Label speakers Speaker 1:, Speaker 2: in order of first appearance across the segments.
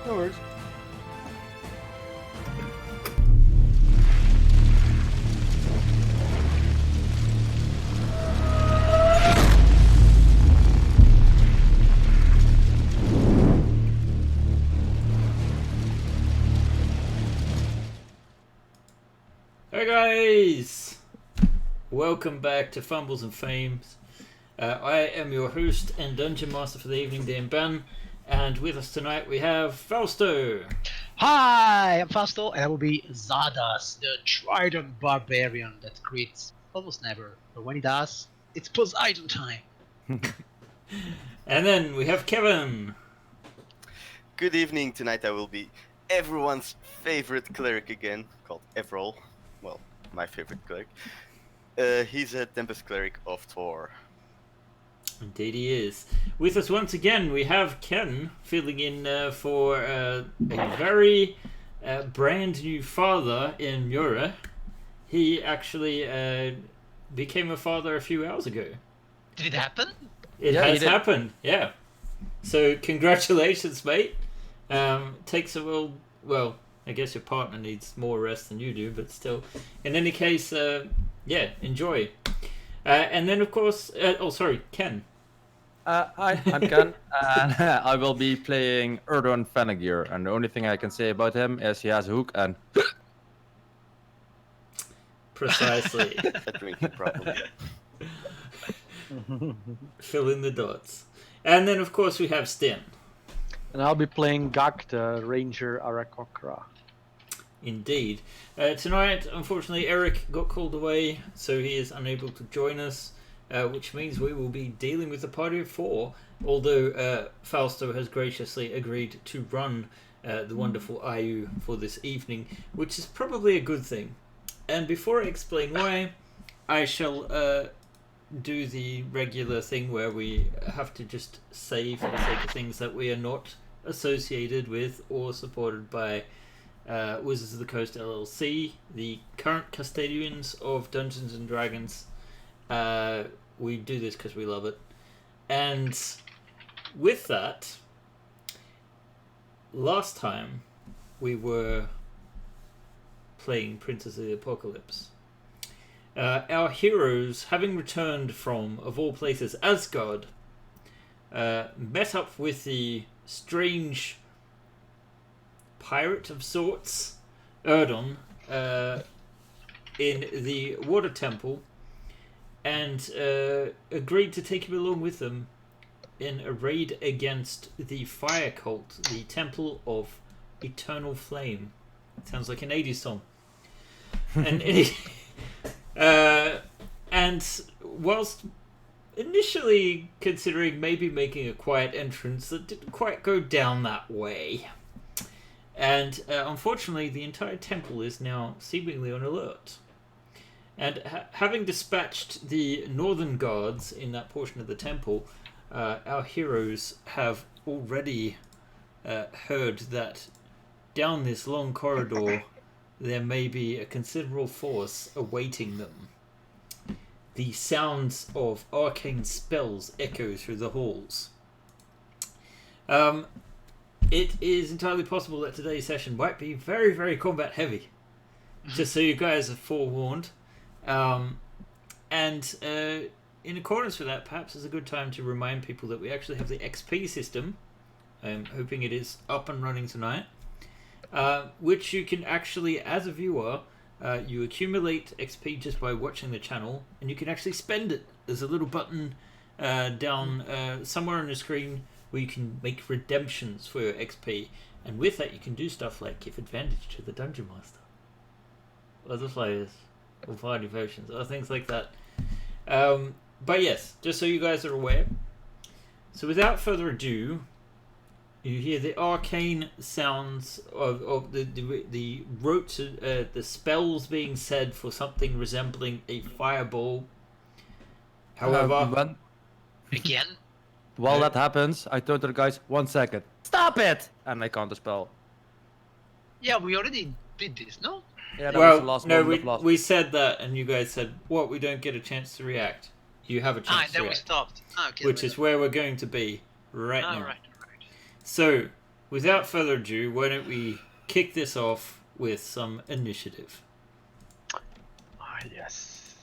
Speaker 1: No worries.
Speaker 2: Hey guys! Welcome back to Fumbles and Fames. I am your host and Dungeon Master for the evening, Dan Ben, and with us tonight we have Fausto.
Speaker 3: Hi, I'm Fausto, and I will be Zardas, the Trident Barbarian that crits almost never. But when he does, it's Poseidon time.
Speaker 2: And then we have Kevin.
Speaker 4: Good evening. Tonight I will be everyone's favorite cleric again, called Evrol. Well, my favorite cleric. He's a Tempest cleric of Thor.
Speaker 2: Indeed he is. With us once again we have Ken filling in for a very brand new father in Mura. He actually became a father a few hours ago.
Speaker 3: Did it happen?
Speaker 2: It
Speaker 1: Yeah,
Speaker 2: has happened, yeah. So congratulations, mate. Takes a while. Well, I guess your partner needs more rest than you do, but still. In any case, yeah, enjoy. And then, of course, Ken.
Speaker 1: Hi, I'm Ken, and I will be playing Erdon Fenagir, and the only thing I can say about him is he has a hook and...
Speaker 2: Precisely.
Speaker 4: A drinking problem.
Speaker 2: Fill in the dots. And then, of course, we have Stin.
Speaker 5: And I'll be playing Gak, the Ranger Arakokra.
Speaker 2: Indeed. Tonight, unfortunately, Eric got called away, so he is unable to join us, which means we will be dealing with the party of four, although Fausto has graciously agreed to run the wonderful IU for this evening, which is probably a good thing. And before I explain why, I shall do the regular thing where we have to just say, for the sake of things that we are not associated with or supported by Wizards of the Coast LLC, the current custodians of Dungeons and Dragons. We do this because we love it. And with that, last time we were playing Princess of the Apocalypse. Our heroes, having returned from, of all places, Asgard, met up with the strange pirate of sorts, Erdon, in the water temple, and agreed to take him along with them in a raid against the fire cult, the Temple of Eternal Flame. Sounds like an 80s song. And whilst initially considering maybe making a quiet entrance, that didn't quite go down that way. And unfortunately, the entire temple is now seemingly on alert. And having dispatched the northern guards in that portion of the temple, our heroes have already heard that down this long corridor there may be a considerable force awaiting them. The sounds of arcane spells echo through the halls. It is entirely possible that today's session might be very, very combat heavy. Just so you guys are forewarned. And in accordance with that, perhaps it's a good time to remind people that we actually have the XP system. I'm hoping it is up and running tonight. Which you can actually, as a viewer, you accumulate XP just by watching the channel, and you can actually spend it. There's a little button down somewhere on the screen where you can make redemptions for your XP, and with that you can do stuff like give advantage to the Dungeon Master, other players, or party potions, or things like that. But yes, just so you guys are aware. So without further ado, you hear the arcane sounds of the rote, the spells being said for something resembling a fireball. However,
Speaker 3: Again?
Speaker 1: While that happens, I turn to the guys, 1 second. Stop it! And I count the spell.
Speaker 3: Yeah, we already did this, no?
Speaker 1: Yeah, that was the
Speaker 2: well,
Speaker 1: last
Speaker 2: no,
Speaker 1: moment of last.
Speaker 2: we said that, and you guys said, "What? We don't get a chance to react." you have a chance to
Speaker 3: then we
Speaker 2: react,
Speaker 3: stopped. Okay.
Speaker 2: which is where we're going to be right now.
Speaker 3: Right.
Speaker 2: So, without further ado, why don't we kick this off with some initiative?
Speaker 5: Yes.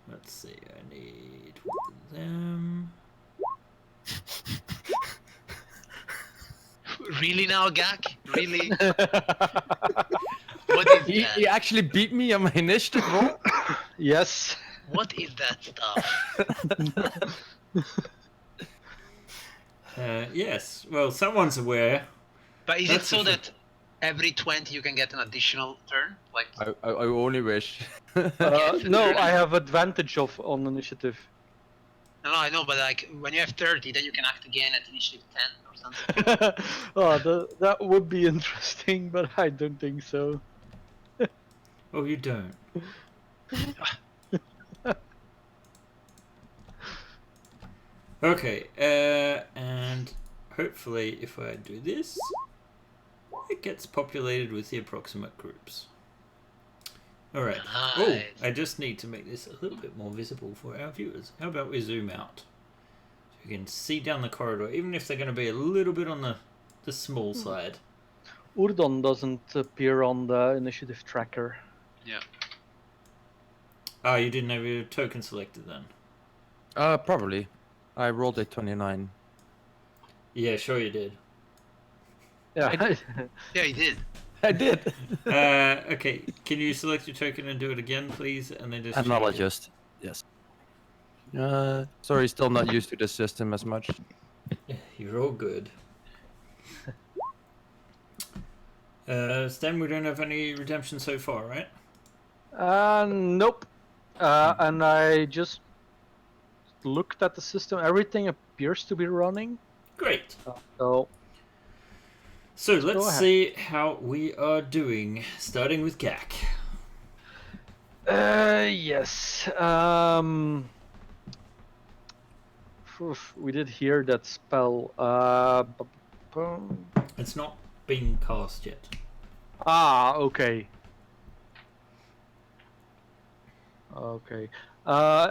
Speaker 2: Let's see, I need them.
Speaker 3: Really now, Gak? Really? What is
Speaker 1: He
Speaker 3: that?
Speaker 1: actually beat me on my initiative roll.
Speaker 5: Yes.
Speaker 3: What is that stuff?
Speaker 2: Yes, well, someone's aware.
Speaker 3: But is
Speaker 2: That's
Speaker 3: it so
Speaker 2: for sure.
Speaker 3: that every 20 you can get an additional turn? Like,
Speaker 1: I only wish.
Speaker 5: No, I have advantage on initiative.
Speaker 3: no, I know, but like when you have 30, then you can act again at initiative 10 or something.
Speaker 5: That would be interesting, but I don't think so.
Speaker 2: Oh, you don't. Okay, and hopefully if I do this, it gets populated with the approximate groups. Alright. Oh,
Speaker 3: Nice.
Speaker 2: I just need to make this a little bit more visible for our viewers. How about we zoom out? So you can see down the corridor, even if they're going to be a little bit on the small side.
Speaker 5: Urdon doesn't appear on the initiative tracker.
Speaker 3: Yeah.
Speaker 2: Ah, you didn't have your token selected then?
Speaker 1: Probably. I rolled a 29.
Speaker 2: Yeah, sure you did.
Speaker 5: Yeah.
Speaker 3: Yeah, he did.
Speaker 1: I did.
Speaker 2: Okay, can you select your token and do it again, please? And then just
Speaker 1: And I'll
Speaker 2: change it?
Speaker 1: adjust. Yes. Sorry, still not used to this system as much.
Speaker 2: You're all good. Stan, we don't have any redemption so far, right?
Speaker 5: Nope. And I just looked at the system. Everything appears to be running.
Speaker 2: Great.
Speaker 5: So
Speaker 2: So
Speaker 5: go
Speaker 2: let's
Speaker 5: ahead.
Speaker 2: see how we are doing, starting with Gak.
Speaker 5: Yes. We did hear that spell.
Speaker 2: It's not been cast yet.
Speaker 5: Okay. Okay.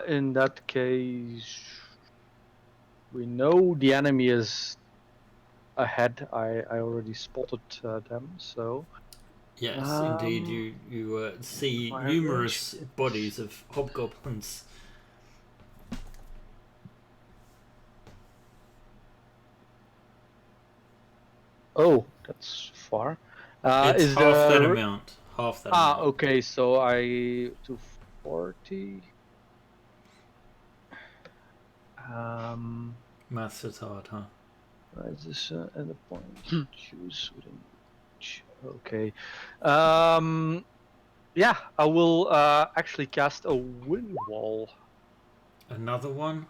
Speaker 5: In that case, we know the enemy is ahead. I already spotted them, so.
Speaker 2: Yes, indeed. You see
Speaker 5: my
Speaker 2: numerous
Speaker 5: range,
Speaker 2: bodies of hobgoblins.
Speaker 5: Oh, that's far.
Speaker 2: It's
Speaker 5: Is
Speaker 2: half that
Speaker 5: the
Speaker 2: amount. Half that amount.
Speaker 5: okay. So I 240.
Speaker 2: Maths is hard, huh?
Speaker 5: Is this at a point? Choose within reach. Okay. Yeah, I will actually cast a wind wall.
Speaker 2: Another one?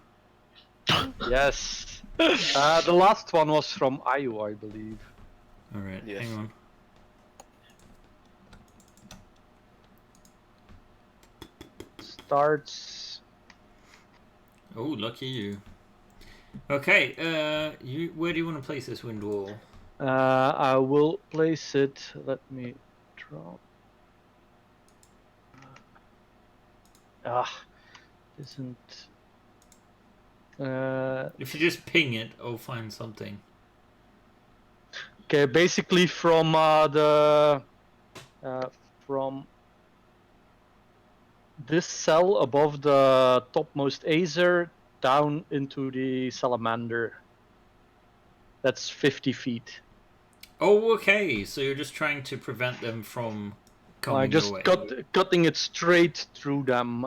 Speaker 5: Yes. The last one was from Iowa, I believe.
Speaker 2: Alright,
Speaker 4: Yes.
Speaker 2: hang on.
Speaker 5: Starts.
Speaker 2: Oh, lucky you. Okay, where do you want to place this wind wall?
Speaker 5: I will place it. Let me draw. Isn't.
Speaker 2: If you just ping it, I'll find something.
Speaker 5: Okay, basically from from this cell above the topmost Azer down into the salamander. That's 50 feet.
Speaker 2: Oh, okay. So you're just trying to prevent them from coming
Speaker 5: I
Speaker 2: your
Speaker 5: just
Speaker 2: way.
Speaker 5: cutting it straight through them.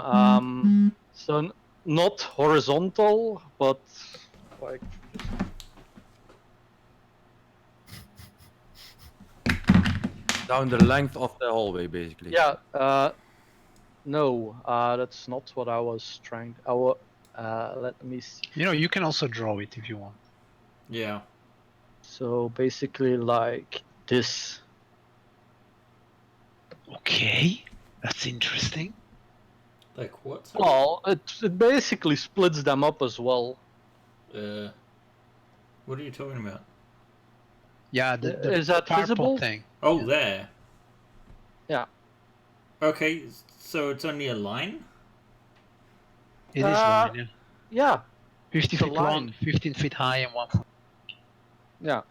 Speaker 5: So not horizontal, but like.
Speaker 1: Down the length of the hallway, basically.
Speaker 5: Yeah. No. That's not what I was trying. Let me see.
Speaker 3: You know, you can also draw it if you want.
Speaker 2: Yeah.
Speaker 5: So basically, like this.
Speaker 3: Okay, that's interesting.
Speaker 2: Like what?
Speaker 5: Well, it basically splits them up as well.
Speaker 2: What are you talking about?
Speaker 3: Yeah, the
Speaker 5: Is that
Speaker 3: purple
Speaker 5: visible?
Speaker 3: thing.
Speaker 2: Oh, there.
Speaker 5: Yeah.
Speaker 2: Okay, so it's only a line?
Speaker 3: It is long, yeah.
Speaker 5: Yeah,
Speaker 3: 50
Speaker 5: It's a
Speaker 3: feet long,
Speaker 5: line.
Speaker 3: 15 feet high, and 1 foot.
Speaker 5: yeah.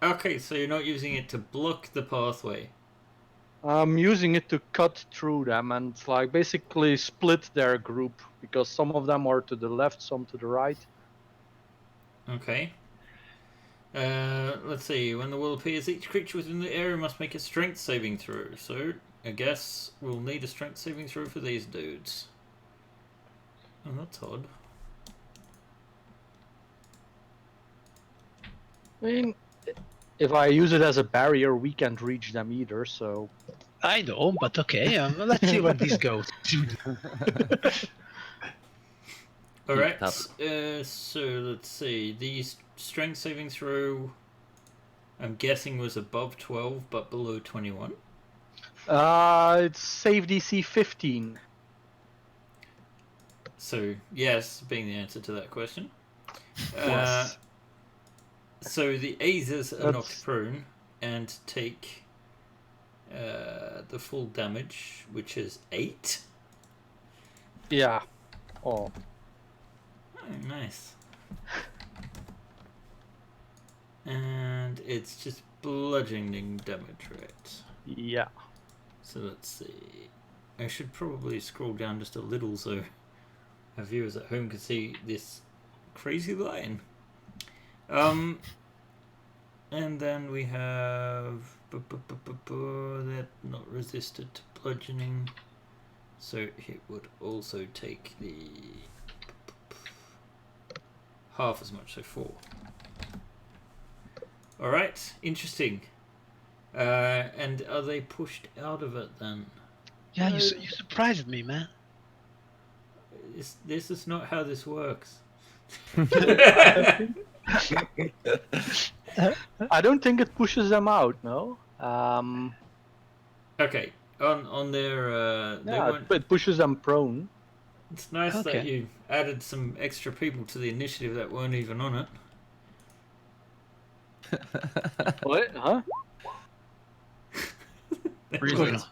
Speaker 2: Okay, so you're not using it to block the pathway.
Speaker 5: I'm using it to cut through them and like basically split their group because some of them are to the left, some to the right.
Speaker 2: Okay. Let's see. When the wall appears, each creature within the area must make a strength saving throw. So, I guess we'll need a strength saving throw for these dudes. Oh, that's odd.
Speaker 5: I mean, if I use it as a barrier, we can't reach them either. So
Speaker 3: I know, but okay. Let's see where this goes.
Speaker 2: Alright,
Speaker 1: Tap.
Speaker 2: so let's see. The strength saving throw, I'm guessing, was above 12 but below 21.
Speaker 5: it's save DC 15.
Speaker 2: So, yes, being the answer to that question.
Speaker 5: Yes.
Speaker 2: So the Aesers are knocked
Speaker 5: That's-
Speaker 2: prone and take the full damage, which is 8.
Speaker 5: Yeah. Oh.
Speaker 2: Oh, nice. And it's just bludgeoning damage, right?
Speaker 5: Yeah.
Speaker 2: So let's see. I should probably scroll down just a little so our viewers at home can see this crazy line. And then we have that not resisted to bludgeoning, so it would also take the half as much, so 4. All right, interesting. And are they pushed out of it then?
Speaker 3: Yeah, you surprised me, man.
Speaker 2: This is not how this works.
Speaker 5: I don't think it pushes them out. No.
Speaker 2: Okay, on their they
Speaker 5: Yeah,
Speaker 2: won't.
Speaker 5: it pushes them prone.
Speaker 2: It's nice that
Speaker 3: Okay.
Speaker 2: you added some extra people to the initiative that weren't even on it.
Speaker 5: What? Huh?
Speaker 1: Reasons.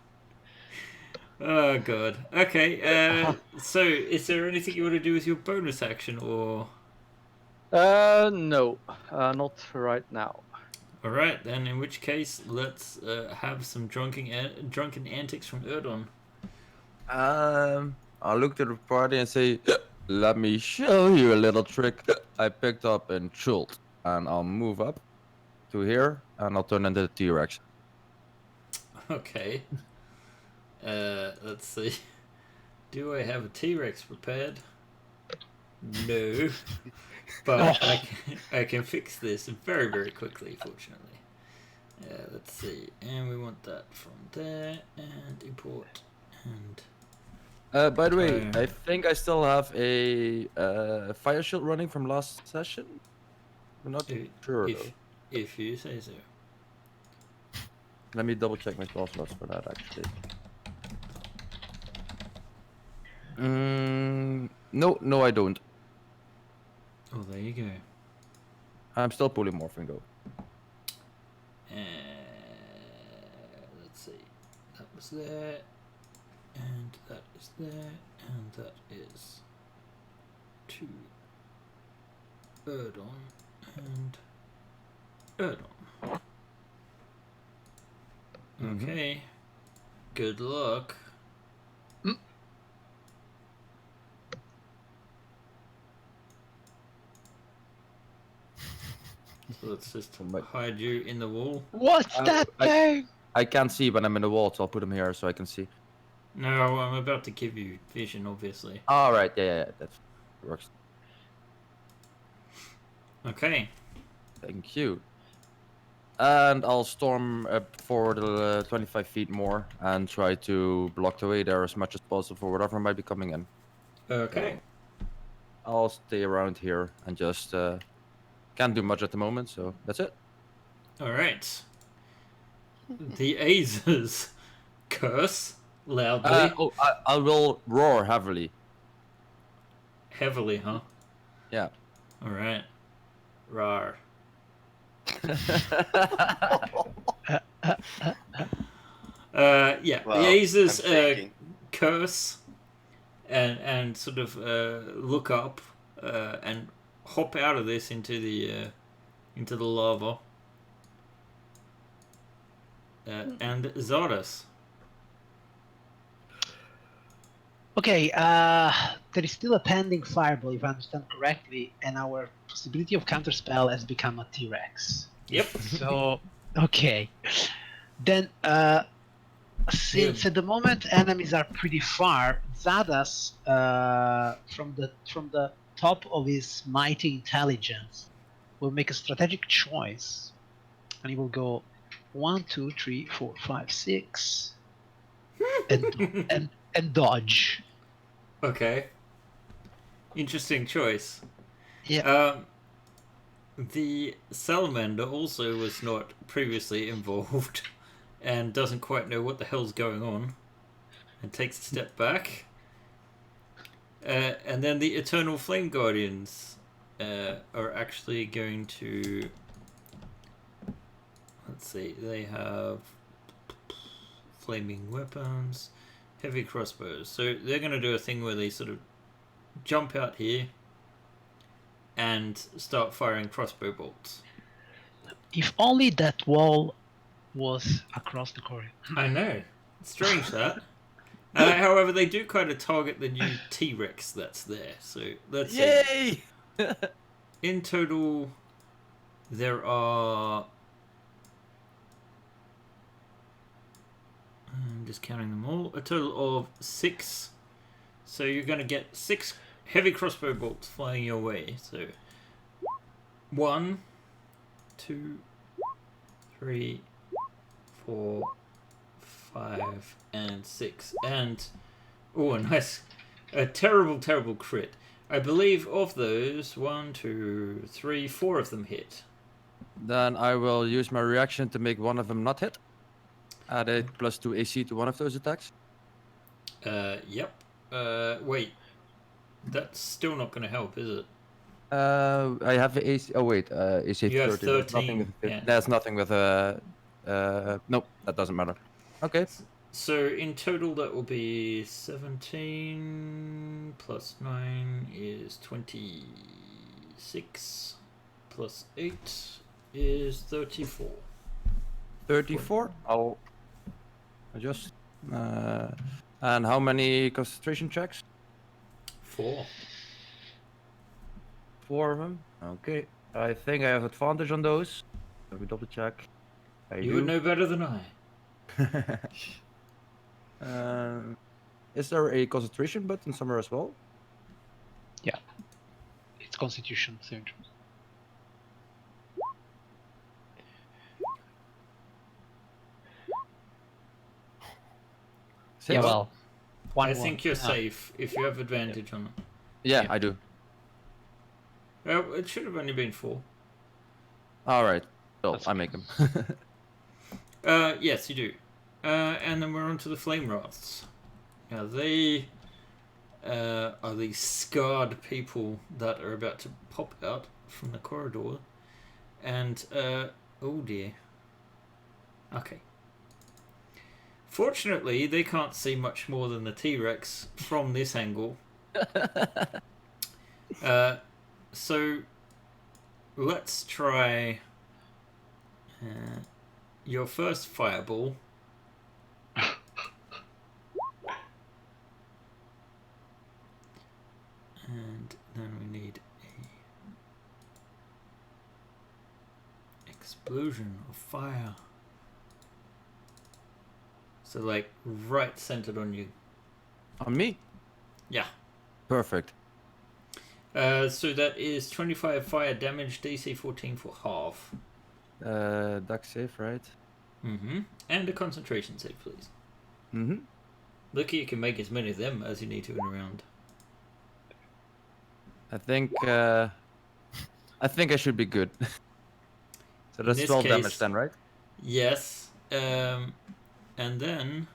Speaker 2: Oh god. Okay. So is there anything you want to do with your bonus action, or?
Speaker 5: No, not right now.
Speaker 2: All right, then. In which case, let's have some drunken antics from Erdon.
Speaker 1: I'll look to the party and say, "Let me show you a little trick I picked up in Chult," and I'll move up to here, and I'll turn into the T-Rex.
Speaker 2: Okay. Let's see. Do I have a T-Rex prepared? No. But I can fix this very, very quickly, fortunately. Let's see. And we want that from there, and import, and...
Speaker 1: By the way,
Speaker 2: Okay.
Speaker 1: I think I still have a fire shield running from last session. I'm not sure. though.
Speaker 2: If you say so.
Speaker 1: Let me double check my spell slots for that actually. No, I don't.
Speaker 2: Oh, there you go.
Speaker 1: I'm still polymorphing though.
Speaker 2: Let's see. That was there, and that is there, and that is to Erdon and Erdon. Okay. Good luck. So let's just hide you in the wall.
Speaker 3: What's that thing?
Speaker 1: I can't see when I'm in the wall, so I'll put them here so I can see.
Speaker 2: No, I'm about to give you vision, obviously.
Speaker 1: All right, yeah, that works.
Speaker 2: Okay.
Speaker 1: Thank you. And I'll storm up forward 25 feet more and try to block the way there as much as possible for whatever might be coming in.
Speaker 2: Okay.
Speaker 1: I'll stay around here and just can't do much at the moment, so that's it.
Speaker 2: All right. The Aesers curse loudly.
Speaker 1: I will roar heavily.
Speaker 2: Heavily, huh?
Speaker 1: Yeah.
Speaker 2: All right. Rar. Yeah,
Speaker 4: Wow,
Speaker 2: the Aesers
Speaker 4: I'm thinking.
Speaker 2: curse, and sort of look up and hop out of this into the lava. And Zardas.
Speaker 3: Okay, there is still a pending fireball, if I understand correctly, and our possibility of counterspell has become a T-Rex.
Speaker 2: Yep.
Speaker 3: So, okay. Then, since at the moment enemies are pretty far, Zadas, from the top of his mighty intelligence, will make a strategic choice, and he will go 1, 2, 3, 4, 5, 6, and dodge.
Speaker 2: Okay. Interesting choice.
Speaker 3: Yeah.
Speaker 2: The salamander also was not previously involved and doesn't quite know what the hell's going on and takes a step back. And then the Eternal Flame Guardians are actually going to... Let's see, they have flaming weapons, heavy crossbows. So they're going to do a thing where they sort of jump out here and start firing crossbow bolts.
Speaker 3: If only that wall was across the corridor.
Speaker 2: I know. Strange that. However, they do kind of target the new T-Rex that's there. So let's see.
Speaker 1: Yay!
Speaker 2: In total, there are... I'm just counting them all. A total of 6. So you're going to get 6 heavy crossbow bolts flying your way. So 1, 2, 3, 4, 5, and 6. And oh, a nice, a terrible crit. I believe of those, 1, 2, 3, 4 of them hit.
Speaker 1: Then I will use my reaction to make one of them not hit. Add a +2 AC to one of those attacks.
Speaker 2: Yep. Wait. That's still not going to help, is it?
Speaker 1: I have a AC. Oh wait, AC
Speaker 2: You have
Speaker 1: 30. There's
Speaker 2: 13,
Speaker 1: nothing with,
Speaker 2: yeah.
Speaker 1: There's nothing with nope, that doesn't matter. Okay.
Speaker 2: So in total, that will be 17 plus 9 is 26 plus 8 is 34.
Speaker 1: 34. I'll adjust. And how many concentration checks?
Speaker 2: 4.
Speaker 1: 4 of them. Okay. I think I have advantage on those. Let me double check.
Speaker 2: You would know better than I.
Speaker 1: Is there a concentration button somewhere as well?
Speaker 3: Yeah. It's Constitution Syndrome. Yeah, well,
Speaker 2: I think you're safe if you have advantage on it.
Speaker 1: Yeah,
Speaker 3: Yeah.
Speaker 1: I do.
Speaker 2: Well, it should have only been 4.
Speaker 1: All right. Well,
Speaker 3: That's
Speaker 1: I make them.
Speaker 2: Yes, you do. And then we're on to the Flame Wraths. Now, they are these scarred people that are about to pop out from the corridor. And, oh dear. Okay. Fortunately, they can't see much more than the T-Rex from this angle. So, let's try your first fireball. And then we need a explosion of fire. So like right centered on you.
Speaker 1: On me?
Speaker 2: Yeah.
Speaker 1: Perfect.
Speaker 2: So that is 25 fire damage, DC 14 for half.
Speaker 1: Duck save, right?
Speaker 2: Mm-hmm. And a concentration save, please.
Speaker 1: Mm-hmm.
Speaker 2: Lucky you can make as many of them as you need to in a round.
Speaker 1: I think I should be good. So that's
Speaker 2: this
Speaker 1: 12
Speaker 2: case-
Speaker 1: damage then, right?
Speaker 2: Yes. And then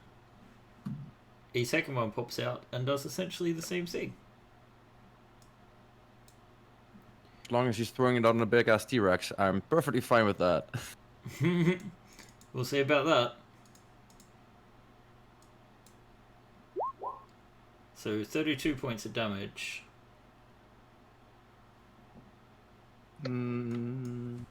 Speaker 2: a second one pops out and does essentially the same thing.
Speaker 1: As long as he's throwing it on a big ass T-Rex, I'm perfectly fine with that.
Speaker 2: We'll see about that. So 32 points of damage.
Speaker 1: Mm,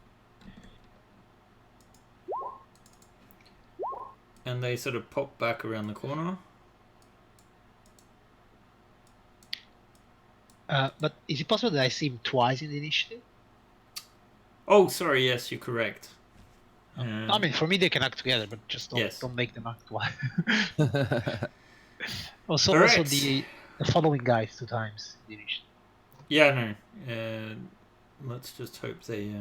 Speaker 2: And they sort of pop back around the corner.
Speaker 3: But is it possible that I see him twice in the initiative?
Speaker 2: Oh, sorry, yes, you're correct.
Speaker 3: I mean, for me they can act together, but just
Speaker 2: Yes.
Speaker 3: don't make them act twice. Also,
Speaker 2: All
Speaker 3: also
Speaker 2: right.
Speaker 3: the following guys 2 times in the initiative.
Speaker 2: Yeah, no. Let's just hope they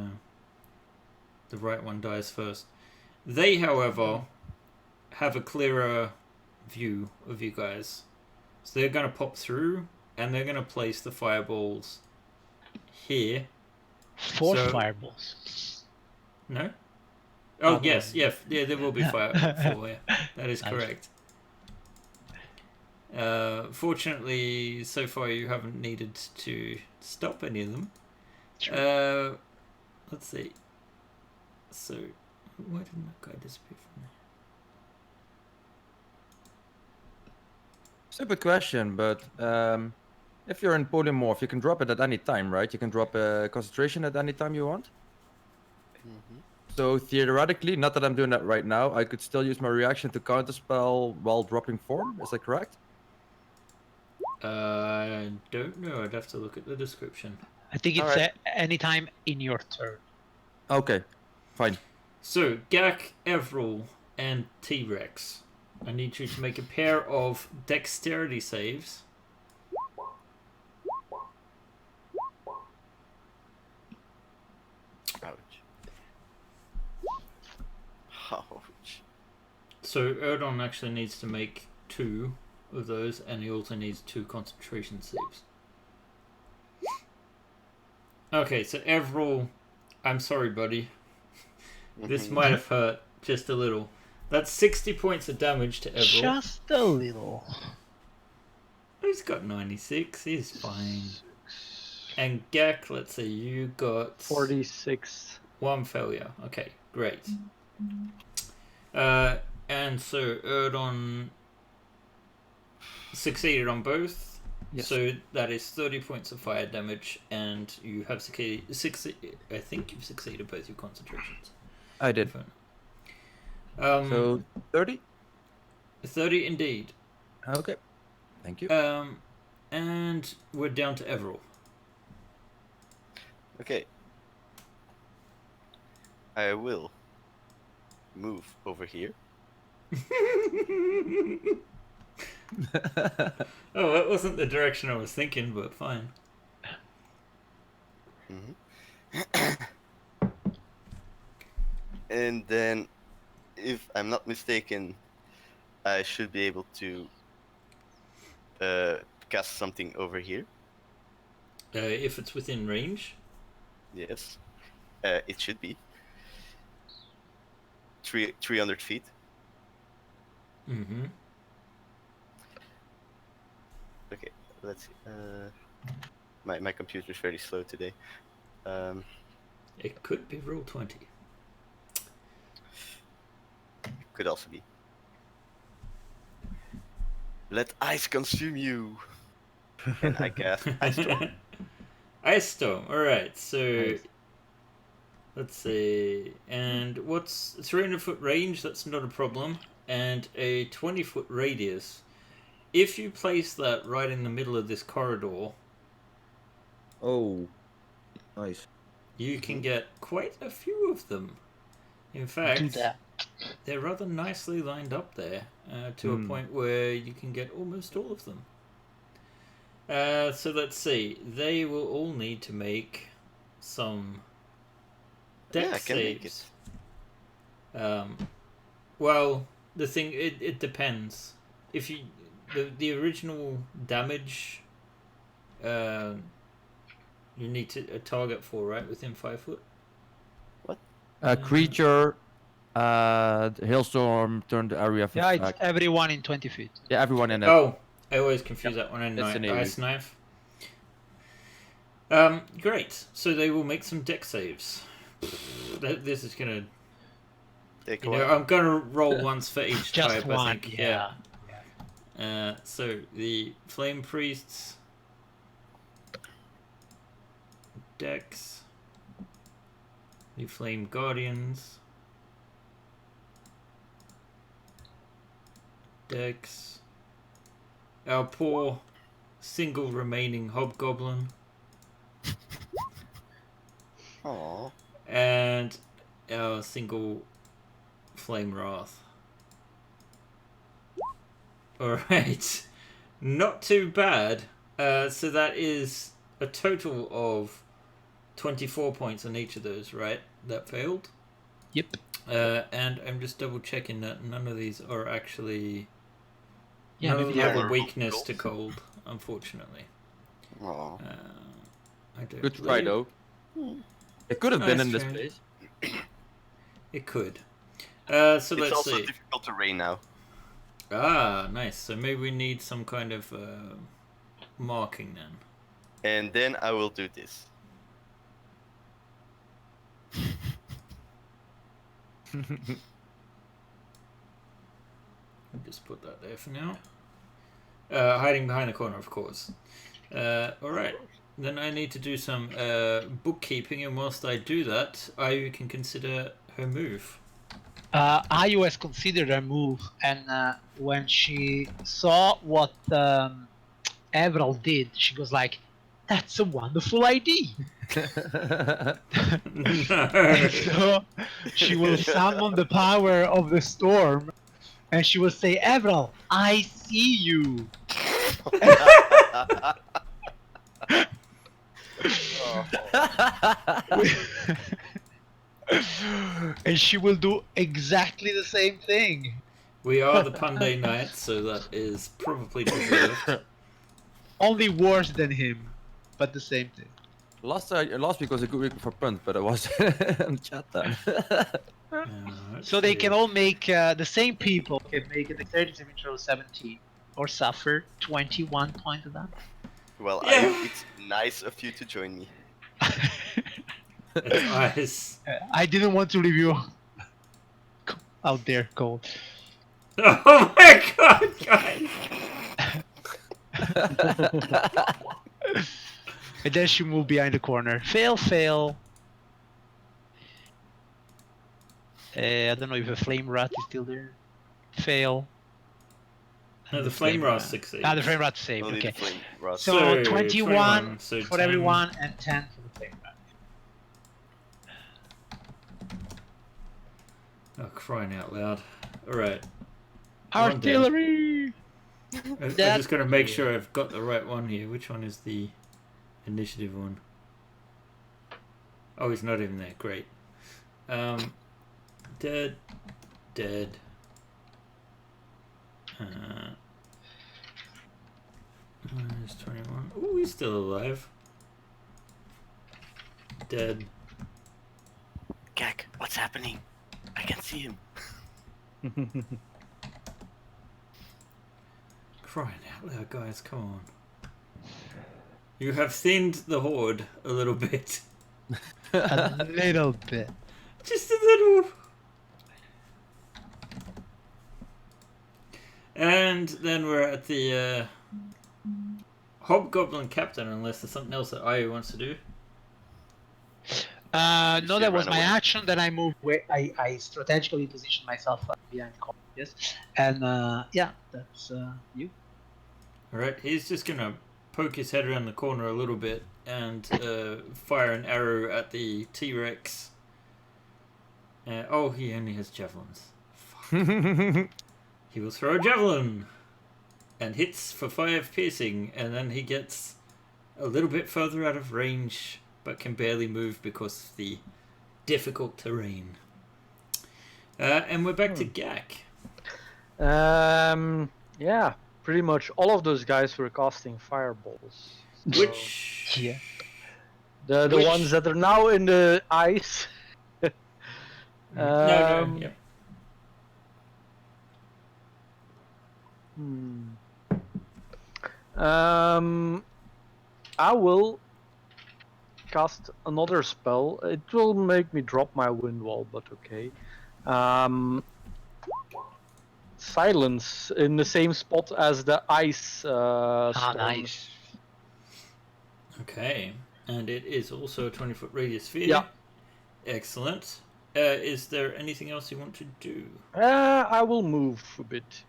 Speaker 2: the right one dies first. They, however, have a clearer view of you guys. So they're going to pop through, and they're going to place the fireballs here.
Speaker 3: 4
Speaker 2: So-
Speaker 3: fireballs.
Speaker 2: No?
Speaker 3: Oh,
Speaker 2: Oh,
Speaker 3: no.
Speaker 2: yes, yeah, there will be fire. Yeah. That is
Speaker 3: Nice.
Speaker 2: correct. Fortunately, so far you haven't needed to stop any of them.
Speaker 3: True.
Speaker 2: Let's see. So, why didn't that guy disappear from there?
Speaker 1: Stupid question, but if you're in polymorph, you can drop it at any time, right? You can drop a concentration at any time you want.
Speaker 4: Mm-hmm.
Speaker 1: So theoretically, not that I'm doing that right now, I could still use my reaction to counterspell while dropping form. Is that correct?
Speaker 2: I don't know. I'd have to look at the description.
Speaker 3: I think it's
Speaker 1: Alright.
Speaker 3: any time in your turn.
Speaker 1: Okay, fine.
Speaker 2: So, Gak, Evril, and T-Rex. I need you to make a pair of dexterity saves.
Speaker 4: Ouch. Ouch.
Speaker 2: So, Erdon actually needs to make 2 of those, and he also needs 2 concentration saves. Okay, so Evril, I'm sorry, buddy. This
Speaker 4: Mhm.
Speaker 2: might have hurt just a little. That's 60 points of damage to Evril.
Speaker 3: Just a little.
Speaker 2: He's got 96. He's fine. And Gak, let's see, you got
Speaker 5: 46.
Speaker 2: 1 failure. Okay, great. And so Erdon succeeded on both.
Speaker 1: Yes.
Speaker 2: So that is 30 points of fire damage, and you have succeeded. I think you've succeeded both your concentrations.
Speaker 1: I did. So 30?
Speaker 2: 30 indeed.
Speaker 1: Okay. Thank you.
Speaker 2: And we're down to Everall.
Speaker 4: Okay. I will move over here.
Speaker 2: Oh, that wasn't the direction I was thinking, but fine.
Speaker 4: And then, if I'm not mistaken, I should be able to cast something over here.
Speaker 2: If it's within range.
Speaker 4: Yes. It should be. 300 feet.
Speaker 2: Mm-hmm.
Speaker 4: Okay, let's see. My computer's very slow today.
Speaker 2: It could be roll 20.
Speaker 4: Could also be. Let ice consume you. And I cast Ice Storm.
Speaker 2: Ice Storm. Alright, so
Speaker 1: Nice.
Speaker 2: let's see. And what's 300-foot range? That's not a problem. And a 20-foot radius. If you place that right in the middle of this corridor,
Speaker 1: Oh, nice.
Speaker 2: you can get quite a few of them. In fact,
Speaker 3: Do that.
Speaker 2: they're rather nicely lined up there to a point where you can get almost all of them. So let's see. They will all need to make some
Speaker 4: Yeah, I
Speaker 2: dex
Speaker 4: can make
Speaker 2: saves. Well, the thing it depends. If you the original damage, you need to a target for, right, within 5 foot.
Speaker 1: A creature, hailstorm turned the area of
Speaker 3: Yeah, it's
Speaker 1: effect.
Speaker 3: everyone in 20 feet.
Speaker 1: Yeah, everyone in it.
Speaker 2: Oh, I always confuse that one and
Speaker 1: It's an
Speaker 2: ice
Speaker 1: AoE.
Speaker 2: knife. Great. So they will make some deck saves. This is gonna,
Speaker 4: Take
Speaker 2: you
Speaker 4: one.
Speaker 2: know, I'm gonna roll once for each
Speaker 3: Just
Speaker 2: type.
Speaker 3: one.
Speaker 2: I think.
Speaker 3: Yeah.
Speaker 2: So the Flame Priests, Dex, the Flame Guardians, Dex, our poor single remaining Hobgoblin,
Speaker 4: Aww.
Speaker 2: and our single Flame Wrath. Alright, not too bad. So that is a total of 24 points on each of those, right? That failed.
Speaker 3: Yep.
Speaker 2: And I'm just double checking that none of these are actually.
Speaker 3: Yeah,
Speaker 2: None of
Speaker 3: maybe
Speaker 2: them
Speaker 3: they
Speaker 2: have
Speaker 3: are.
Speaker 2: a weakness to cold, unfortunately.
Speaker 4: Aww.
Speaker 2: I don't
Speaker 1: Good try
Speaker 2: believe-
Speaker 1: though. It could have been
Speaker 2: Nice
Speaker 1: in this
Speaker 2: try.
Speaker 1: place.
Speaker 2: It could. So
Speaker 4: It's
Speaker 2: let's
Speaker 4: also
Speaker 2: see.
Speaker 4: difficult terrain now.
Speaker 2: Ah, nice. So maybe we need some kind of marking then.
Speaker 4: And then I will do this.
Speaker 2: I'll just put that there for now. Hiding behind the corner, of course. Alright. Then I need to do some bookkeeping, and whilst I do that, Ayu can consider her move.
Speaker 3: Ayu has considered her move, and when she saw what Avril did, she was like, "That's a wonderful idea."
Speaker 2: No.
Speaker 3: So she will summon the power of the storm, and she will say, "Avril, I see you." And she will do exactly the same thing.
Speaker 2: We are the Punday Knights, so that is probably deserved.
Speaker 3: Only worse than him, but the same thing.
Speaker 1: Last week was a good week for punt, but I was in chat then.
Speaker 3: So they can all make, the same people can make a dexterity saving throw 17 or suffer 21 points of damage.
Speaker 4: Well,
Speaker 2: Yeah.
Speaker 4: Ayu, it's nice of you to join me.
Speaker 2: It's eyes.
Speaker 3: I didn't want to leave you out there cold.
Speaker 2: Oh my god, guys!
Speaker 3: And then she moved behind the corner. Fail, fail. I don't know if a flame rat is still there. Fail.
Speaker 2: No,
Speaker 3: And
Speaker 2: the flame rat succeeds.
Speaker 3: Ah, the flame rat saved.
Speaker 4: Only the
Speaker 3: Okay.
Speaker 4: flame rust.
Speaker 3: So 21
Speaker 2: so
Speaker 3: for
Speaker 2: 10.
Speaker 3: everyone and 10 for the flame rat.
Speaker 2: Oh, crying out loud. Alright.
Speaker 3: Artillery!
Speaker 2: I'm just going to make sure I've got the right one here. Which one is the initiative one? Oh, he's not even there. Great. Dead. Dead. He's 21. Ooh, he's still alive. Dead.
Speaker 4: Gak, what's happening? I can see him.
Speaker 2: Crying out loud, guys, come on. You have thinned the horde a little bit.
Speaker 3: A little bit.
Speaker 2: Just a little. And then we're at the Hobgoblin Captain, unless there's something else that Ayu wants to do.
Speaker 3: No, that was
Speaker 4: ran
Speaker 3: my
Speaker 4: away.
Speaker 3: action. Then I moved. I strategically positioned myself behind the corner. Yes, and yeah, that's you.
Speaker 2: Alright, he's just gonna poke his head around the corner a little bit and fire an arrow at the T-Rex. Oh, he only has javelins. Fuck. He will throw a javelin and hits for 5 piercing, and then he gets a little bit further out of range but can barely move because of the difficult terrain. And we're back to Gak.
Speaker 5: Yeah, pretty much all of those guys were casting fireballs. So
Speaker 2: Which...
Speaker 3: Yeah.
Speaker 5: the
Speaker 2: which-
Speaker 5: ones that are now in the ice.
Speaker 2: no, yep.
Speaker 5: I will cast another spell. It will make me drop my wind wall, but okay. silence in the same spot as the ice
Speaker 3: Ah,
Speaker 5: storm.
Speaker 3: nice.
Speaker 2: Okay, and it is also a 20-foot radius sphere.
Speaker 5: Yeah.
Speaker 2: Excellent. Is there anything else you want to do?
Speaker 5: I will move a bit.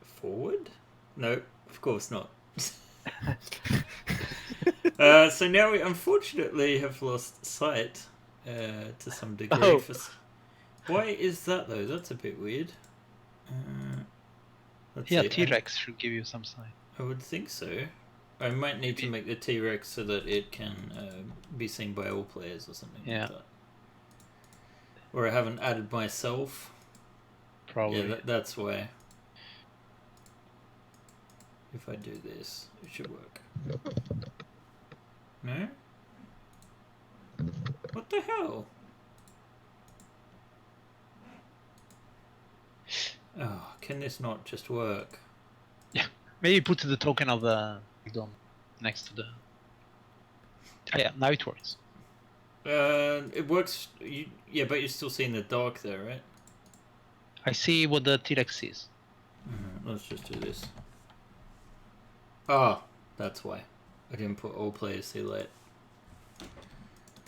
Speaker 2: Forward? No, of course not. So now we unfortunately have lost sight to some degree.
Speaker 5: Oh.
Speaker 2: Why is that though? That's a bit weird. Let's
Speaker 3: Yeah,
Speaker 2: see.
Speaker 3: T-Rex should give you some sign.
Speaker 2: I would think so. I might need to make the T-Rex so that it can be seen by all players or something
Speaker 3: Yeah.
Speaker 2: like that. Or I haven't added myself.
Speaker 3: Probably.
Speaker 2: Yeah, that's why. If I do this, it should work. No? What the hell? Oh, can this not just work?
Speaker 3: Maybe put the token of the dome next to the. Oh, yeah, now it works.
Speaker 2: It works. Yeah, but you're still seeing the dark there, right?
Speaker 3: I see what the T-Rex is.
Speaker 2: Let's just do this. Ah, that's why. I didn't put all players see light.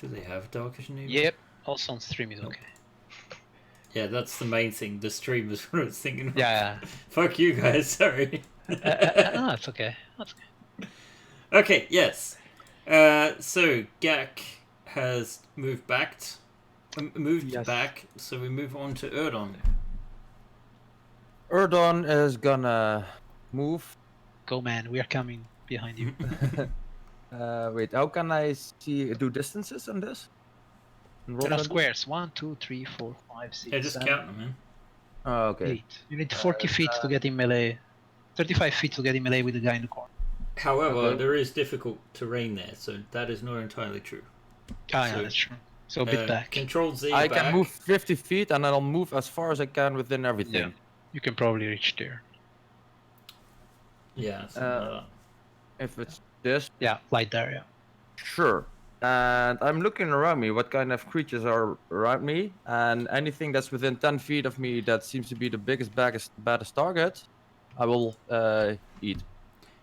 Speaker 2: Do they have dark vision even?
Speaker 3: Yep. Also on stream is
Speaker 2: Nope.
Speaker 3: okay.
Speaker 2: Yeah, that's the main thing. The stream is what I was thinking of.
Speaker 3: Yeah.
Speaker 2: Fuck you guys, sorry.
Speaker 3: No, it's okay. That's okay.
Speaker 2: Okay, yes. So Gak has moved back.
Speaker 5: Yes.
Speaker 2: Back, so we move on to Erdon.
Speaker 1: Erdon is gonna move.
Speaker 3: Go, man. We are coming behind you.
Speaker 1: Wait, how can I do distances on this? And roll
Speaker 3: There are
Speaker 1: that?
Speaker 3: squares. 1, 2, 3, 4, 5, 6,
Speaker 2: Yeah, just
Speaker 3: 7,
Speaker 2: count them, man.
Speaker 1: Oh, okay.
Speaker 3: 8. You need 40 feet to get in melee. 35 feet to get in melee with the guy in the corner.
Speaker 2: However,
Speaker 1: Okay.
Speaker 2: there is difficult terrain there, so that is not entirely true.
Speaker 3: Ah, yeah,
Speaker 2: So,
Speaker 3: that's true. So a bit back.
Speaker 2: Control Z
Speaker 1: I
Speaker 2: back.
Speaker 1: can move 50 feet and then I'll move as far as I can within everything.
Speaker 3: Yeah. You can probably reach there.
Speaker 2: Yeah, something like
Speaker 1: If it's this,
Speaker 3: Yeah, right there, yeah.
Speaker 1: sure. And I'm looking around me, what kind of creatures are around me, and anything that's within 10 feet of me that seems to be the biggest, baddest target, I will eat.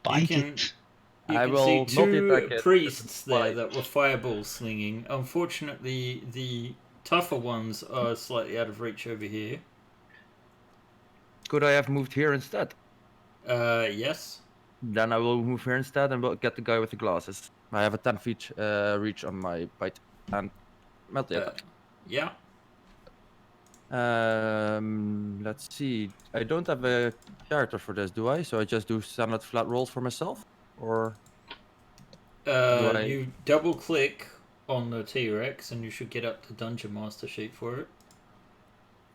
Speaker 3: Bite
Speaker 2: can-
Speaker 3: it.
Speaker 2: You
Speaker 1: I
Speaker 2: can
Speaker 1: will
Speaker 2: see
Speaker 1: not
Speaker 2: two
Speaker 1: attack it,
Speaker 2: priests
Speaker 1: but
Speaker 2: there
Speaker 1: bite.
Speaker 2: that were fireballs slinging. Unfortunately, the tougher ones are slightly out of reach over here.
Speaker 1: Could I have moved here instead?
Speaker 2: Yes.
Speaker 1: Then I will move here instead and will get the guy with the glasses. I have a 10 feet reach on my bite and multi attack.
Speaker 2: Yeah.
Speaker 1: Let's see. I don't have a character for this, do I? So I just do standard flat rolls for myself, or I-
Speaker 2: You double click on the T-Rex and you should get up the Dungeon Master sheet for it.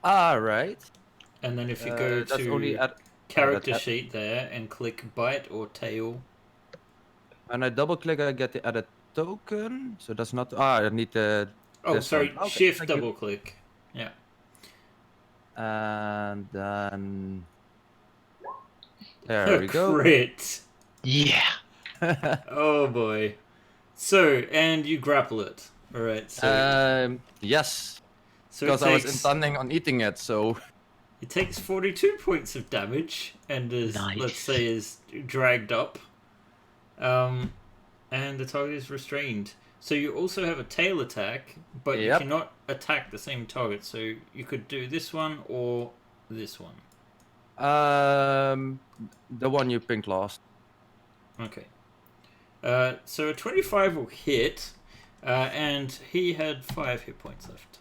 Speaker 1: right.
Speaker 2: And then if you go
Speaker 1: That's
Speaker 2: to
Speaker 1: only at
Speaker 2: character
Speaker 1: that's-
Speaker 2: sheet there and click bite or tail.
Speaker 1: when I double click, I get the added token. So that's not. I need the.
Speaker 2: Oh,
Speaker 1: This
Speaker 2: sorry,
Speaker 1: one. Okay,
Speaker 2: shift
Speaker 1: thank you.
Speaker 2: double click. Yeah.
Speaker 1: And then there we go.
Speaker 2: Crit.
Speaker 3: Yeah.
Speaker 2: Oh boy. So, and you grapple it. Alright, so,
Speaker 1: Yes,
Speaker 2: so
Speaker 1: because
Speaker 2: it
Speaker 1: I was
Speaker 2: takes,
Speaker 1: intending on eating it. So
Speaker 2: it takes 42 points of damage and is,
Speaker 3: Nice.
Speaker 2: let's say, is dragged up. And the target is restrained. So you also have a tail attack, but you
Speaker 1: Yep.
Speaker 2: cannot attack the same target. So you could do this one or this one.
Speaker 1: the one you picked last.
Speaker 2: Okay. So a 25 will hit, and he had 5 hit points left.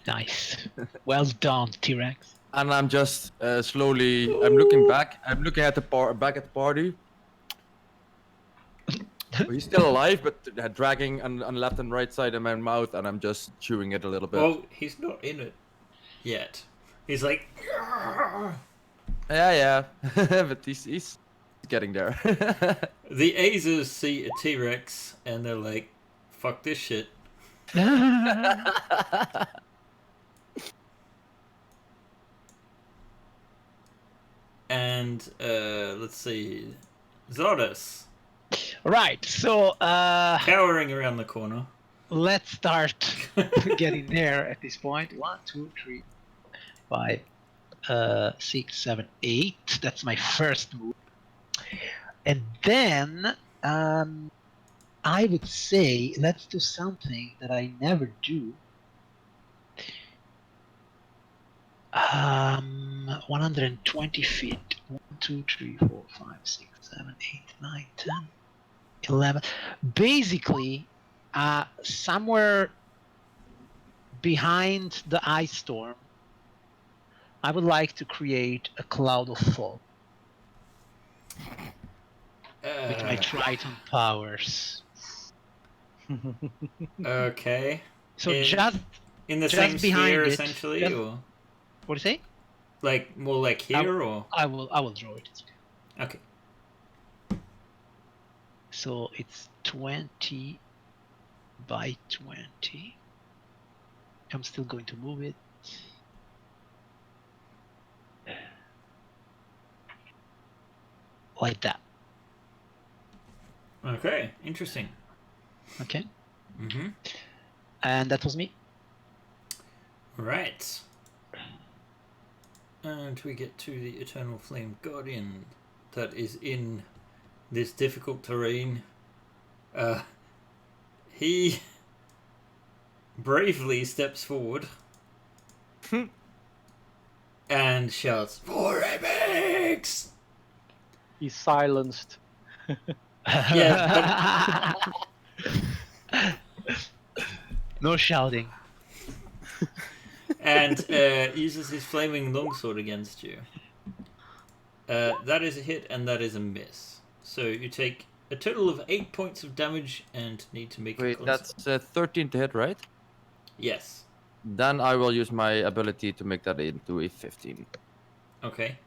Speaker 3: Nice. Well done, T-Rex.
Speaker 1: And I'm just slowly. I'm looking back. I'm looking at the back at the party. He's still alive, but dragging on left and right side of my mouth, and I'm just chewing it a little bit.
Speaker 2: Well, he's not in it yet. He's like,
Speaker 1: Yeah, but he's getting there.
Speaker 2: the Azers see a T-Rex and they're like, fuck this shit. And let's see, Zardas
Speaker 3: Right, so
Speaker 2: cowering around the corner.
Speaker 3: let's start getting there at this point. 1, 2, 3. 5, 6, 7, 8. That's my first move. And then I would say let's do something that I never do. 120 feet. 1, 2, 3, 4, 5, 6, 7, 8, 9, 10, 11. Basically, somewhere behind the ice storm, I would like to create a cloud of fog with my Triton powers.
Speaker 2: Okay.
Speaker 3: So
Speaker 2: in,
Speaker 3: just
Speaker 2: in the
Speaker 3: just
Speaker 2: same
Speaker 3: behind
Speaker 2: sphere,
Speaker 3: it,
Speaker 2: essentially,
Speaker 3: just-
Speaker 2: or
Speaker 3: what do you say?
Speaker 2: like more like here, or
Speaker 3: I will draw it.
Speaker 2: okay.
Speaker 3: So it's 20 by 20. I'm still going to move it. Like that.
Speaker 2: Okay, interesting.
Speaker 3: Okay.
Speaker 2: Mm-hmm.
Speaker 3: And that was me.
Speaker 2: Right. And we get to the Eternal Flame Guardian that is in this difficult terrain. He bravely steps forward and shouts, "For epics!"
Speaker 5: He's silenced.
Speaker 2: Yeah,
Speaker 3: No shouting.
Speaker 2: and uses his flaming longsword against you. That is a hit and that is a miss. So you take a total of 8 points of damage and need to make.
Speaker 1: Wait, that's 13 to hit, right?
Speaker 2: Yes.
Speaker 1: Then I will use my ability to make that into a 15.
Speaker 2: Okay.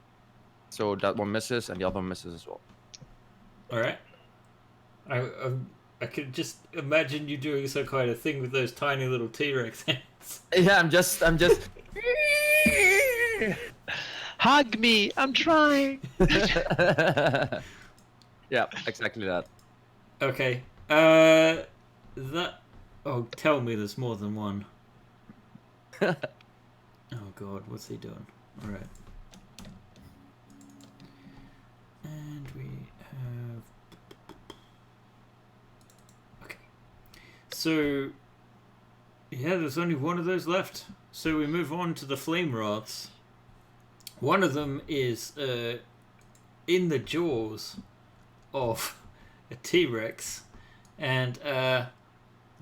Speaker 1: So that one misses and the other one misses as well.
Speaker 2: All right. I could just imagine you doing some kind of thing with those tiny little T-Rex hands.
Speaker 1: Yeah, I'm just.
Speaker 3: Hug me! I'm trying!
Speaker 1: Yeah, exactly that.
Speaker 2: Okay. That. Oh, tell me there's more than one. Oh God, what's he doing? All right. And we have. Okay. So. Yeah, there's only one of those left. So we move on to the flame wraths. One of them is in the jaws of a T-Rex, and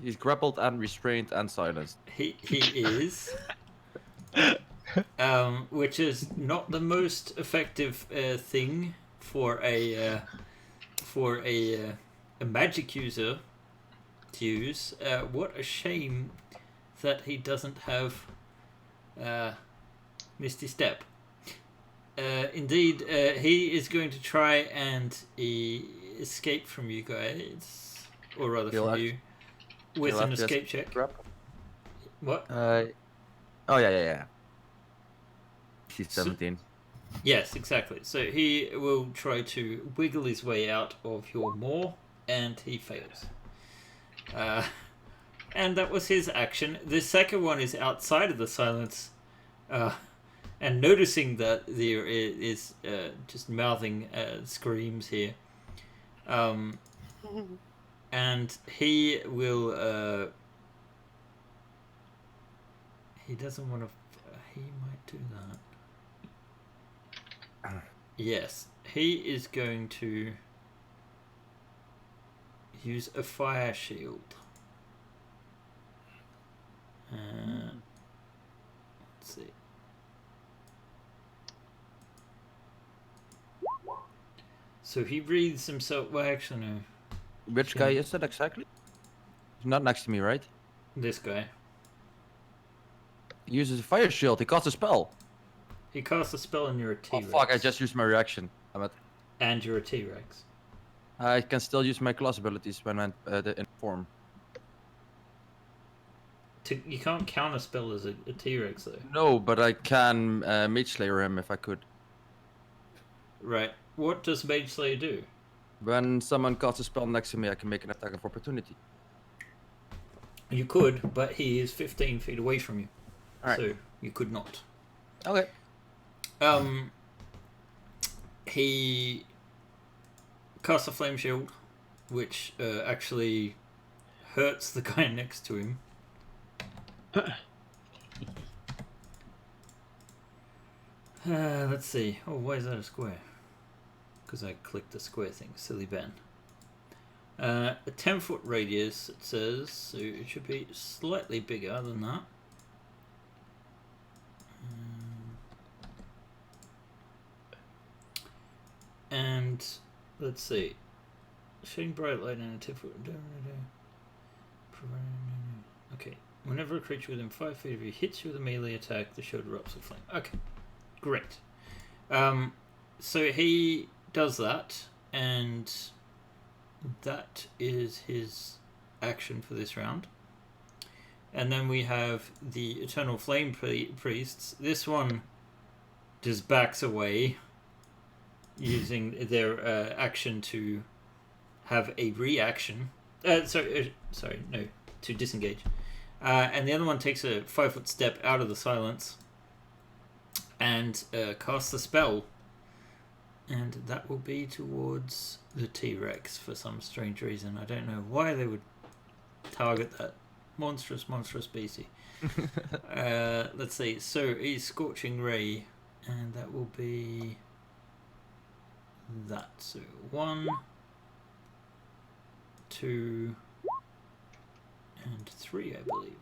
Speaker 1: He's grappled and restrained and silenced.
Speaker 2: he is, which is not the most effective thing for a magic user to use. What a shame that he doesn't have Misty Step. Indeed, he is going to try and escape from you guys, or rather
Speaker 1: He'll
Speaker 2: from you, with
Speaker 1: he'll
Speaker 2: an
Speaker 1: have to
Speaker 2: escape check.
Speaker 1: Grapple.
Speaker 2: What?
Speaker 1: Oh yeah. She's 17.
Speaker 2: Yes, exactly. So he will try to wiggle his way out of your maw, and he fails. And that was his action. The second one is outside of the silence. And noticing that there is just mouthing screams here, and he will. He doesn't want to. He might do that. Yes, he is going to use a fire shield. Let's see. So he breathes himself. Well, actually, no.
Speaker 1: Which guy is that exactly? He's not next to me, right?
Speaker 2: This guy.
Speaker 1: He uses a fire shield. He casts a spell.
Speaker 2: He casts a spell and you're a
Speaker 1: Oh
Speaker 2: T-Rex.
Speaker 1: fuck! I just used my reaction.
Speaker 2: And you're a T-Rex.
Speaker 1: I can still use my class abilities when I'm in form.
Speaker 2: You can't counter spell as a T-Rex though.
Speaker 1: No, but I can Mage Slayer him if I could.
Speaker 2: Right. What does Mage Slayer do?
Speaker 1: When someone casts a spell next to me, I can make an attack of opportunity.
Speaker 2: You could, but he is 15 feet away from you.
Speaker 1: Alright.
Speaker 2: So you could not.
Speaker 1: Okay.
Speaker 2: He casts a flame shield, which actually hurts the guy next to him. Let's see. Oh, why is that a square? Because I clicked the square thing. Silly Ben. A 10-foot radius, it says, so it should be slightly bigger than that. And let's see. Shooting bright light and a 10-foot. Okay. Whenever a creature within 5 feet of you hits you with a melee attack, the shield erupts with flame. Okay. Great. So he does that, and that is his action for this round. And then we have the Eternal Flame Priests. This one just backs away, using their action to have a reaction. To disengage. And the other one takes a 5-foot step out of the silence and casts a spell. And that will be towards the T-Rex for some strange reason. I don't know why they would target that monstrous beastie. Let's see. So a Scorching Ray, and that will be that. So 1, 2, and 3, I believe.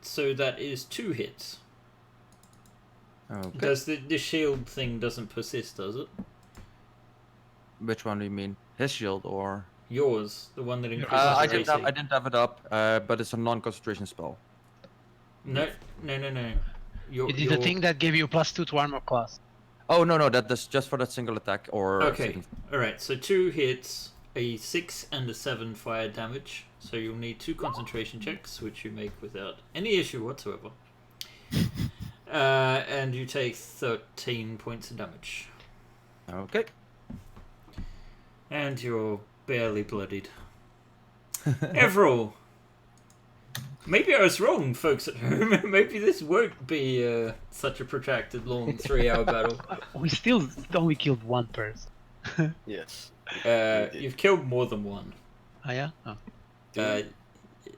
Speaker 2: So that is 2 hits.
Speaker 1: Okay.
Speaker 2: Does the shield thing doesn't persist, does it?
Speaker 1: Which one do you mean? His shield or?
Speaker 2: Yours, the one that increases
Speaker 1: I
Speaker 2: your AC.
Speaker 1: didn't have it up, but it's a non-concentration spell.
Speaker 2: No.
Speaker 3: You did the thing that gave you +2 to armor class.
Speaker 1: Oh no, that's just for that single attack or.
Speaker 2: Okay. Alright, so 2 hits, a 6 and a 7 fire damage. So you'll need 2 concentration checks, which you make without any issue whatsoever. And you take 13 points of damage.
Speaker 1: Okay.
Speaker 2: And you're barely bloodied. Everall! Maybe I was wrong, folks at home. Maybe this won't be such a protracted, long 3-hour battle.
Speaker 3: We still only killed 1 person.
Speaker 4: Yes.
Speaker 2: You've killed more than 1.
Speaker 3: Oh, yeah? Oh.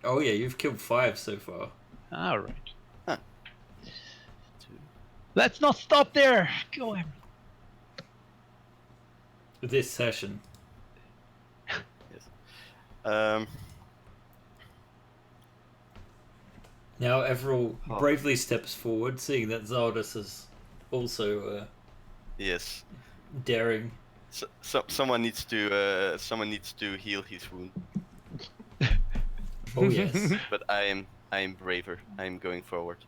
Speaker 2: Oh yeah, you've killed 5 so far.
Speaker 3: Alright.
Speaker 4: Huh.
Speaker 3: Let's not stop there! Go, Emerald.
Speaker 2: This session.
Speaker 4: Um.
Speaker 2: Now Everall bravely steps forward, seeing that Zardas is also
Speaker 4: Yes.
Speaker 2: daring.
Speaker 4: Someone needs to heal his wound.
Speaker 2: Oh yes.
Speaker 4: But I am braver. I am going forward.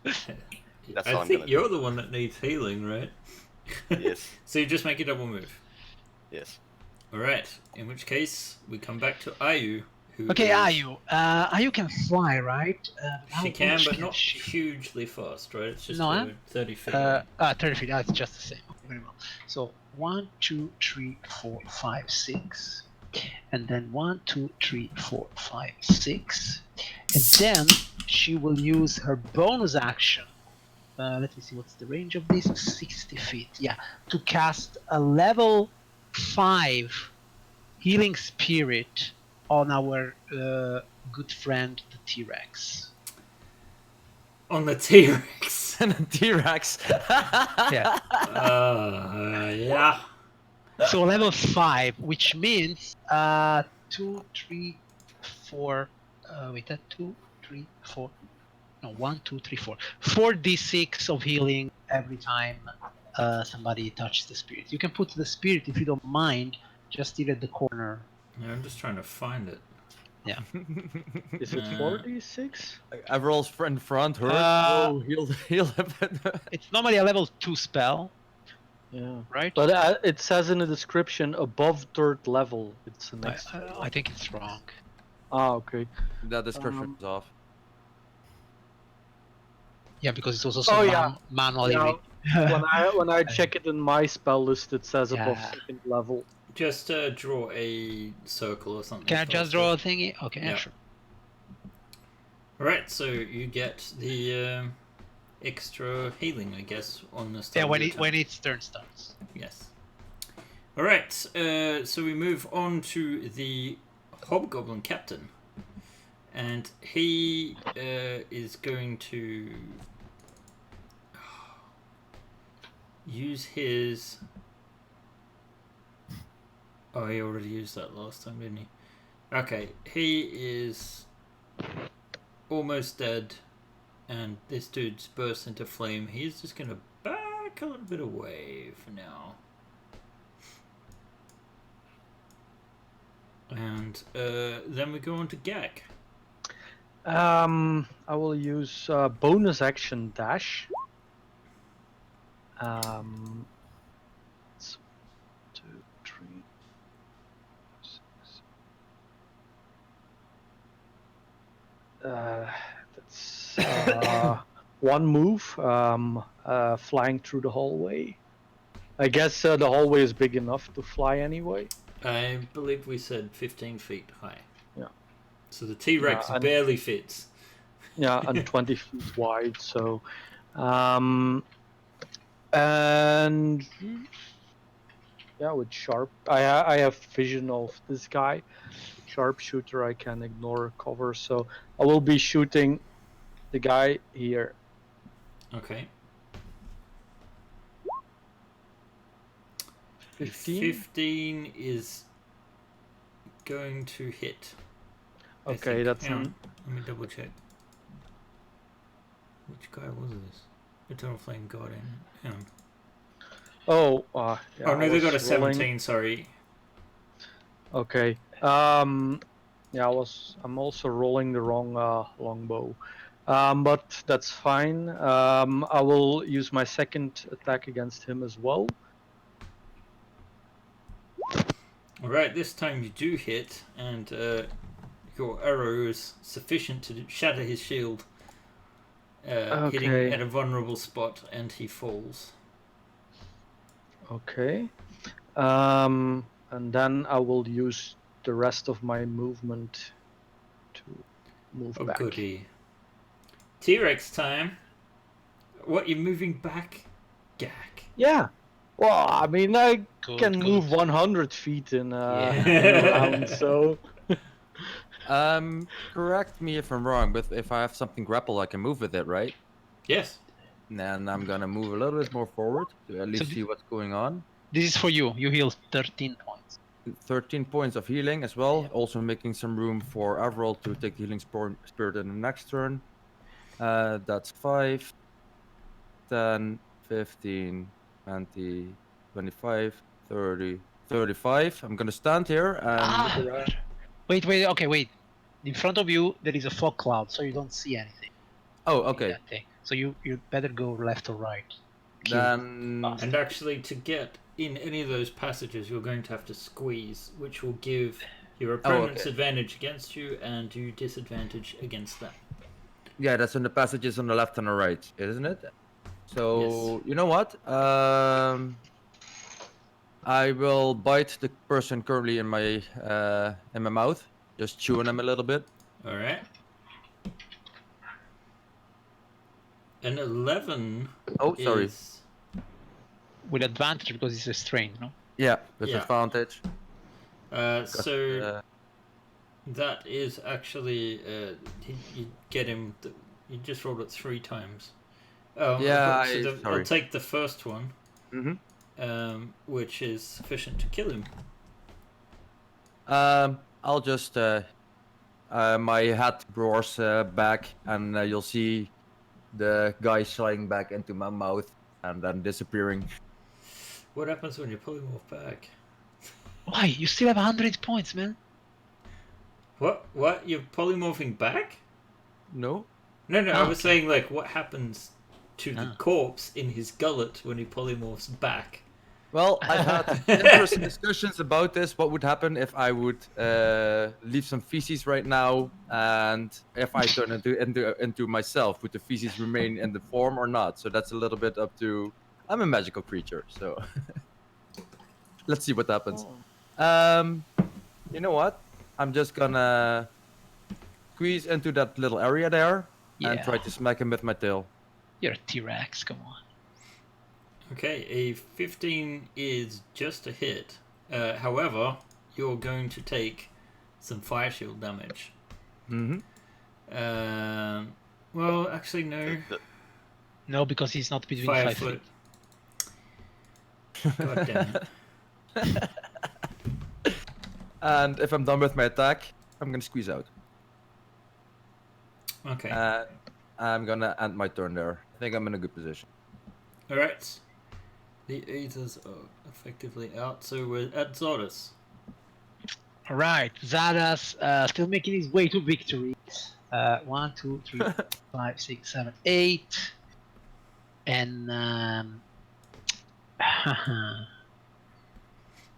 Speaker 4: That's all
Speaker 2: I
Speaker 4: I'm
Speaker 2: think
Speaker 4: gonna
Speaker 2: you're the one that needs healing, right?
Speaker 4: Yes.
Speaker 2: So you just make a double move.
Speaker 4: Yes.
Speaker 2: Alright, in which case we come back to Ayu. Who
Speaker 3: Okay,
Speaker 2: is-
Speaker 3: Ayu. Ayu can fly, right?
Speaker 2: She
Speaker 3: how
Speaker 2: can,
Speaker 3: much
Speaker 2: but not
Speaker 3: she?
Speaker 2: hugely fast, right? It's just
Speaker 3: No, huh?
Speaker 2: 30 feet.
Speaker 3: 30 feet. That's just the same. Very well. So 1, 2, 3, 4, 5, 6, and then 1, 2, 3, 4, 5, 6, and then she will use her bonus action. Let me see. What's the range of this? 60 feet. Yeah, to cast a level 5 healing spirit on our good friend the T-Rex.
Speaker 2: On the T-Rex.
Speaker 1: And a T-Rex.
Speaker 3: Yeah.
Speaker 2: Yeah.
Speaker 3: So level 5, which means 2, 3, 4. Wait, that 2, 3, 4. No, 1, 2, 3, 4. 4d6 of healing every time somebody touches the spirit. You can put the spirit, if you don't mind, just here at the corner.
Speaker 2: Yeah, I'm just trying to find it.
Speaker 3: Yeah.
Speaker 5: Is it
Speaker 2: Uh,
Speaker 5: 46?
Speaker 1: Everall's friend front hurt.
Speaker 3: Uh,
Speaker 1: Heal him.
Speaker 3: It's normally a level 2 spell,
Speaker 5: Yeah.
Speaker 3: right?
Speaker 5: But it says in the description above 3rd level. It's the next.
Speaker 3: I think it's wrong.
Speaker 5: Ah, okay.
Speaker 1: That description is off.
Speaker 3: Yeah, because it was also
Speaker 5: Oh, yeah.
Speaker 3: manually.
Speaker 5: Yeah. when I check it in my spell list, it says above
Speaker 3: Yeah.
Speaker 5: 2nd level.
Speaker 2: Just draw a circle or something.
Speaker 3: Can I just
Speaker 2: faster.
Speaker 3: draw a thingy? Okay,
Speaker 2: Yeah.
Speaker 3: sure.
Speaker 2: Alright, so you get the extra healing, I guess, on the start
Speaker 3: Yeah,
Speaker 2: of
Speaker 3: when
Speaker 2: your
Speaker 3: it
Speaker 2: turn.
Speaker 3: when its turn starts.
Speaker 2: Yes. Alright, so we move on to the Hobgoblin Captain. And he is going to use his... Oh, he already used that last time, didn't he? Okay, he is almost dead, and this dude's burst into flame. He's just going to back a little bit away for now. And then we go on to Gag.
Speaker 5: I will use bonus action dash. It's 2, 3, 6. That's one move. Flying through the hallway. I guess the hallway is big enough to fly anyway.
Speaker 2: I believe we said 15 feet high.
Speaker 5: Yeah.
Speaker 2: So the T-Rex
Speaker 5: and-
Speaker 2: barely fits.
Speaker 5: Yeah, and 20 feet wide. So, and yeah, with sharp, I have vision of this guy. Sharpshooter, I can ignore cover, so I will be shooting the guy here.
Speaker 2: Okay.
Speaker 5: 15.
Speaker 2: 15 is going to hit. I
Speaker 5: Okay,
Speaker 2: think.
Speaker 5: that's
Speaker 2: Hang on,
Speaker 5: an,
Speaker 2: let me double check. Which guy was this? Eternal Flame Guardian. Hang on.
Speaker 5: oh, yeah,
Speaker 2: Oh no,
Speaker 5: I
Speaker 2: they got a
Speaker 5: was rolling-
Speaker 2: 17. Sorry.
Speaker 5: Okay. Yeah, I'm also rolling the wrong longbow. But that's fine. I will use my second attack against him as well.
Speaker 2: All right, this time you do hit, and your arrow is sufficient to shatter his shield, hitting
Speaker 5: Okay.
Speaker 2: at a vulnerable spot, and he falls.
Speaker 5: Okay. And then I will use the rest of my movement to move
Speaker 2: Oh
Speaker 5: back.
Speaker 2: goody. T-Rex time. What, you're moving back? Gak.
Speaker 5: Yeah. Well, I mean, I
Speaker 3: Good,
Speaker 5: can
Speaker 3: good.
Speaker 5: move 100 feet in,
Speaker 3: Yeah.
Speaker 5: in a round, so.
Speaker 1: Correct me if I'm wrong, but if I have something grapple, I can move with it, right?
Speaker 2: Yes.
Speaker 1: Then I'm gonna move a little bit more forward to at least
Speaker 3: So
Speaker 1: see what's going on.
Speaker 3: This is for you. You heal 13 points.
Speaker 1: 13 points of healing as well. Also making some room for Avril to take the healing spirit in the next turn. That's 5, 10, 15, 20, 25, 30, 35. I'm gonna stand here and look around.
Speaker 3: Wait, okay, wait. In front of you, there is a fog cloud, so you don't see anything.
Speaker 1: Oh,
Speaker 3: in
Speaker 1: okay.
Speaker 3: that thing. So you better go left or right. Kill
Speaker 1: Then
Speaker 3: fast.
Speaker 2: And actually, to get in any of those passages, you're going to have to squeeze, which will give your opponent's
Speaker 1: okay.
Speaker 2: advantage against you and you disadvantage against them.
Speaker 1: yeah, that's in the passages on the left and the right, isn't it? So
Speaker 2: Yes.
Speaker 1: you know what? I will bite the person currently in my mouth, just chewing them a little bit.
Speaker 2: All right. An 11
Speaker 1: Oh, sorry.
Speaker 2: is
Speaker 3: With advantage because it's a strain, no?
Speaker 1: Yeah, with
Speaker 2: Yeah.
Speaker 1: advantage.
Speaker 2: so that is actually you get him. You just rolled it 3 times. Oh,
Speaker 1: Yeah,
Speaker 2: so
Speaker 1: sorry.
Speaker 2: I'll take the first one,
Speaker 1: Mm-hmm.
Speaker 2: which is sufficient to kill him.
Speaker 1: I'll just my hat roars back, and you'll see the guy sliding back into my mouth and then disappearing.
Speaker 2: What happens when you pull him off back?
Speaker 3: Why? You still have 100 points, man.
Speaker 2: What? You're polymorphing back?
Speaker 1: No.
Speaker 2: No, I was
Speaker 3: Okay.
Speaker 2: saying, like, what happens to the corpse in his gullet when he polymorphs back?
Speaker 1: Well, I've had interesting discussions about this. What would happen if I would leave some feces right now, and if I turn into myself, would the feces remain in the form or not? So that's a little bit up to. I'm a magical creature, so let's see what happens. You know what? I'm just gonna squeeze into that little area there and try
Speaker 3: Yeah.
Speaker 1: to smack him with my tail.
Speaker 3: You're a T-Rex, come on.
Speaker 2: Okay, a 15 is just a hit. However, you're going to take some fire shield damage.
Speaker 1: Mm-hmm.
Speaker 2: Well, actually, no.
Speaker 3: No, because he's not between
Speaker 2: 5
Speaker 3: 5
Speaker 2: foot.
Speaker 3: feet.
Speaker 2: God damn it.
Speaker 1: And if I'm done with my attack, I'm gonna squeeze out.
Speaker 2: Okay.
Speaker 1: I'm gonna end my turn there. I think I'm in a good position.
Speaker 2: Alright. The Aethers are effectively out, so we're at Zardus.
Speaker 3: Alright, Zadas still making his way to victory. 1, 2, 3, 5, 6, 7, 8. And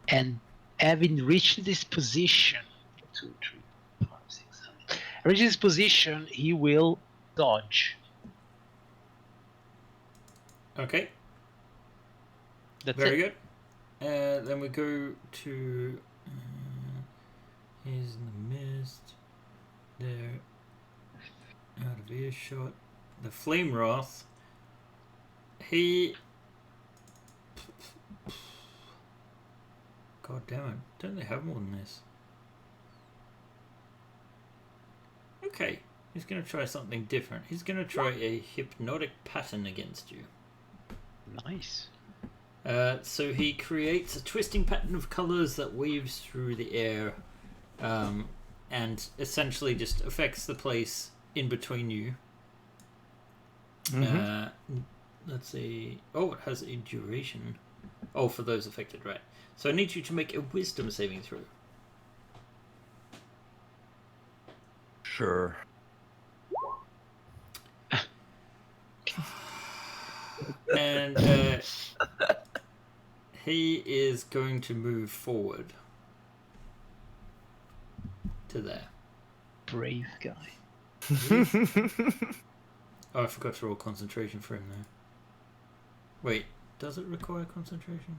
Speaker 3: and having reached this position, 2, 3, 5, 6, 7. Reaching this position, he will dodge.
Speaker 2: Okay,
Speaker 3: That's
Speaker 2: very
Speaker 3: it.
Speaker 2: good. Then we go to. He's in the mist. There. Out of earshot. The Flame Wrath. He. God damn it. Don't they have more than this? Okay. He's going to try something different. He's going to try a hypnotic pattern against you.
Speaker 3: Nice.
Speaker 2: So he creates a twisting pattern of colors that weaves through the air and essentially just affects the place in between you. Let's see. Oh, it has a duration. Oh, for those affected, right. So I need you to make a wisdom saving throw.
Speaker 1: Sure.
Speaker 2: And he is going to move forward to there.
Speaker 3: Brave guy.
Speaker 2: Oh, I forgot to roll concentration for him there. Wait, does it require concentration?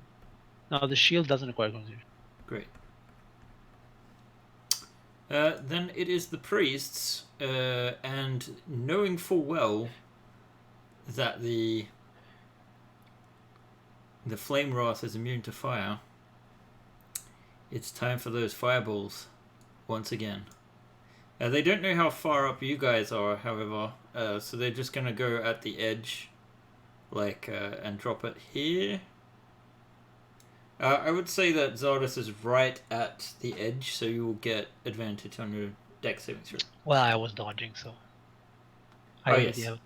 Speaker 3: No, the shield doesn't require concentration.
Speaker 2: Great. Then it is the priests, and knowing full well that the Flame Wrath is immune to fire, it's time for those fireballs once again. They don't know how far up you guys are, however, so they're just gonna go at the edge, like, and drop it here. I would say that Zardus is right at the edge, so you will get advantage on your dex saving throw.
Speaker 3: Well, I was dodging, so. I
Speaker 2: Oh,
Speaker 3: already
Speaker 2: yes.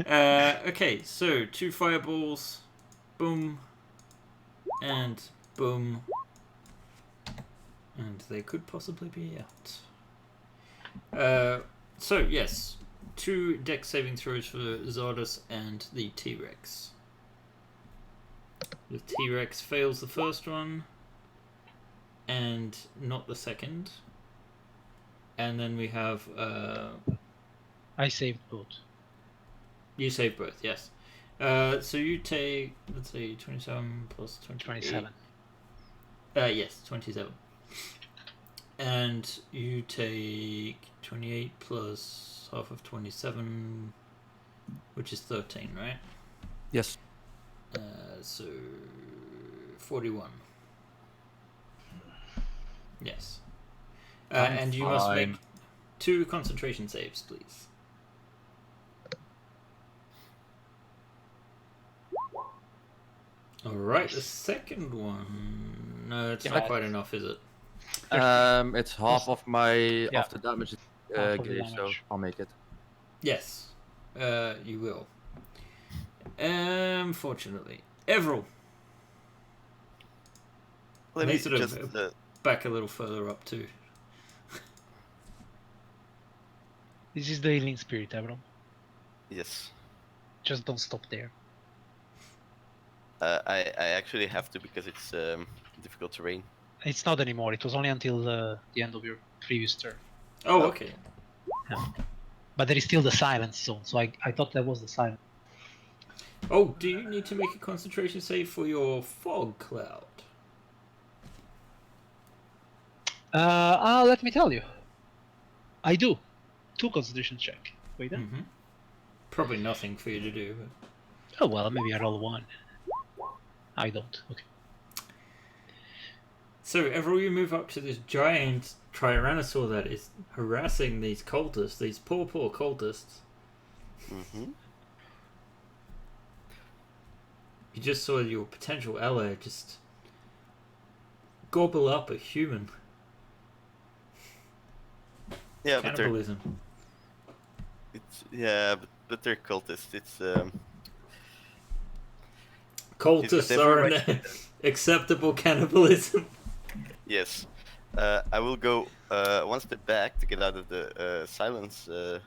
Speaker 3: have.
Speaker 2: Okay, so 2 fireballs, boom, and boom, and they could possibly be out. So yes, 2 dex saving throws for Zardus and the T-Rex. The T-Rex fails the first one, and not the second. And then we have
Speaker 3: I saved both.
Speaker 2: you save both, yes. So you take, let's see, 27 plus 28.
Speaker 3: 27.
Speaker 2: Yes, 27. And you take 28 plus half of 27, which is 13, right?
Speaker 1: Yes.
Speaker 2: So 41. Yes. And you must make 2 concentration saves, please. Alright, the second one. No, it's not quite enough, is it?
Speaker 1: It's half of my
Speaker 3: Yeah.
Speaker 1: of the damage
Speaker 3: Half of the
Speaker 1: gauge, so
Speaker 3: damage.
Speaker 1: I'll make it.
Speaker 2: Yes. You will. Fortunately. Everil.
Speaker 4: Let
Speaker 2: They
Speaker 4: me
Speaker 2: sort of
Speaker 4: just.
Speaker 2: back a little further up too.
Speaker 3: This is the healing spirit, Abram.
Speaker 4: Yes.
Speaker 3: Just don't stop there.
Speaker 4: I actually have to because it's difficult terrain.
Speaker 3: It's not anymore. It was only until the end of your previous turn.
Speaker 2: Oh,
Speaker 4: Oh.
Speaker 2: okay.
Speaker 3: But there is still the silence zone, so I thought that was the silence.
Speaker 2: Oh, do you need to make a concentration save for your fog cloud?
Speaker 3: Let me tell you. I do. 2 Constitution check. Wait, then.
Speaker 2: Mm-hmm. Probably nothing for you to do. But...
Speaker 3: Oh well, maybe I roll 1. I don't. Okay.
Speaker 2: So, Everall, you move up to this giant Tyrannosaur that is harassing these cultists, these poor cultists.
Speaker 4: Mm-hmm.
Speaker 2: You just saw your potential ally just gobble up a human.
Speaker 4: Yeah, but they're
Speaker 2: Cannibalism.
Speaker 4: but they're cultists. It's
Speaker 2: Cultists
Speaker 4: every
Speaker 2: are
Speaker 4: right
Speaker 2: an acceptable cannibalism.
Speaker 4: yes. I will go one step back to get out of the silence
Speaker 3: Yeah,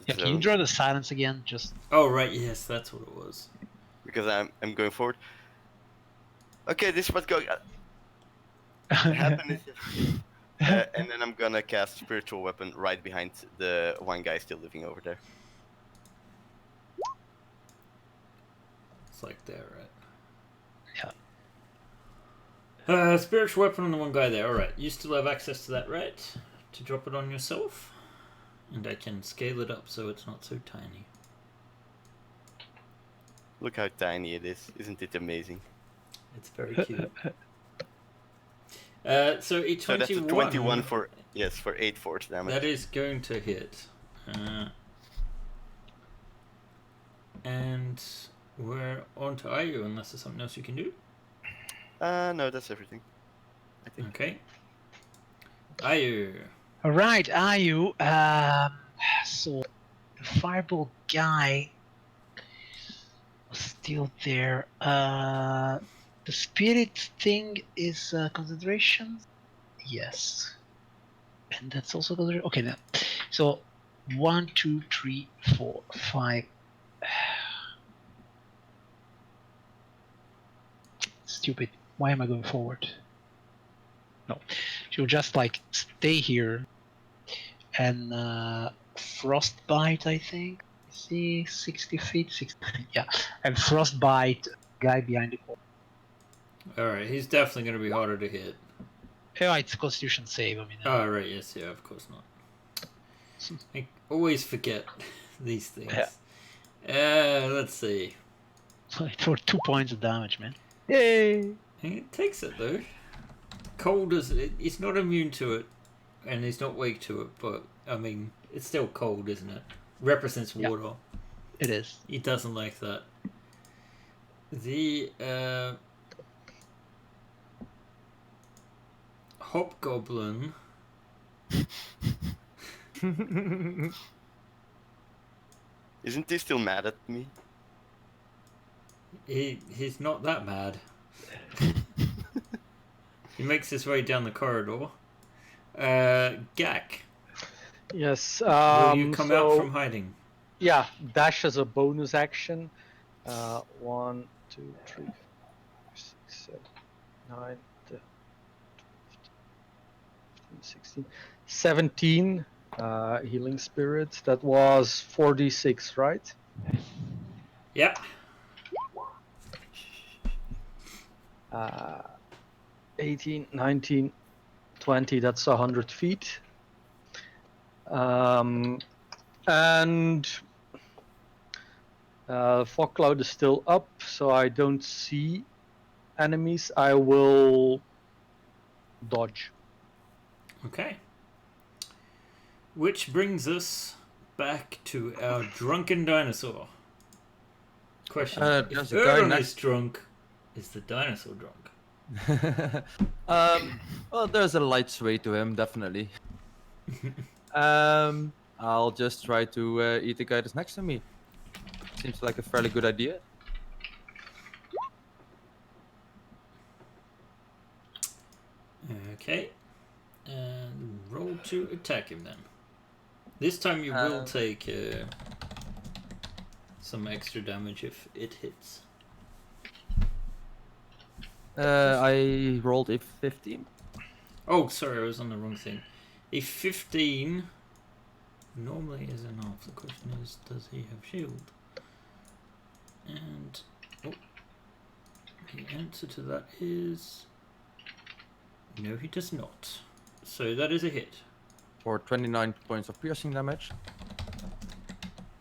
Speaker 3: can you
Speaker 4: zone
Speaker 3: draw the silence again? Just
Speaker 2: Oh, right, yes, that's what it was.
Speaker 4: because I'm going forward. Okay, this is what's going to happen. And then I'm gonna cast spiritual weapon right behind the one guy still living over there.
Speaker 2: It's like there, right? Spiritual weapon on the one guy there. Alright, you still have access to that, right? To drop it on yourself? And I can scale it up so it's not so tiny.
Speaker 4: Look how tiny it is. Isn't it amazing?
Speaker 2: It's very cute. So a 21.
Speaker 4: So that's a 21 for 8 force damage.
Speaker 2: That is going to hit. And we're on to Ayu, unless there's something else you can do.
Speaker 4: No, that's everything. I think.
Speaker 2: Okay. Ayu.
Speaker 3: all right, are you? So the fireball guy was still there. The spirit thing is concentration. Yes, and that's also consideration. Okay, then. So 1, 2, 3, 4, 5. Stupid. Why am I going forward? No, she'll just like stay here and frostbite. I think. See, 60 feet, 60 feet. Yeah, and frostbite guy behind the corner.
Speaker 2: Alright, he's definitely going to be harder to hit.
Speaker 3: Yeah, it's a Constitution save. I mean.
Speaker 2: Oh, right, yes, yeah, of course not. I always forget these things.
Speaker 3: Yeah.
Speaker 2: Let's see.
Speaker 3: For 2 points of damage, man.
Speaker 5: Yay!
Speaker 2: It takes it though. Cold is it's not immune to it, and it's not weak to it. But I mean, it's still cold, isn't it? Represents water.
Speaker 3: It is.
Speaker 2: He doesn't like that. The hobgoblin.
Speaker 4: Isn't he still mad at me?
Speaker 2: He's not that mad. He makes his way down the corridor. Gak,
Speaker 5: Yes.
Speaker 2: will you come out from hiding?
Speaker 5: Yeah, dash as a bonus action. 1, 2, 3, 4, 5, 6, 7, 9, 10, 15, 16, 17 healing spirits. That was 4d6, right?
Speaker 2: Yeah.
Speaker 5: 18, 19, 20. That's 100 feet. And fog cloud is still up, so I don't see enemies. I will dodge.
Speaker 2: Okay. Which brings us back to our drunken dinosaur. Question:
Speaker 1: there's
Speaker 2: if
Speaker 1: a guy
Speaker 2: Euron
Speaker 1: next-
Speaker 2: is drunk, is the dinosaur drunk?
Speaker 1: Well, there's a light sway to him, definitely. I'll just try to eat the guy that's next to me. Seems like a fairly good idea.
Speaker 2: Okay. And roll to attack him then. This time you will take some extra damage if it hits.
Speaker 1: I rolled a 15.
Speaker 2: Oh, sorry, I was on the wrong thing. A 15 normally is enough. The question is, does he have shield? And the answer to that is no, he does not. So that is a hit.
Speaker 1: for 29 points of piercing damage.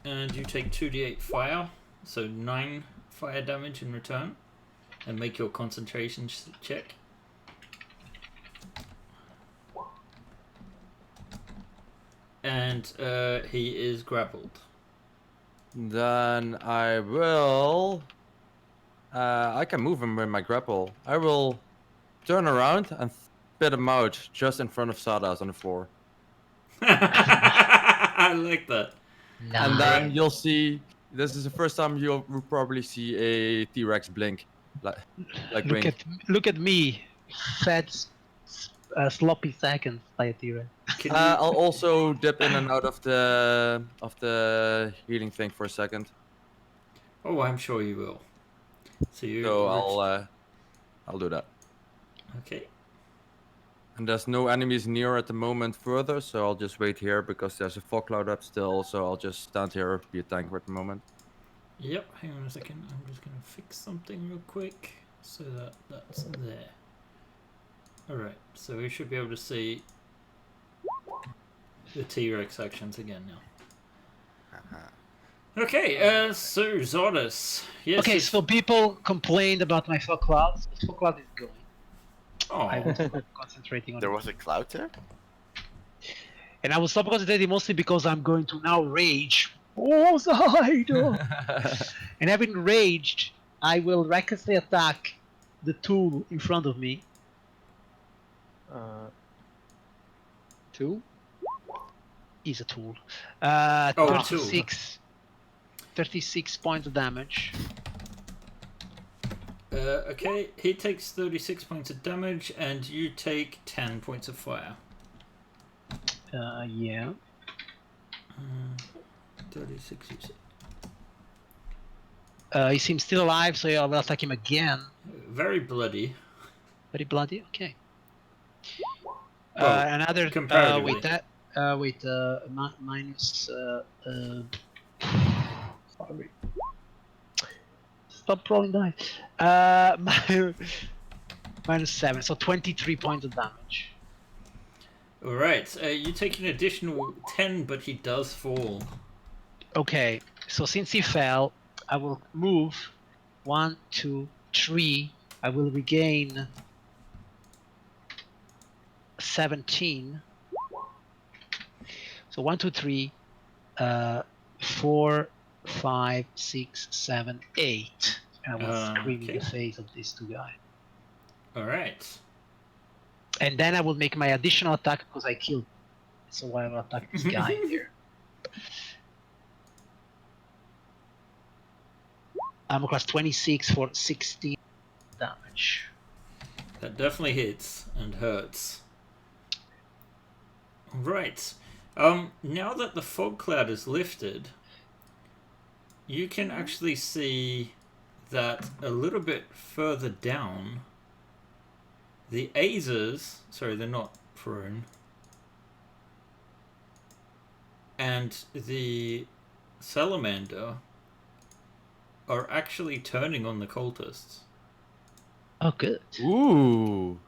Speaker 2: And you take 2d8 fire, so 9 fire damage in return. And make your concentration check. And he is grappled.
Speaker 1: Then I will... I can move him with my grapple. I will turn around and spit him out just in front of Sadas on the floor.
Speaker 2: I like that.
Speaker 1: And then
Speaker 3: Nice.
Speaker 1: you'll see... This is the first time you'll probably see a T-Rex blink. Like wink.
Speaker 3: Look at me, fat, sloppy seconds by a T-Rex.
Speaker 2: Can you?
Speaker 1: I'll also dip in and out of the healing thing for a second.
Speaker 2: Oh, I'm sure you will. So you.
Speaker 1: So I'll do that.
Speaker 2: Okay.
Speaker 1: And there's no enemies near at the moment further, so I'll just wait here because there's a fog cloud up still, so I'll just stand here, be a tank for the moment.
Speaker 2: Yep. Hang on a second. I'm just gonna fix something real quick so that that's there. All right. So we should be able to see the T-Rex actions again now. Okay. So Zordus. Yes.
Speaker 3: Okay, so people complained about my fog clouds. The fog cloud is going. I
Speaker 2: Oh.
Speaker 3: was concentrating on
Speaker 4: There
Speaker 3: it.
Speaker 4: was a cloud there?
Speaker 3: And I will stop concentrating mostly because I'm going to now rage. Oh, Zaido! And having raged, I will recklessly attack the tool in front of me.
Speaker 5: 2.
Speaker 3: Is a tool.
Speaker 2: Oh, a tool.
Speaker 3: 36 points of damage.
Speaker 2: Okay, he takes 36 points of damage, and you take 10 points of fire.
Speaker 3: Yeah.
Speaker 2: 36, you say.
Speaker 3: He seems still alive, so I will attack him again.
Speaker 2: Very bloody.
Speaker 3: Very bloody. Okay.
Speaker 2: Well,
Speaker 3: Another.
Speaker 2: comparatively.
Speaker 3: Wait, that. Minus. Sorry. Stop rolling dice. Minus 7, so 23 points of damage.
Speaker 2: Alright, you take an additional 10, but he does fall.
Speaker 3: Okay, so since he fell, I will move 1, 2, 3. I will regain 17. So 1, 2, 3, 4, 5, 6, 7, 8. And I will scream in
Speaker 2: Okay.
Speaker 3: the face of these two guys.
Speaker 2: Alright.
Speaker 3: And then I will make my additional attack because I killed him. So I will attack this guy here. Armor class 26 for 16 damage.
Speaker 2: That definitely hits and hurts. Right. Now that the fog cloud is lifted, you can actually see that a little bit further down, the Azers, sorry, they're not prone, and the Salamander are actually turning on the cultists.
Speaker 3: Oh, good.
Speaker 1: Ooh.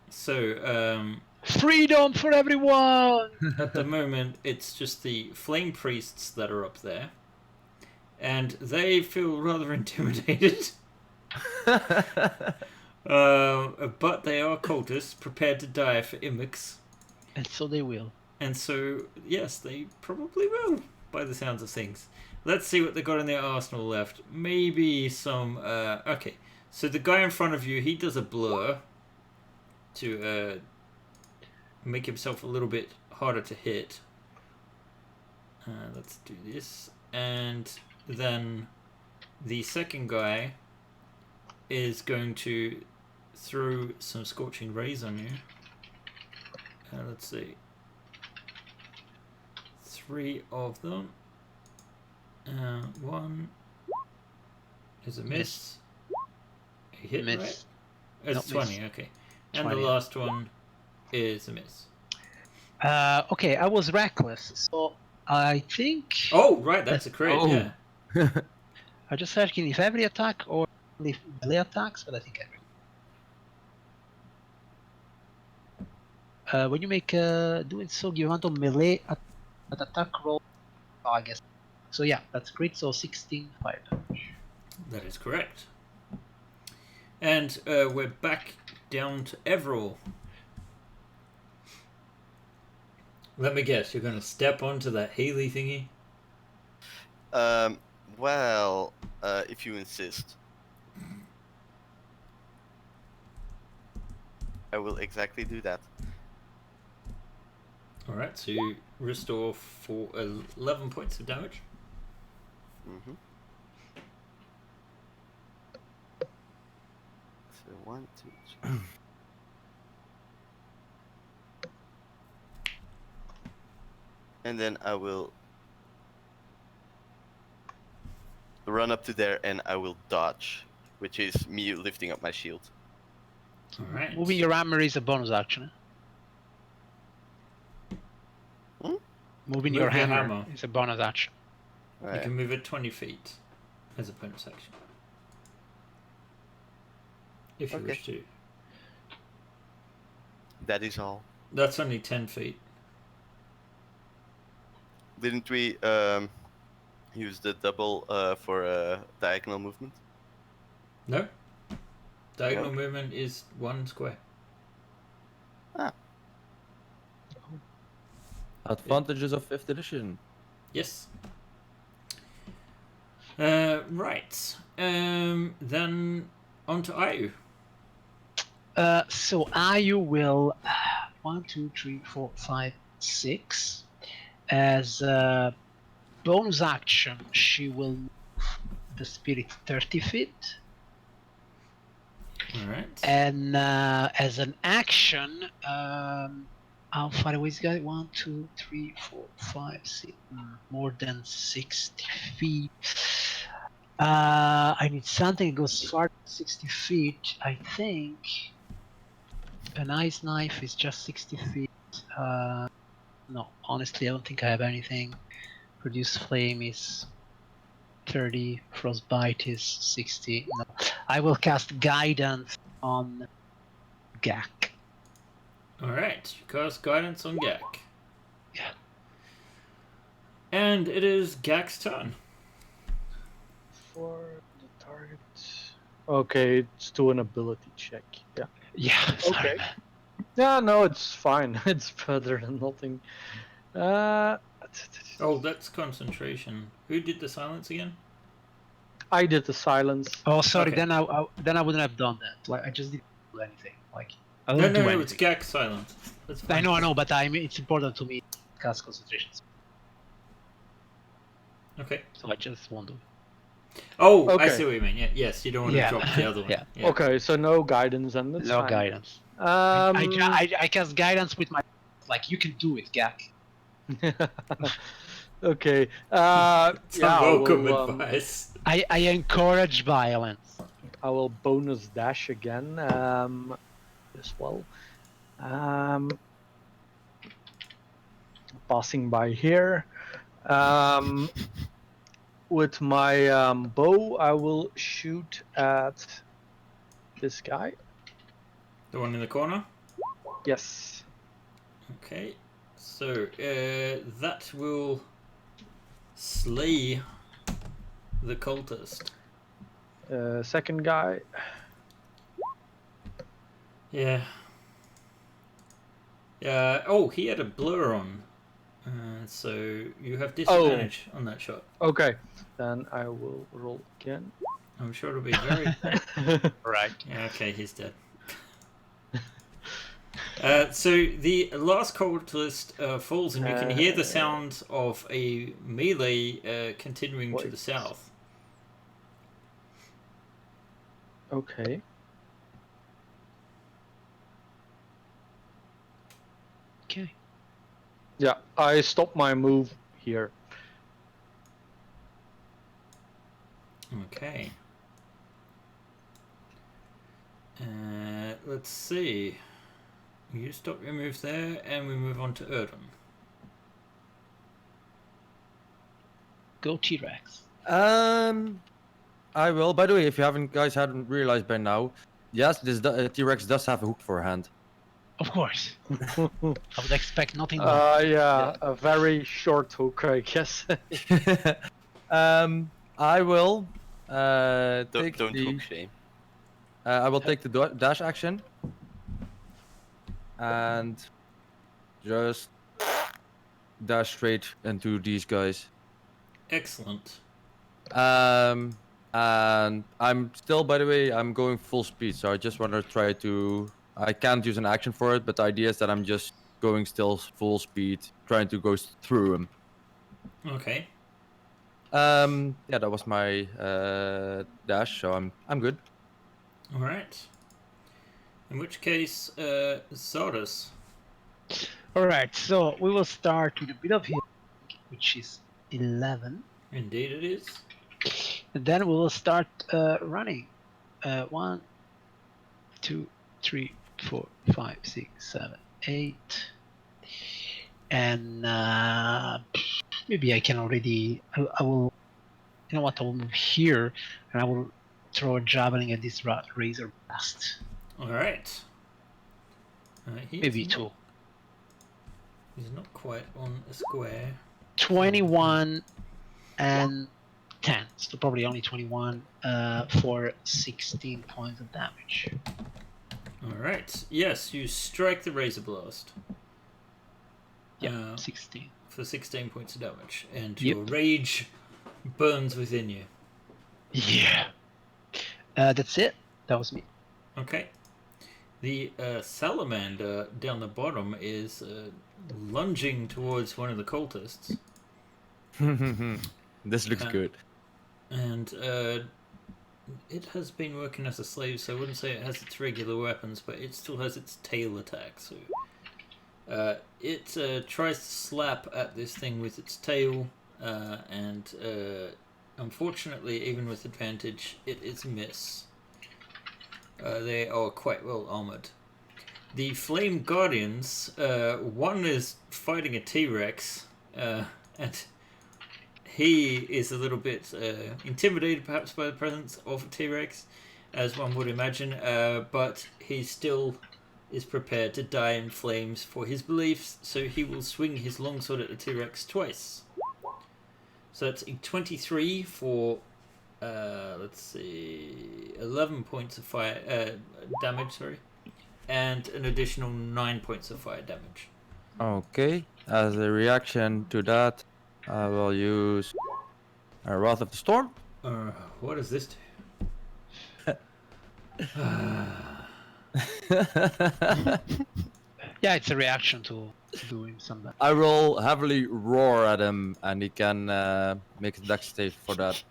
Speaker 2: So,
Speaker 3: Freedom for everyone!
Speaker 2: at the moment, it's just the flame priests that are up there, and they feel rather intimidated. But they are cultists prepared to die for Imix,
Speaker 3: And so they will.
Speaker 2: and so yes, they probably will, by the sounds of things. Let's see what they got in their arsenal left. Maybe some. Okay, so the guy in front of you, he does a blur to make himself a little bit harder to hit. Let's do this, and then the second guy is going to throw some scorching rays on you. Let's see. 3 of them. 1 is a miss. A hit,
Speaker 3: Miss.
Speaker 2: right? It's
Speaker 3: Not
Speaker 2: 20,
Speaker 3: miss.
Speaker 2: okay. And
Speaker 3: 20.
Speaker 2: the last one is a miss.
Speaker 3: Okay, I was reckless, so I think.
Speaker 2: Oh, right, that's a crit,
Speaker 1: Oh.
Speaker 2: yeah.
Speaker 3: I just asking if every attack or only melee attacks, but I think every. when you make doing so, you want to melee at attack roll. Oh, I guess. So yeah, that's great. So 16 fire damage.
Speaker 2: That is correct. And we're back down to Everall. Let me guess, you're going to step onto that Healy thingy?
Speaker 4: Well, if you insist. I will exactly do that.
Speaker 2: Alright, so you restore for 11 points of damage.
Speaker 4: Mm-hmm. So 1, 2, 3. And then I will run up to there and I will dodge, which is me lifting up my shield.
Speaker 2: Alright.
Speaker 3: Moving your hammer is a bonus action.
Speaker 4: Hmm?
Speaker 3: Moving
Speaker 2: Move
Speaker 3: your
Speaker 2: your
Speaker 3: hammer
Speaker 2: hammer.
Speaker 3: is a bonus action.
Speaker 2: You
Speaker 4: Alright.
Speaker 2: can move it 20 feet as a bonus action. If you
Speaker 4: Okay.
Speaker 2: wish to.
Speaker 4: That is all.
Speaker 2: That's only 10 feet.
Speaker 4: Didn't we use the double for diagonal movement?
Speaker 2: No? Diagonal
Speaker 4: Okay.
Speaker 2: movement is 1 square.
Speaker 4: Ah.
Speaker 1: Advantages of 5th edition.
Speaker 2: Yes. Right. Then on to Ayu.
Speaker 3: So Ayu will 1, 2, 3, 4, 5, 6. As a bonus action, she will move the spirit 30 feet.
Speaker 2: Alright.
Speaker 3: And as an action, how far away is it? 1, 2, 3, 4, 5, 6. More than 60 feet. I need something that goes far 60 feet. I think an ice knife is just 60 feet. No, honestly, I don't think I have anything. Produce flame is 30. Frostbite is 60. No, I will cast guidance on Gak.
Speaker 2: Alright. You cast guidance on Gak.
Speaker 3: Yeah.
Speaker 2: And it is Gak's turn.
Speaker 5: For the target. Okay, it's to an ability check. Yeah.
Speaker 3: Yeah. Sorry,
Speaker 5: Okay.
Speaker 3: man.
Speaker 5: Yeah, no, it's fine. It's better than nothing.
Speaker 2: Oh, that's concentration. Who did the silence again?
Speaker 5: I did the silence.
Speaker 3: Oh, sorry.
Speaker 2: Okay.
Speaker 3: Then I wouldn't have done that. Like I just didn't do anything. Like I
Speaker 2: No,
Speaker 3: don't do
Speaker 2: it's
Speaker 3: anything.
Speaker 2: Gak's silence. That's fine.
Speaker 3: I know, but it's important to me to cast concentration.
Speaker 2: Okay.
Speaker 3: So I just won't do it.
Speaker 2: Oh, I
Speaker 5: Okay.
Speaker 2: see what you mean. Yeah, yes, you don't want
Speaker 3: Yeah.
Speaker 2: to drop the other one.
Speaker 3: Yeah.
Speaker 5: Okay, so no guidance and that's
Speaker 3: No
Speaker 5: fine.
Speaker 3: guidance.
Speaker 5: Um,
Speaker 3: I cast guidance with my like you can do it, Gak.
Speaker 5: okay.
Speaker 2: It's
Speaker 5: Yeah,
Speaker 2: unwelcome advice.
Speaker 3: I encourage violence.
Speaker 5: I will bonus dash again. As well. Passing by here. With my bow, I will shoot at this guy.
Speaker 2: The one in the corner?
Speaker 5: Yes.
Speaker 2: Okay. So, that will slay the cultist.
Speaker 5: Second guy.
Speaker 2: Yeah. Oh, he had a blur on. So you have disadvantage on that shot.
Speaker 5: Okay. Then I will roll again.
Speaker 2: I'm sure it'll be very.
Speaker 3: Right.
Speaker 2: Yeah, okay, he's dead. So the last cultist falls, and you can hear the sound of a melee continuing to the south.
Speaker 5: Okay.
Speaker 3: Okay.
Speaker 5: Yeah, I stop my move here.
Speaker 2: Okay. Let's see. You stop your move there, and we move on to Erdon.
Speaker 3: Go T-Rex.
Speaker 1: I will. By the way, if you haven't realized by now, yes, this T-Rex does have a hook for a hand.
Speaker 3: Of course. I would expect nothing but.
Speaker 5: Yeah, a very short hook, I guess.
Speaker 1: I will take
Speaker 4: Don't
Speaker 1: the.
Speaker 4: hook shame.
Speaker 1: I will take the dash action and just dash straight into these guys.
Speaker 2: Excellent.
Speaker 1: And I'm still, by the way, I'm going full speed, so I just want to try to. I can't use an action for it, but the idea is that I'm just going still full speed, trying to go through him.
Speaker 2: Okay.
Speaker 1: Yeah, that was my dash, so I'm good.
Speaker 2: All right. In which case, Zardus.
Speaker 3: All right, so we will start with a bit of healing, which is 11.
Speaker 2: Indeed, it is.
Speaker 3: And then we will start running. 1, 2, 3, 4, 5, 6, 7, 8. And maybe I can already. I will. You know what? I will move here, and I will throw a javelin at this razor blast.
Speaker 2: All right.
Speaker 3: Maybe 2.
Speaker 2: He's not quite on a square.
Speaker 3: 21 and 10. So probably only 21 for 16 points of damage.
Speaker 2: All right. Yes, you strike the razor blast.
Speaker 3: Yeah, 16.
Speaker 2: For 16 points of damage, and
Speaker 3: Yep.
Speaker 2: your rage burns within you.
Speaker 3: Yeah. That's it. That was me.
Speaker 2: Okay. The salamander down the bottom is lunging towards one of the cultists.
Speaker 1: This looks good.
Speaker 2: And it has been working as a slave, so I wouldn't say it has its regular weapons, but it still has its tail attack. So it tries to slap at this thing with its tail, and unfortunately, even with advantage, it is a miss. They are quite well armored. The Flame Guardians, one is fighting a T-Rex, and he is a little bit intimidated perhaps by the presence of a T-Rex, as one would imagine, but he still is prepared to die in flames for his beliefs, so he will swing his longsword at the T-Rex twice. So that's a 23 for, let's see, 11 points of fire damage, sorry, and an additional 9 points of fire damage.
Speaker 1: Okay, as a reaction to that, I will use a Wrath of the Storm.
Speaker 2: What does this do?
Speaker 3: Yeah, it's a reaction to doing something.
Speaker 1: I will heavily roar at him, and he can make a dex save for that.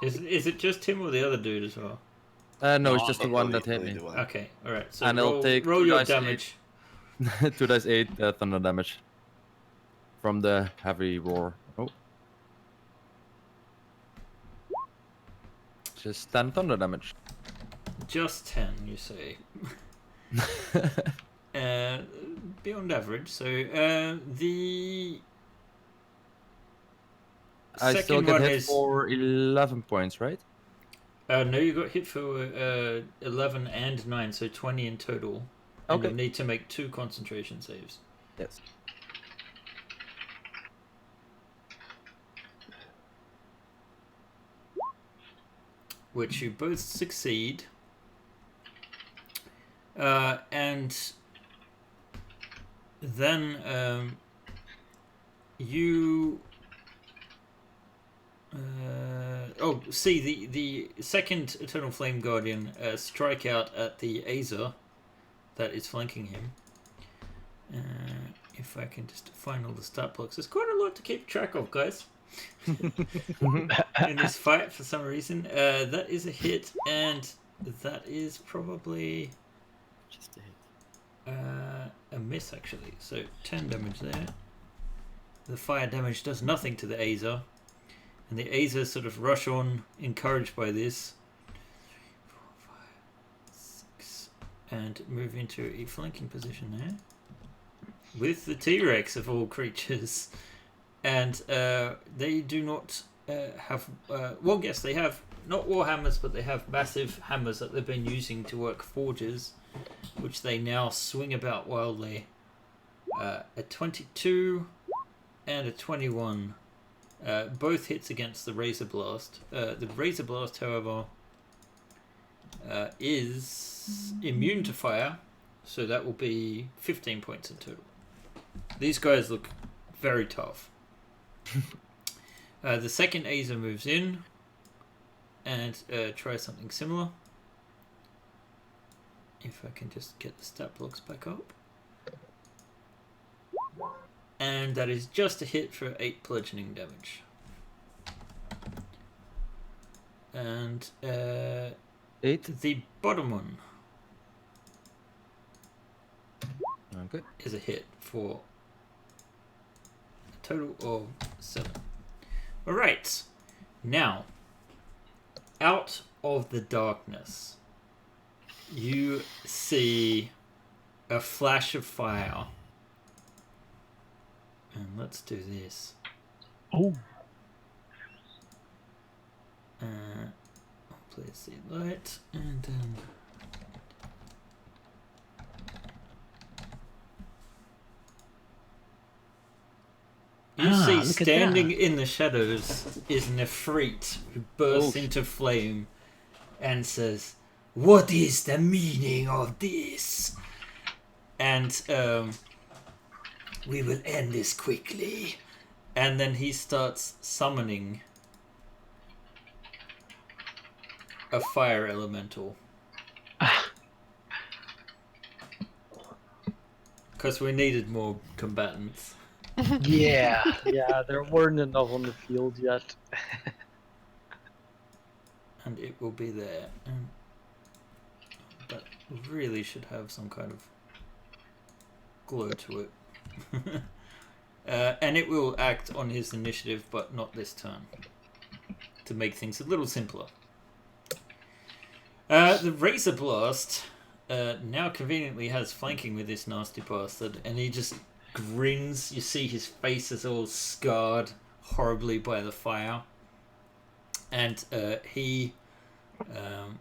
Speaker 2: Is it just him or the other dude as well?
Speaker 1: No, it's just the one that hit
Speaker 4: Only
Speaker 1: me.
Speaker 4: the one.
Speaker 2: Okay, alright, so
Speaker 1: And I'll
Speaker 2: roll,
Speaker 1: take
Speaker 2: roll
Speaker 1: 2
Speaker 2: your
Speaker 1: dice
Speaker 2: damage.
Speaker 1: 2 dice 8 thunder damage from the heavy roar. Oh. Just 10 thunder damage.
Speaker 2: Just 10, you say. Beyond average, so the
Speaker 1: I still
Speaker 2: second
Speaker 1: get
Speaker 2: one
Speaker 1: hit
Speaker 2: is...
Speaker 1: for 11 points, right?
Speaker 2: no, you got hit for 11 and 9, so 20 in total. And
Speaker 1: Okay.
Speaker 2: you'll need to make 2 concentration saves.
Speaker 1: Yes.
Speaker 2: Which you both succeed. And then you see the second Eternal Flame Guardian strike out at the Azer that is flanking him. If I can just find all the stat blocks. There's quite a lot to keep track of, guys. In this fight, for some reason. That is a hit, and that is probably
Speaker 4: Just a hit.
Speaker 2: a miss, actually. So 10 damage there. The fire damage does nothing to the Azer, and the Azer sort of rush on, encouraged by this. 4, 5, 6, and move into a flanking position there with the T-Rex of all creatures, and they do not have well, yes, they have not war hammers, but they have massive hammers that they've been using to work forges, which they now swing about wildly. A 22 and a 21, both hits against the Razor Blast. The Razor Blast, however, is immune to fire, so that will be 15 points in total. These guys look very tough. The second Azer moves in and tries something similar. If I can just get the stat blocks back up. And that is just a hit for 8 bludgeoning damage. And
Speaker 1: 8.
Speaker 2: the bottom one
Speaker 1: Okay.
Speaker 2: is a hit for a total of 7. Alright. Now, out of the darkness, you see a flash of fire. And let's do this.
Speaker 3: Oh.
Speaker 2: Please see light. And you see,
Speaker 3: look at
Speaker 2: standing
Speaker 3: that.
Speaker 2: in the shadows is Nefrit, who bursts into flame and says, "What is the meaning of this?" And we will end this quickly. And then he starts summoning a fire elemental. Because we needed more combatants.
Speaker 3: Yeah.
Speaker 5: Yeah, there weren't enough on the field yet.
Speaker 2: And it will be there. That really should have some kind of glow to it. And it will act on his initiative, but not this turn. To make things a little simpler. The Razor Blast now conveniently has flanking with this nasty bastard, and he just grins. You see his face is all scarred horribly by the fire. And he... oh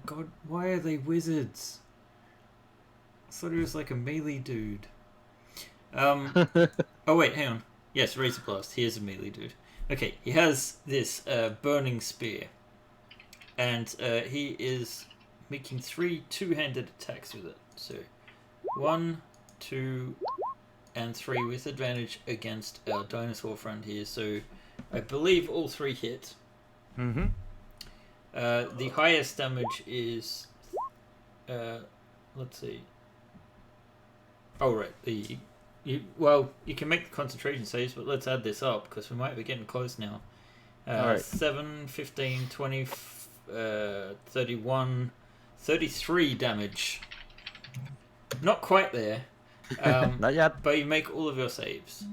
Speaker 2: god, why are they wizards? I thought he was like a melee dude. Oh wait, hang on. Yes, Razor Blast. He is a melee dude. Okay, he has this burning spear. And he is making 3 two-handed attacks with it. So 1, 2, and 3 with advantage against our dinosaur friend here. So I believe all 3 hit.
Speaker 1: Mm-hmm.
Speaker 2: The highest damage is... let's see. Oh, right. You can make the concentration saves, but let's add this up, because we might be getting close now.
Speaker 1: Alright.
Speaker 2: 7, 15, 20, 31, 33 damage. Not quite there.
Speaker 1: Not yet.
Speaker 2: But you make all of your saves.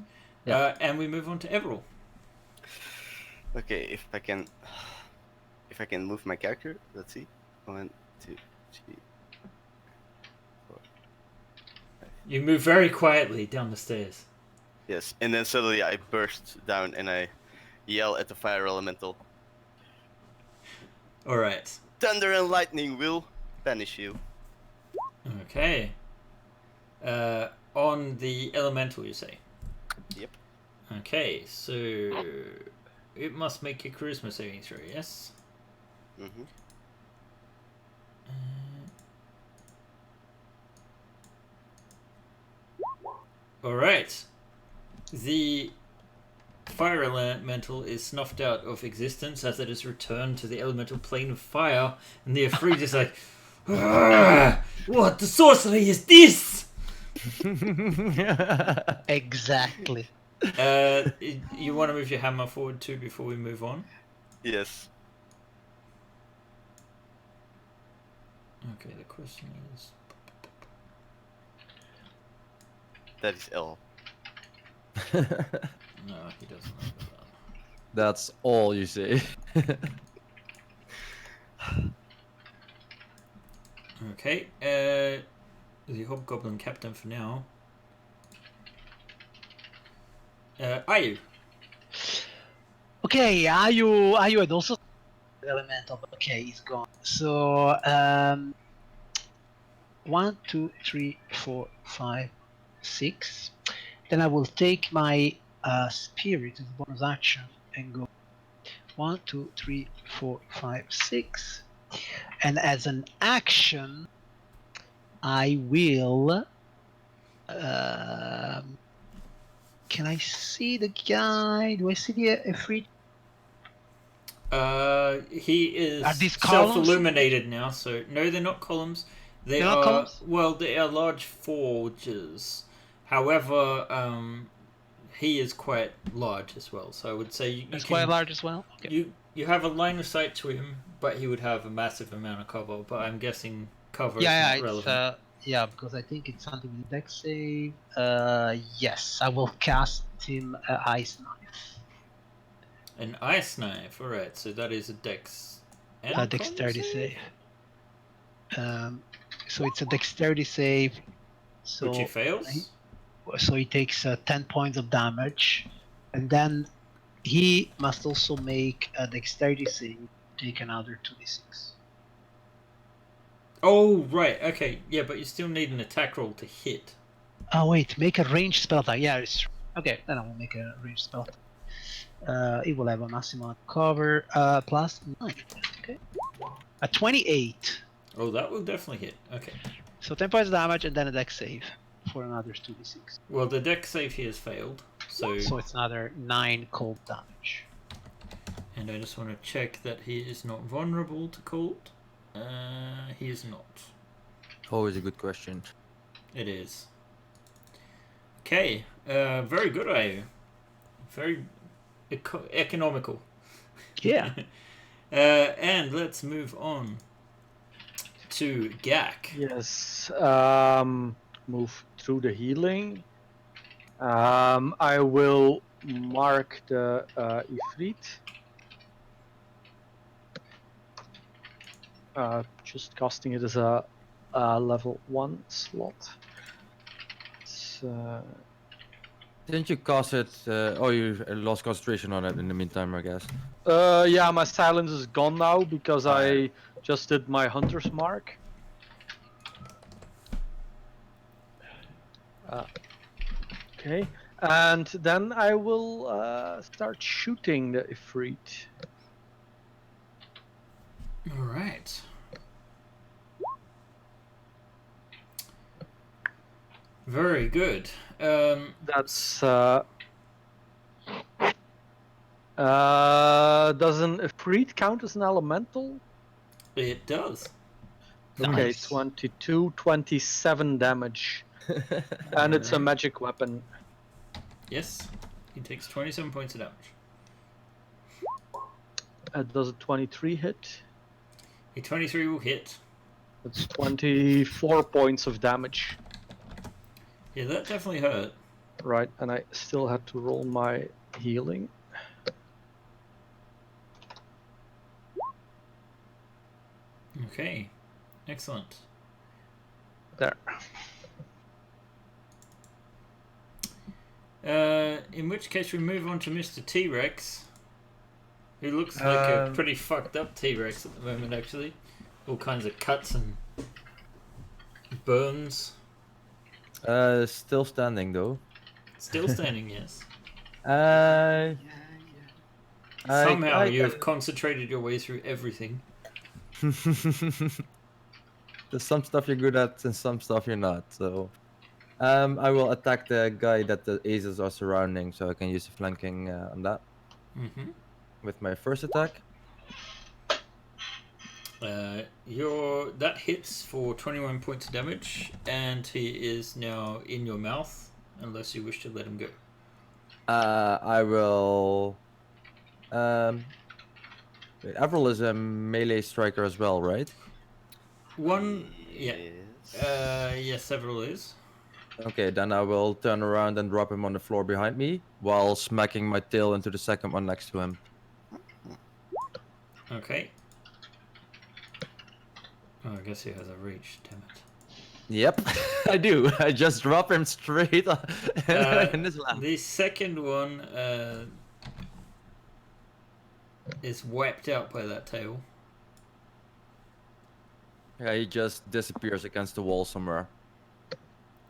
Speaker 1: Yeah.
Speaker 2: And we move on to Everil.
Speaker 4: Okay, if I can move my character, let's see. 1, 2, 3.
Speaker 2: You move very quietly down the stairs.
Speaker 4: Yes, and then suddenly I burst down and I yell at the fire elemental.
Speaker 2: Alright.
Speaker 4: Thunder and lightning will banish you.
Speaker 2: Okay. On the elemental, you say?
Speaker 4: Yep.
Speaker 2: Okay, so it must make a charisma saving throw, yes?
Speaker 4: Mm-hmm.
Speaker 2: Alright. The fire elemental is snuffed out of existence as it is returned to the elemental plane of fire, and the Ifrit is like, what the sorcery is this?
Speaker 3: Exactly.
Speaker 2: You want to move your hammer forward too before we move on?
Speaker 4: Yes.
Speaker 2: Okay, the question is...
Speaker 4: That is L.
Speaker 2: No, he doesn't know that.
Speaker 1: That's all you see.
Speaker 2: Okay, the Hobgoblin Captain for now. Are you?
Speaker 3: Okay, Ayu had also elemental, but okay, he's gone. So 1, 2, 3, 4, 5, 6. Then I will take my spirit as bonus action and go 1, 2, 3, 4, 5, 6. And as an action, I will. Can I see the guy? Do I see the free?
Speaker 2: He
Speaker 3: Are
Speaker 2: is
Speaker 3: these columns?
Speaker 2: self-illuminated now, so no, they're not columns. They
Speaker 3: They're not
Speaker 2: are
Speaker 3: columns?
Speaker 2: well, they are large forges. However, he is quite large as well. So I would say you
Speaker 3: It's
Speaker 2: can
Speaker 3: quite large as well. Okay.
Speaker 2: you have a line of sight to him, but he would have a massive amount of cover. But I'm guessing cover is
Speaker 3: Yeah,
Speaker 2: not
Speaker 3: it's
Speaker 2: relevant.
Speaker 3: yeah, because I think it's something with dex save. Yes, I will cast him ice knife.
Speaker 2: An ice knife, alright. So that is a dex and a con
Speaker 3: Dexterity
Speaker 2: save?
Speaker 3: save. So it's a dexterity save.
Speaker 2: Which he
Speaker 3: So
Speaker 2: fails.
Speaker 3: so he takes 10 points of damage, and then he must also make a dexterity save. Take another 2d6.
Speaker 2: Oh right, okay, yeah, but you still need an attack roll to hit.
Speaker 3: Oh wait, make a ranged spell attack. Yeah, it's true. Okay, then I will make a ranged spell attack. It will have a maximum cover plus 9. Okay. A 28.
Speaker 2: Oh, that will definitely hit. Okay.
Speaker 3: So 10 points of damage and then a dex save for another 2d6.
Speaker 2: Well, the dex save here has failed, so
Speaker 3: So it's another 9 cold damage.
Speaker 2: and I just want to check that he is not vulnerable to cold. He is not.
Speaker 1: Always a good question.
Speaker 2: It is. Okay. Very good, Ayu. Very economical.
Speaker 3: Yeah.
Speaker 2: And let's move on to Gak.
Speaker 5: Yes. Move through the healing. I will mark the Ifrit. Just casting it as a level 1 slot.
Speaker 1: Didn't you cast it? Oh, you lost concentration on it in the meantime, I guess.
Speaker 5: Yeah, my silence is gone now because
Speaker 1: Ah, yeah.
Speaker 5: I just did my hunter's mark. Okay, and then I will start shooting the Ifrit.
Speaker 2: All right. Very good.
Speaker 5: That's does an Ifrit count as an elemental?
Speaker 2: It does.
Speaker 5: Okay,
Speaker 3: Nice.
Speaker 5: 22, 27 damage, and it's a
Speaker 2: Alright.
Speaker 5: magic weapon.
Speaker 2: Yes. He takes 27 points of damage.
Speaker 5: Does a 23 hit?
Speaker 2: A 23 will hit.
Speaker 5: That's 24 points of damage.
Speaker 2: Yeah, that definitely hurt.
Speaker 5: Right, and I still had to roll my healing.
Speaker 2: Okay. Excellent.
Speaker 5: There.
Speaker 2: In which case we move on to Mr. T-Rex, who looks like a pretty fucked up T-Rex at the moment, actually. All kinds of cuts and burns.
Speaker 1: Still standing though.
Speaker 2: Still standing, yes.
Speaker 1: Somehow
Speaker 2: you have concentrated your way through everything.
Speaker 1: There's some stuff you're good at and some stuff you're not. So, I will attack the guy that the aces are surrounding, so I can use the flanking on that
Speaker 2: Mm-hmm.
Speaker 1: with my first attack.
Speaker 2: That hits for 21 points of damage, and he is now in your mouth, unless you wish to let him go.
Speaker 1: I will. Wait, Avril is a melee striker as well, right?
Speaker 2: Yeah. Yes, several is.
Speaker 1: Okay, then I will turn around and drop him on the floor behind me while smacking my tail into the second one next to him.
Speaker 2: Okay. Oh, I guess he has a reach, damn it.
Speaker 1: Yep, I do. I just drop him straight in his lap.
Speaker 2: The second one is wiped out by that tail.
Speaker 1: Yeah, he just disappears against the wall somewhere.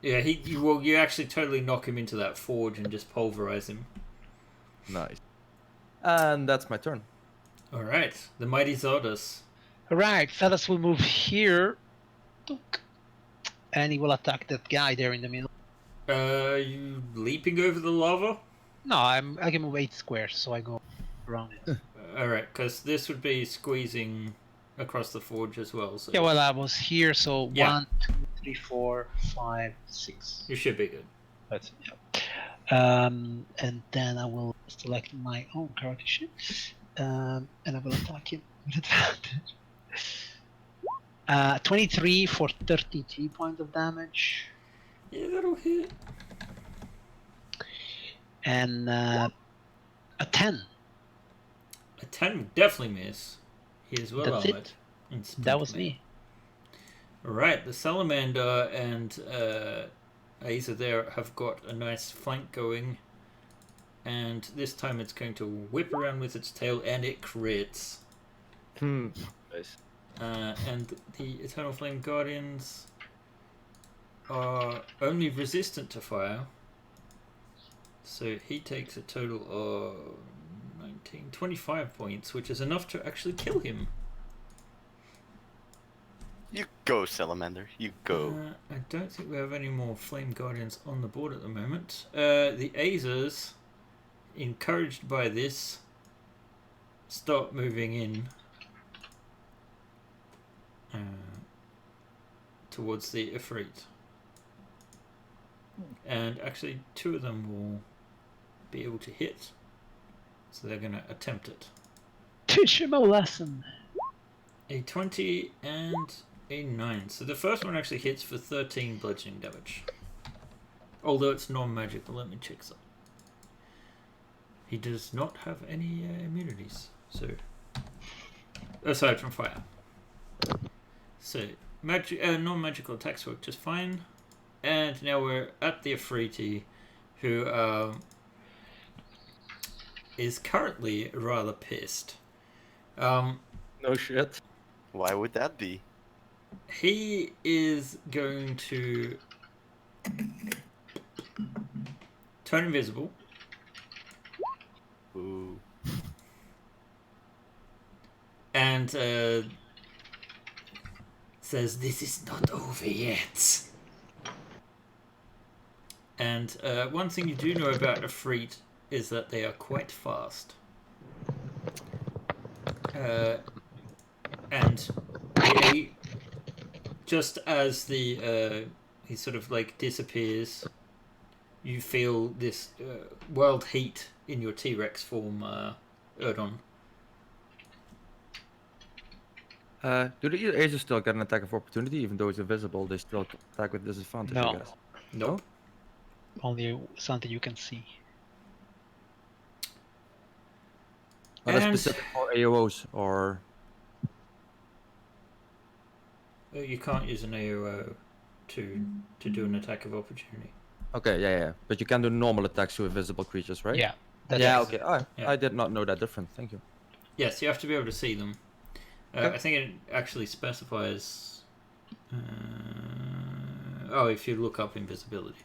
Speaker 2: Yeah, you actually totally knock him into that forge and just pulverize him.
Speaker 1: Nice. And that's my turn.
Speaker 2: All right, the mighty Zardos.
Speaker 3: Alright, Fellas will move here. Tunk. And he will attack that guy there in the middle.
Speaker 2: You leaping over the lava?
Speaker 3: No, I can move 8 squares, so I go around it.
Speaker 2: All right, because this would be squeezing across the forge as well. So
Speaker 3: Yeah, well, I was here, so
Speaker 2: Yeah.
Speaker 3: 1, 2, 3, 4, 5, 6.
Speaker 2: you should be good.
Speaker 3: That's it, yeah. And then I will select my own karate shit. And I will attack him with advantage. 23 for 33 points of damage.
Speaker 2: Yeah, that'll hit.
Speaker 3: And a 10.
Speaker 2: A 10 will definitely miss. He is well
Speaker 3: That's
Speaker 2: armored.
Speaker 3: it.
Speaker 2: and
Speaker 3: That was
Speaker 2: splint
Speaker 3: me.
Speaker 2: mail. Right, the salamander and Aza there have got a nice flank going. And this time it's going to whip around with its tail and it crits.
Speaker 1: Nice.
Speaker 2: And the Eternal Flame Guardians are only resistant to fire. So he takes a total of 25 points, which is enough to actually kill him.
Speaker 4: You go, Salamander. You go.
Speaker 2: I don't think we have any more Flame Guardians on the board at the moment. The Azers, encouraged by this, start moving in towards the Ifrit. And actually, 2 of them will be able to hit. So they're going to attempt it.
Speaker 3: Teach him a lesson.
Speaker 2: A 20 and a 9. So the first one actually hits for 13 bludgeoning damage. Although it's non-magical, let me check something. He does not have any immunities. So, aside from fire. So, non-magical attacks work just fine. And now we're at the Afriti, who is currently rather pissed.
Speaker 1: No shit.
Speaker 4: Why would that be?
Speaker 2: He is going to turn invisible.
Speaker 4: Ooh.
Speaker 2: And says, "This is not over yet." And one thing you do know about Ifrit is that they are quite fast. And just as the he sort of like disappears, you feel this wild heat in your T-Rex form, Erdon.
Speaker 1: Do the Azers still get an attack of opportunity, even though it's invisible? They still attack with disadvantage, I
Speaker 3: No.
Speaker 1: guess.
Speaker 2: Nope.
Speaker 3: Only something you can see.
Speaker 1: Are they
Speaker 2: And-
Speaker 1: specific for AOs or?
Speaker 2: You can't use an AOO to do an attack of opportunity.
Speaker 1: Okay, yeah. But you can do normal attacks to invisible creatures, right?
Speaker 3: Yeah.
Speaker 1: Yeah.
Speaker 3: That's
Speaker 1: Okay. Oh,
Speaker 2: Yeah.
Speaker 1: I did not know that difference. Thank you.
Speaker 2: Yes, you have to be able to see them.
Speaker 1: Okay.
Speaker 2: I think it actually specifies. If you look up invisibility.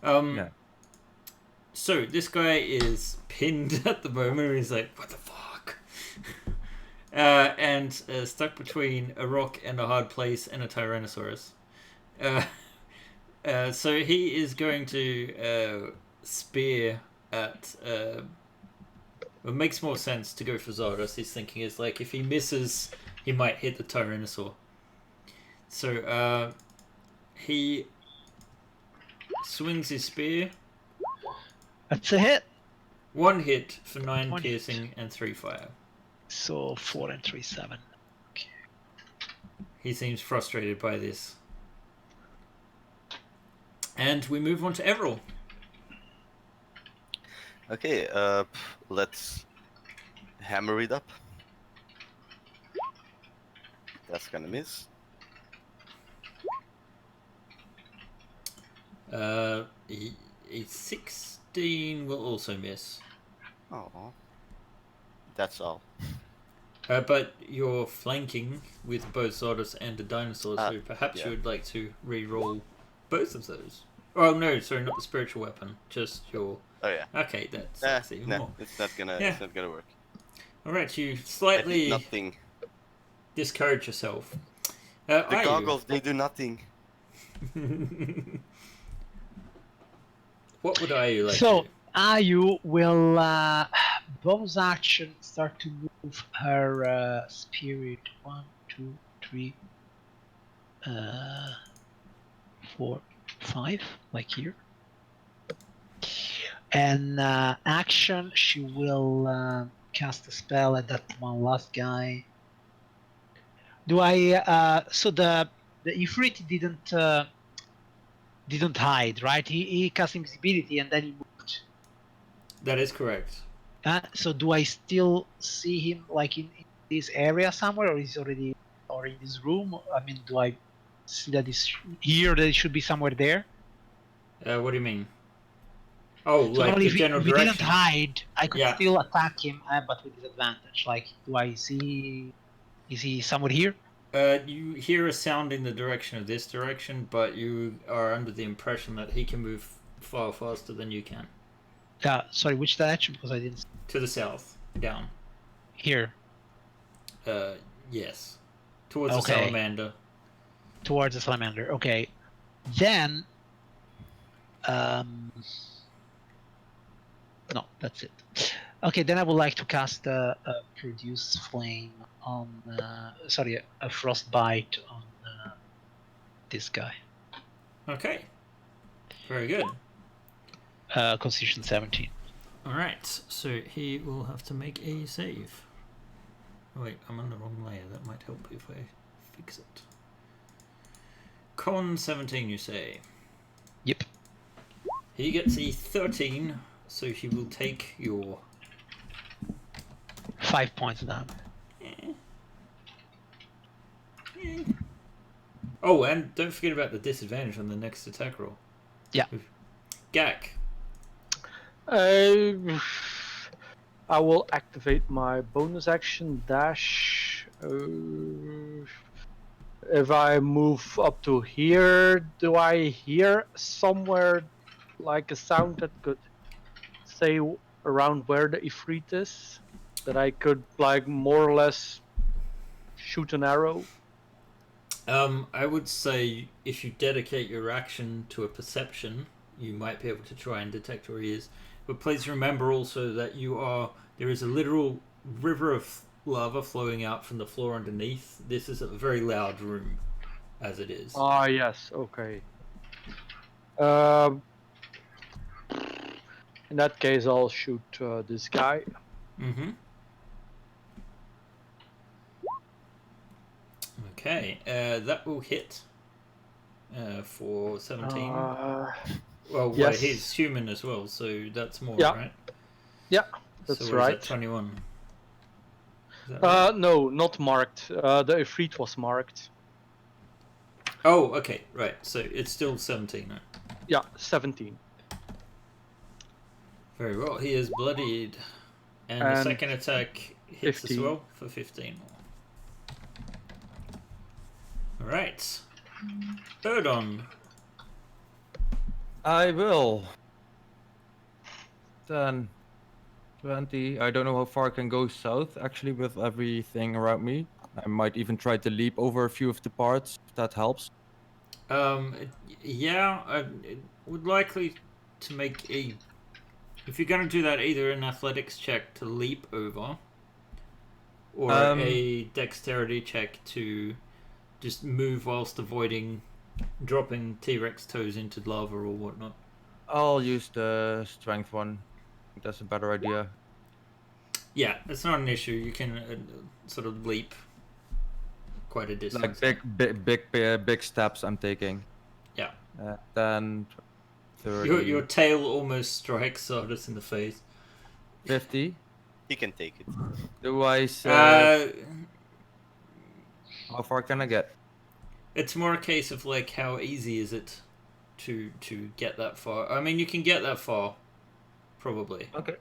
Speaker 1: Yeah.
Speaker 2: So this guy is pinned at the moment. He's like, "What the fuck?" And stuck between a rock and a hard place and a Tyrannosaurus. So he is going to spear at. It makes more sense to go for Zardos. His thinking is like, if he misses, he might hit the Tyrannosaur. So he swings his spear.
Speaker 3: a hit.
Speaker 2: 1 hit for 9
Speaker 3: One hit.
Speaker 2: piercing and 3 fire.
Speaker 3: So 4 and 3, 7.
Speaker 2: He seems frustrated by this. And we move on to Everil.
Speaker 4: Okay, let's hammer it up. That's gonna miss.
Speaker 2: A 16 will also miss.
Speaker 4: Oh, that's all.
Speaker 2: But you're flanking with both Zardos and the dinosaur, so perhaps
Speaker 4: yeah.
Speaker 2: you would like to re-roll both of those. Oh no, sorry, not the spiritual weapon, just your.
Speaker 4: Oh yeah.
Speaker 2: Okay, that's even more.
Speaker 4: It's not gonna.
Speaker 2: Yeah.
Speaker 4: It's not gonna work.
Speaker 2: All right, you
Speaker 4: I did
Speaker 2: slightly
Speaker 4: nothing.
Speaker 2: discourage yourself.
Speaker 4: The
Speaker 2: Ayu.
Speaker 4: goggles, they do nothing.
Speaker 2: What would Ayu like
Speaker 3: So
Speaker 2: to do?
Speaker 3: Ayu will bonus action start to move her spirit 1, 2, 3, 4, 5, like here. And action, she will cast a spell at that one last guy. Do I? So the Ifrit didn't hide, right? He cast invisibility and then he moved.
Speaker 2: That is correct.
Speaker 3: So do I still see him like in this area somewhere, or is he already or in this room? I mean, do I see that he's here? That he should be somewhere there.
Speaker 2: What do you mean? Oh,
Speaker 3: So
Speaker 2: like
Speaker 3: normally
Speaker 2: the general
Speaker 3: if he didn't
Speaker 2: direction.
Speaker 3: hide, I could
Speaker 2: Yeah.
Speaker 3: still attack him, but with disadvantage. Like, do I see? Is he somewhere here?
Speaker 2: You hear a sound in the direction of this direction, but you are under the impression that he can move far faster than you can.
Speaker 3: Sorry, which direction? Because I didn't.
Speaker 2: To the south, down.
Speaker 3: Here.
Speaker 2: Yes. Towards
Speaker 3: Okay.
Speaker 2: the salamander.
Speaker 3: Towards the salamander. Okay. Then. No, that's it. Okay, then I would like to cast a produce flame on. Sorry, a frostbite on this guy.
Speaker 2: Okay. Very good.
Speaker 3: Constitution 17.
Speaker 2: Alright, so he will have to make a save. Oh, wait, I'm on the wrong layer. That might help if I fix it. Con 17, you say?
Speaker 3: Yep.
Speaker 2: He gets a 13, so he will take your
Speaker 3: 5 points down.
Speaker 2: Oh, and don't forget about the disadvantage on the next attack roll.
Speaker 3: Yeah.
Speaker 2: Gak.
Speaker 5: I will activate my bonus action dash. If I move up to here, do I hear somewhere like a sound that could say around where the Ifrit is? That I could like more or less shoot an arrow?
Speaker 2: I would say if you dedicate your action to a perception, you might be able to try and detect where he is. But please remember also that there is a literal river of lava flowing out from the floor underneath. This is a very loud room, as it is.
Speaker 5: Ah, yes, okay. In that case, I'll shoot this guy.
Speaker 2: Mm-hmm. Okay, that will hit for 17. Well,
Speaker 5: yes.
Speaker 2: he's human as well, so that's more,
Speaker 5: Yeah.
Speaker 2: right?
Speaker 5: Yeah, that's
Speaker 2: so
Speaker 5: right.
Speaker 2: Is that 21? Is that right?
Speaker 5: No, not marked. The Ifrit was marked.
Speaker 2: Oh, okay, right. So it's still 17, right?
Speaker 5: Yeah, 17.
Speaker 2: Very well. He is bloodied. And the second attack hits
Speaker 5: 15.
Speaker 2: as well for 15. Alright. Erdon.
Speaker 1: I will. Then 20. I don't know how far I can go south actually with everything around me. I might even try to leap over a few of the parts if that helps.
Speaker 2: Yeah, I would likely to make a. If you're going to do that, either an athletics check to leap over, or a dexterity check to just move whilst avoiding dropping T-Rex toes into lava or whatnot.
Speaker 1: I'll use the strength one. I think that's a better idea.
Speaker 2: Yeah, it's not an issue. You can sort of leap quite a distance.
Speaker 1: Like big steps I'm taking.
Speaker 2: Yeah.
Speaker 1: Then 30.
Speaker 2: Your tail almost strikes Sardis in the face.
Speaker 1: 50.
Speaker 4: He can take it.
Speaker 1: Do I say... how far can I get?
Speaker 2: It's more a case of like how easy is it to get that far. I mean, you can get that far, probably.
Speaker 1: Okay.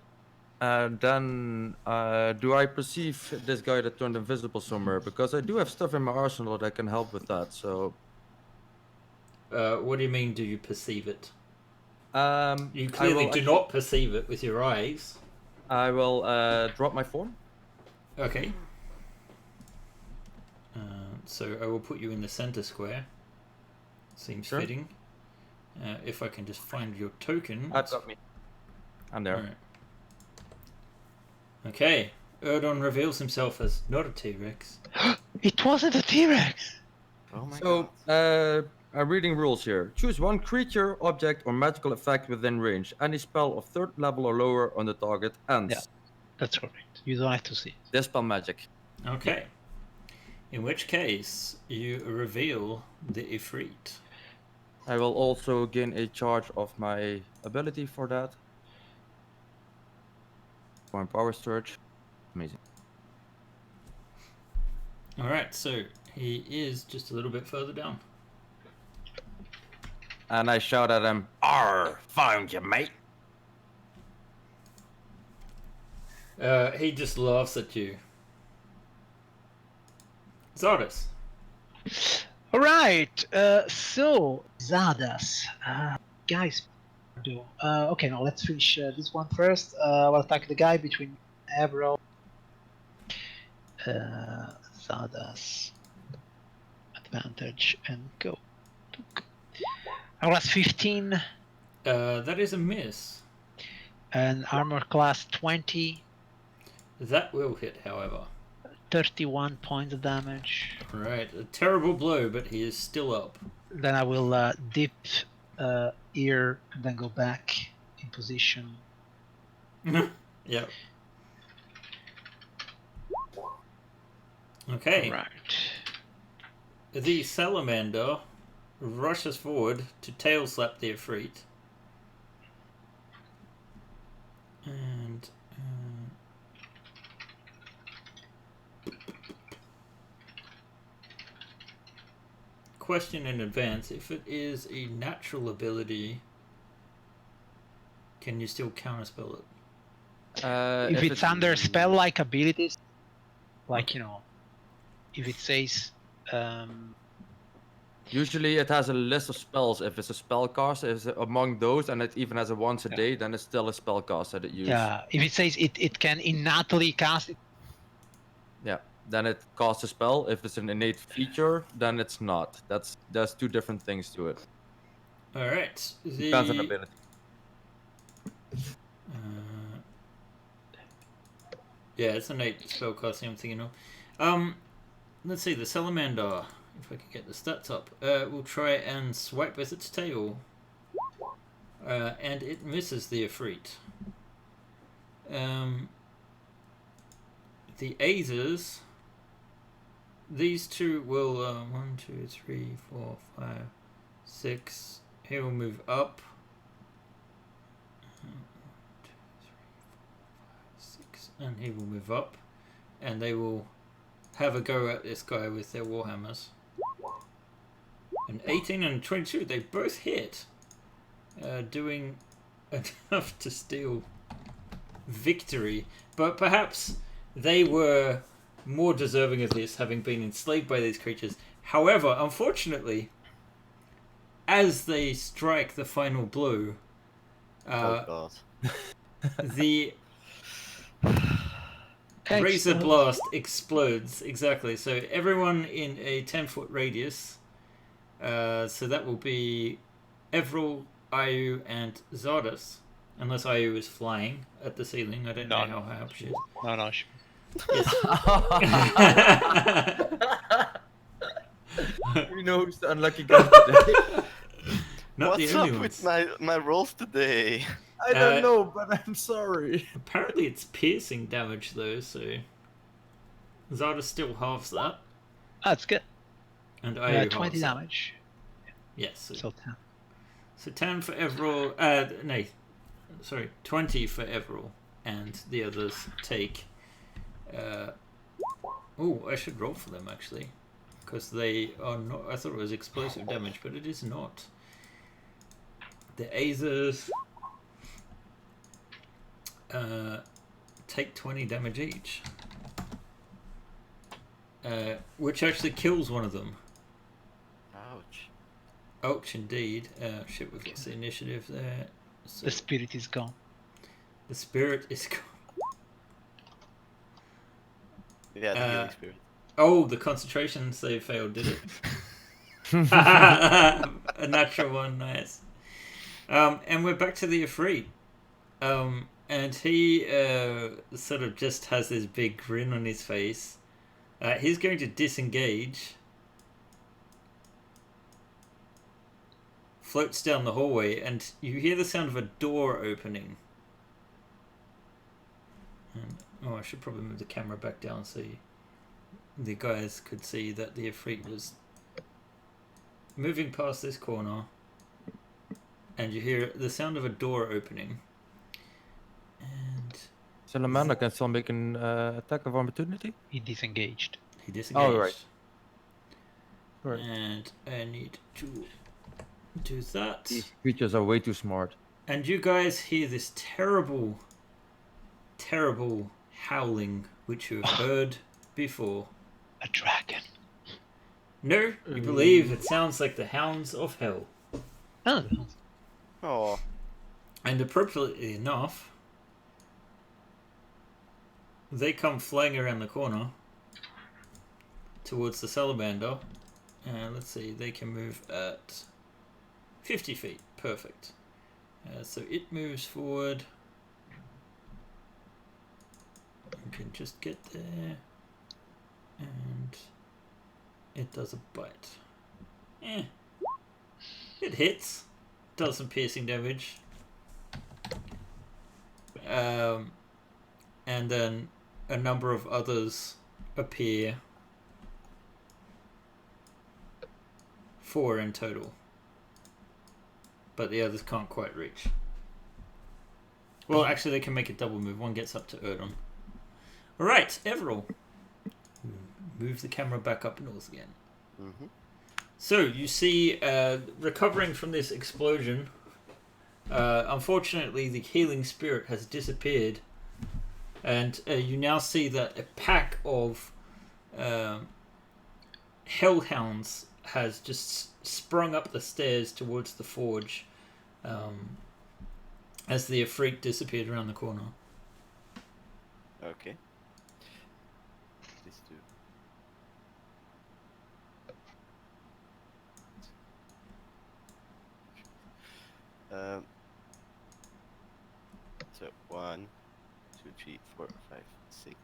Speaker 1: Then, do I perceive this guy that turned invisible somewhere? Because I do have stuff in my arsenal that can help with that. So,
Speaker 2: What do you mean? Do you perceive it? You
Speaker 1: I
Speaker 2: clearly
Speaker 1: will
Speaker 2: do
Speaker 1: actually,
Speaker 2: not perceive it with your eyes.
Speaker 1: I will drop my form.
Speaker 2: Okay. So I will put you in the center square. Seems
Speaker 1: Sure.
Speaker 2: fitting. If I can just find your token.
Speaker 1: I've got me. I'm there.
Speaker 2: Alright. Okay. Erdon reveals himself as not a T-Rex.
Speaker 3: It wasn't a T-Rex.
Speaker 4: Oh my
Speaker 1: So,
Speaker 4: god.
Speaker 1: I'm reading rules here. Choose one creature, object, or magical effect within range. Any spell of 3rd level or lower on the target ends.
Speaker 3: Yeah. That's correct. You don't have to see it.
Speaker 1: Dispel magic.
Speaker 2: Okay. In which case, you reveal the Ifrit.
Speaker 1: I will also gain a charge of my ability for that. One power surge. Amazing.
Speaker 2: Alright, so he is just a little bit further down.
Speaker 1: And I shout at him, "Arr, found you, mate."
Speaker 2: He just laughs at you. Zardas.
Speaker 3: All right. So Zadas, guys, do. Okay, now let's finish this one first. I'll attack the guy between Avro. Zadas, advantage and go. I was 15
Speaker 2: That is a miss.
Speaker 3: and armor class 20,
Speaker 2: That will hit, however.
Speaker 3: 31 points of damage.
Speaker 2: Right, a terrible blow, but he is still up.
Speaker 3: Then I will dip ear and then go back in position.
Speaker 2: Yep. Okay.
Speaker 3: Right.
Speaker 2: The salamander rushes forward to tail slap the Ifrit. And question in advance, if it is a natural ability, can you still counterspell it?
Speaker 3: If it's under spell-like abilities, like, you know, if it says
Speaker 1: Usually it has a list of spells. If it's a spellcaster, if it's among those, and it even has a once a day, then it's still a spellcaster that you use.
Speaker 3: if it says it can innately cast it,
Speaker 1: Yeah. Then it casts a spell. If it's an innate feature, then it's not. There's two different things to it.
Speaker 2: Alright.
Speaker 1: Depends on ability.
Speaker 2: Yeah, it's an 8 spellcasting I'm thinking of. Let's see, the salamander, if I can get the stats up, will try and swipe with its tail. And it misses the Ifrit. The Aethers, these two will, 1, 2, 3, 4, 5, 6, he will move up. 1, 2, 3, 4, 5, 6, and he will move up. And they will have a go at this guy with their warhammers. An 18 and a 22, they both hit, doing enough to steal victory. But perhaps they were more deserving of this, having been enslaved by these creatures. However, unfortunately, as they strike the final blow,
Speaker 4: Oh god.
Speaker 2: the Razor Blast explodes, exactly. So everyone in a 10-foot radius, so that will be Everil, Ayu, and Zardas. Unless Ayu is flying at the ceiling. I don't know how high up she is.
Speaker 3: no.
Speaker 2: Yes.
Speaker 1: You know who's the unlucky guy today?
Speaker 2: Not
Speaker 4: What's
Speaker 2: the only
Speaker 4: up
Speaker 2: ones.
Speaker 4: with my rolls today?
Speaker 1: I don't know, but I'm sorry.
Speaker 2: Apparently it's piercing damage though, so Zardas still halves that.
Speaker 3: That's good.
Speaker 2: And Ayu
Speaker 3: 20
Speaker 2: halves that.
Speaker 3: damage.
Speaker 2: Yes.
Speaker 3: So 10.
Speaker 2: So 10 for Everil, 20 for Everil, and the others take. I should roll for them actually, because they are not. I thought it was explosive damage, but it is not. The Aethers take 20 damage each. Which actually kills one of them.
Speaker 4: Ouch.
Speaker 2: Ouch, indeed. Shit, we've lost the initiative there. So
Speaker 3: The spirit is gone.
Speaker 2: the spirit is gone.
Speaker 4: Yeah, the healing spirit.
Speaker 2: Oh, the concentration save failed, did it? A natural one, nice. And we're back to the Ifrit. And he sort of just has this big grin on his face. He's going to disengage. Floats down the hallway, and you hear the sound of a door opening. And, I should probably move the camera back down so the guys could see that the Ifrit was moving past this corner. And you hear the sound of a door opening. And
Speaker 1: Salamander can still make an attack of opportunity.
Speaker 3: He disengaged.
Speaker 2: he disengaged.
Speaker 1: Oh, right. Right.
Speaker 2: And I need to do that.
Speaker 1: These creatures are way too smart.
Speaker 2: And you guys hear this terrible, terrible howling which you have heard before.
Speaker 3: A dragon.
Speaker 2: No, you believe it sounds like the hounds of hell.
Speaker 3: Oh,
Speaker 4: Oh.
Speaker 2: And appropriately enough, they come flying around the corner towards the salamander. And let's see, they can move at 50 feet. Perfect. So it moves forward. You can just get there. And it does a bite. It hits. Does some piercing damage. And then a number of others appear. 4 in total. But the others can't quite reach. Well, actually they can make a double move. One gets up to Erdon. Alright, Everall. Move the camera back up north again.
Speaker 4: Mm-hmm.
Speaker 2: So, you see, recovering from this explosion, unfortunately the healing spirit has disappeared, and you now see that a pack of hellhounds has just sprung up the stairs towards the forge as the Ifrit disappeared around the corner.
Speaker 4: Okay. These two. So 1, 2, 3, 4, 5, 6.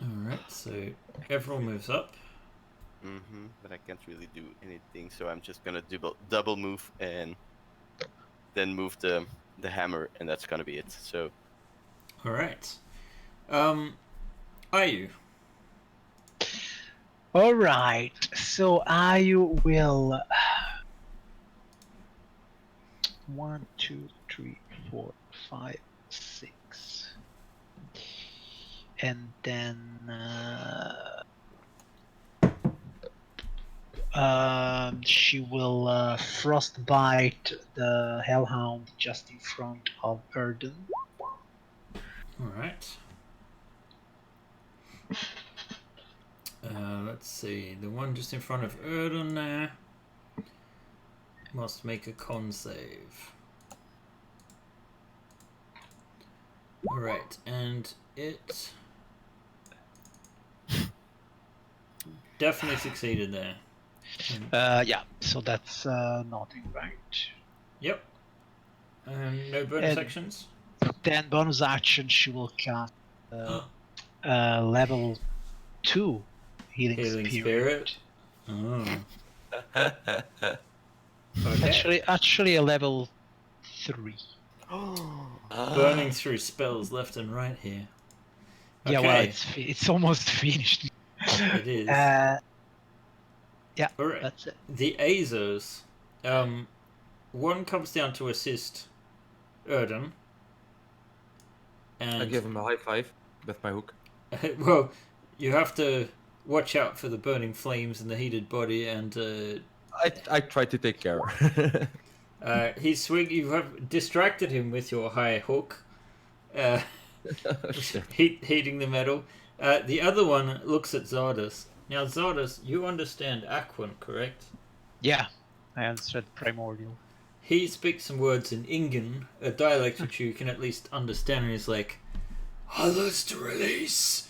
Speaker 2: Alright, so Everall moves up.
Speaker 4: Mm-hmm. But I can't really do anything, so I'm just gonna double move and then move the hammer, and that's gonna be it. So.
Speaker 2: Alright. Ayu.
Speaker 3: all right. So I will. 1, 2, 3, 4, 5, 6, and then she will frostbite the hellhound just in front of Erden.
Speaker 2: Alright. Let's see. The one just in front of Erden there must make a con save. Alright, and it definitely succeeded there.
Speaker 3: Yeah, so that's nothing, right?
Speaker 2: Yep. No bonus
Speaker 3: And-
Speaker 2: actions?
Speaker 3: Then bonus action, she will cast level 2 healing spirit.
Speaker 2: Oh. Okay.
Speaker 3: Actually, a level 3.
Speaker 2: Burning through spells left and right here.
Speaker 3: Yeah, well,
Speaker 2: Okay.
Speaker 3: it's almost finished.
Speaker 2: It is.
Speaker 3: Yeah,
Speaker 2: Alright.
Speaker 3: that's it.
Speaker 2: The Azers. One comes down to assist Erden. And
Speaker 1: I give him a high five with my hook.
Speaker 2: well, you have to watch out for the burning flames and the heated body, and
Speaker 1: I try to take care.
Speaker 2: You have distracted him with your high hook,
Speaker 1: Oh, shit.
Speaker 2: heating the metal. The other one looks at Zardas. Now, Zardas, you understand Aquan, correct?
Speaker 3: Yeah, I understood primordial.
Speaker 2: He speaks some words in Ingen, a dialect which you can at least understand, and he's like, "Others to release!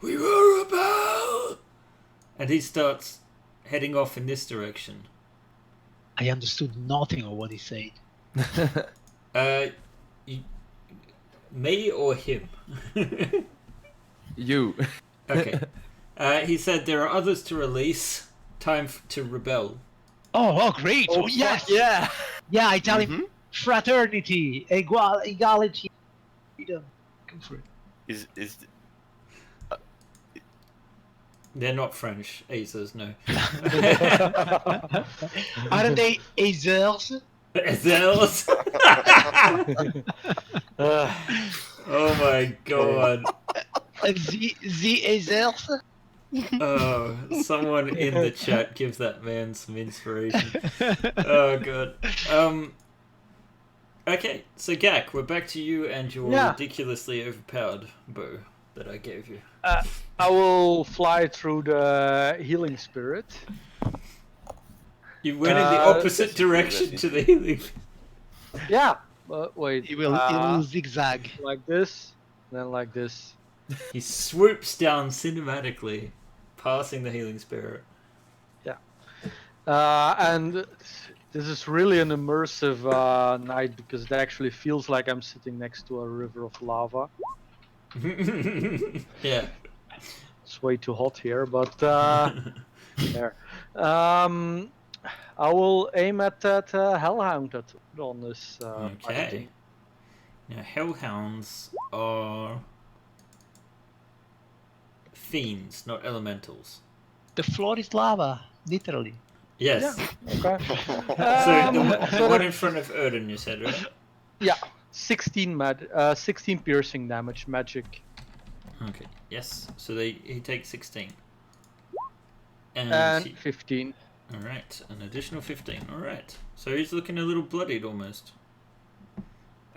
Speaker 2: We were about!" And he starts heading off in this direction.
Speaker 3: I understood nothing of what he said.
Speaker 2: Me or him?
Speaker 1: You.
Speaker 2: Okay. He said there are others to release. Time to rebel.
Speaker 3: Oh, great! Oh, yes!
Speaker 1: Yeah.
Speaker 3: Yeah, I tell him fraternity, equality, freedom. Come for it.
Speaker 4: Is
Speaker 2: They're not French. Azers, no.
Speaker 3: Aren't they Azers?
Speaker 2: Azels? Oh my god.
Speaker 3: The Azers?
Speaker 2: Oh, someone in the chat gives that man some inspiration. Oh god. Okay, so Gak, we're back to you and your ridiculously overpowered bow that I gave you.
Speaker 5: I will fly through the healing spirit.
Speaker 2: You went in the opposite direction to the healing.
Speaker 5: Yeah, but wait.
Speaker 3: He will zigzag.
Speaker 5: Like this, then like this.
Speaker 2: He swoops down cinematically, passing the healing spirit.
Speaker 5: Yeah. And this is really an immersive night because it actually feels like I'm sitting next to a river of lava.
Speaker 2: Yeah.
Speaker 5: It's way too hot here, but there. I will aim at that hellhound on this.
Speaker 2: Okay. Now, hellhounds are fiends, not elementals.
Speaker 3: The floor is lava, literally.
Speaker 2: Yes.
Speaker 5: Yeah. Okay.
Speaker 2: So the one in front of Erden, you said, right?
Speaker 5: Yeah. 16 piercing damage, magic.
Speaker 2: Okay. Yes. So he takes 16.
Speaker 5: And
Speaker 2: he,
Speaker 5: 15.
Speaker 2: all right, an additional 15. All right. So he's looking a little bloodied almost.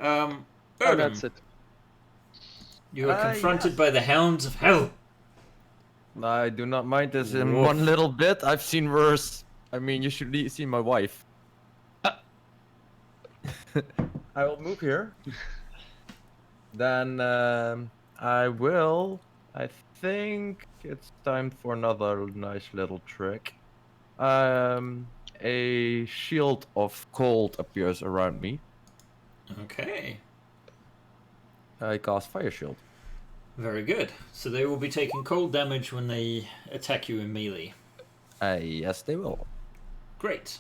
Speaker 2: Erden,
Speaker 5: Oh, that's it.
Speaker 2: you are confronted by the hounds of hell.
Speaker 1: I do not mind this in
Speaker 2: Woof.
Speaker 1: one little bit. I've seen worse. I mean, you should see my wife. I will move here. Then I think it's time for another nice little trick. A shield of cold appears around me.
Speaker 2: Okay.
Speaker 1: I cast Fire Shield.
Speaker 2: Very good. So they will be taking cold damage when they attack you in melee.
Speaker 1: Yes, they will.
Speaker 2: Great.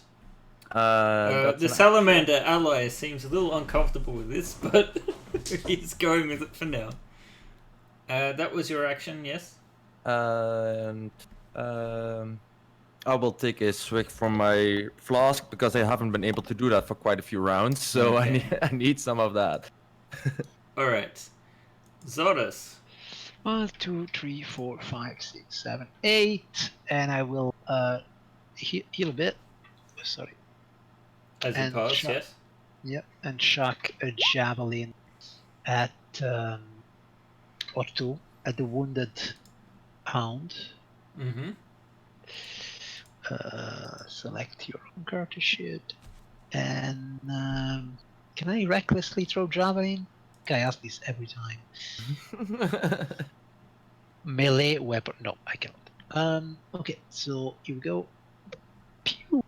Speaker 1: That's
Speaker 2: The
Speaker 1: an
Speaker 2: salamander ally seems a little uncomfortable with this, but he's going with it for now. That was your action, yes?
Speaker 1: And I will take a swig from my flask because I haven't been able to do that for quite a few rounds, so
Speaker 2: Okay.
Speaker 1: I need some of that.
Speaker 2: Alright. Zodus.
Speaker 3: 1, 2, 3, 4, 5, 6, 7, 8, and I will heal a bit. Sorry.
Speaker 2: As you
Speaker 3: And
Speaker 2: pass,
Speaker 3: shot.
Speaker 2: yes?
Speaker 3: Yep, and chuck a javelin at or two at the wounded hound.
Speaker 2: Mm-hmm.
Speaker 3: Select your own character sheet, and can I recklessly throw javelin? I ask this every time. Melee weapon? No, I cannot. Okay, so here we go. Pew,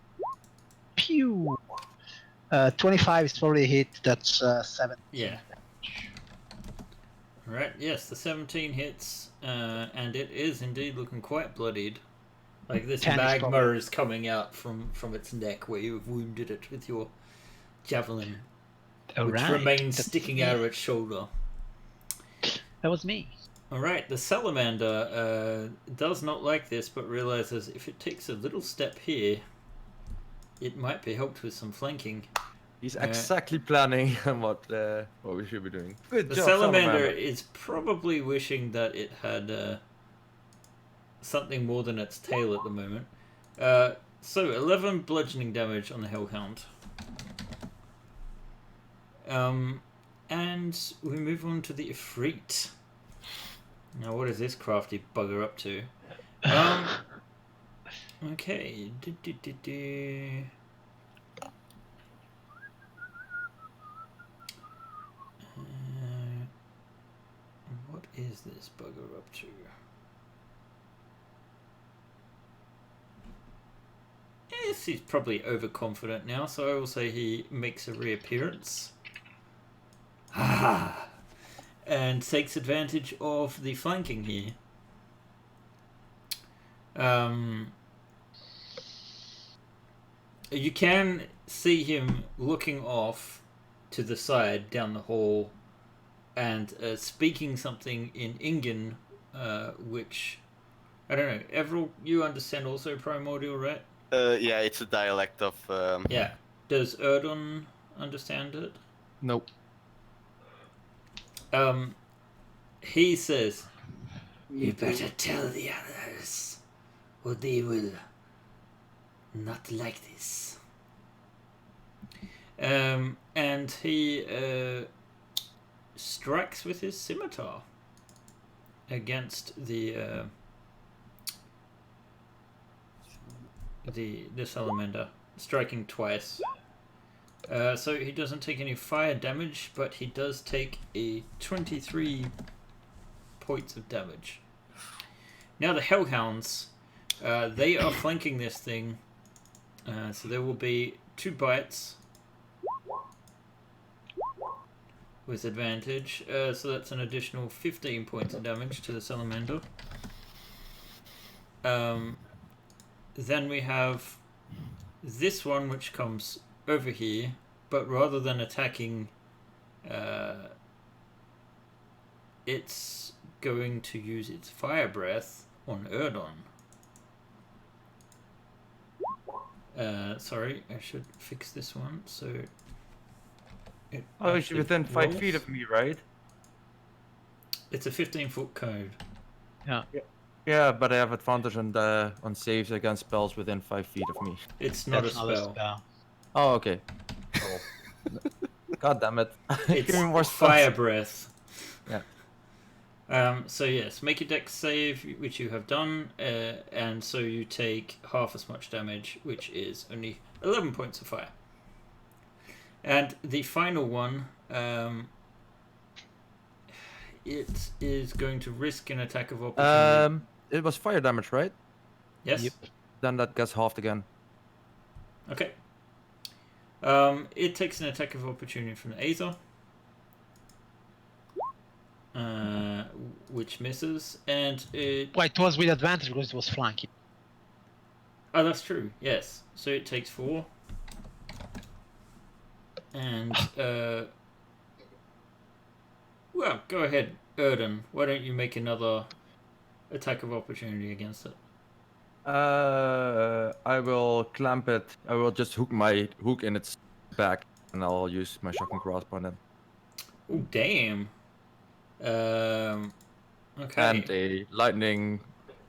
Speaker 3: pew. 25 is probably a hit. That's 7.
Speaker 2: Yeah. Alright, yes, the 17 hits, and it is indeed looking quite bloodied. Like this
Speaker 3: 10 is
Speaker 2: magma
Speaker 3: probably-
Speaker 2: is coming out from its neck where you've wounded it with your javelin, which
Speaker 3: Alright,
Speaker 2: remains
Speaker 3: that's
Speaker 2: sticking
Speaker 3: me.
Speaker 2: out of its shoulder.
Speaker 3: That was me.
Speaker 2: Alright, the salamander does not like this, but realizes if it takes a little step here, it might be helped with some flanking.
Speaker 1: He's exactly planning what we should be doing. Good
Speaker 2: The
Speaker 1: job,
Speaker 2: salamander is probably wishing that it had something more than its tail at the moment. So 11 bludgeoning damage on the hellhound. And we move on to the Ifrit. Now, what is this crafty bugger up to? Okay. What is this bugger up to? Yes, he's probably overconfident now, so I will say he makes a reappearance. And takes advantage of the flanking here. You can see him looking off to the side down the hall and speaking something in Ingen, which I don't know. Everil, you understand also Primordial, right?
Speaker 4: Yeah, it's a dialect of.
Speaker 2: Yeah. Does Erdon understand it?
Speaker 1: Nope.
Speaker 2: He says, "You better tell the others, or they will not like this." And he strikes with his scimitar against the salamander, striking twice. So he doesn't take any fire damage, but he does take a 23 points of damage. Now the Hellhounds, they are flanking this thing, so there will be 2 bites with advantage, so that's an additional 15 points of damage to the salamander. Then we have this one, which comes over here, but rather than attacking, it's going to use its fire breath on Erdon. Sorry, I should fix this one. So,
Speaker 1: Oh, she's within 5 feet of me, right?
Speaker 2: It's a 15-foot code.
Speaker 3: Yeah.
Speaker 1: Yeah, but I have advantage on saves against spells within 5 feet of me.
Speaker 2: It's not,
Speaker 3: That's
Speaker 2: a,
Speaker 3: not
Speaker 2: spell.
Speaker 3: a spell.
Speaker 1: Oh, okay. Oh. God damn it.
Speaker 2: It's
Speaker 1: Give me more
Speaker 2: fire
Speaker 1: spells.
Speaker 2: breath.
Speaker 1: Yeah.
Speaker 2: So yes, make a dex save, which you have done, and so you take half as much damage, which is only 11 points of fire. And the final one, it is going to risk an attack of opportunity.
Speaker 1: It was fire damage, right?
Speaker 2: Yes?
Speaker 3: Yep.
Speaker 1: Then that gets halved again.
Speaker 2: Okay. It takes an attack of opportunity from the Aether, which misses, and it...
Speaker 3: Well, it was with advantage because it was flanking.
Speaker 2: Oh, that's true, yes. So it takes 4. And, well, go ahead, Erden. Why don't you make another attack of opportunity against it?
Speaker 1: I will clamp it. I will just hook my hook in its back, and I'll use my shocking grasp on it.
Speaker 2: Oh, damn. Okay.
Speaker 1: And a lightning.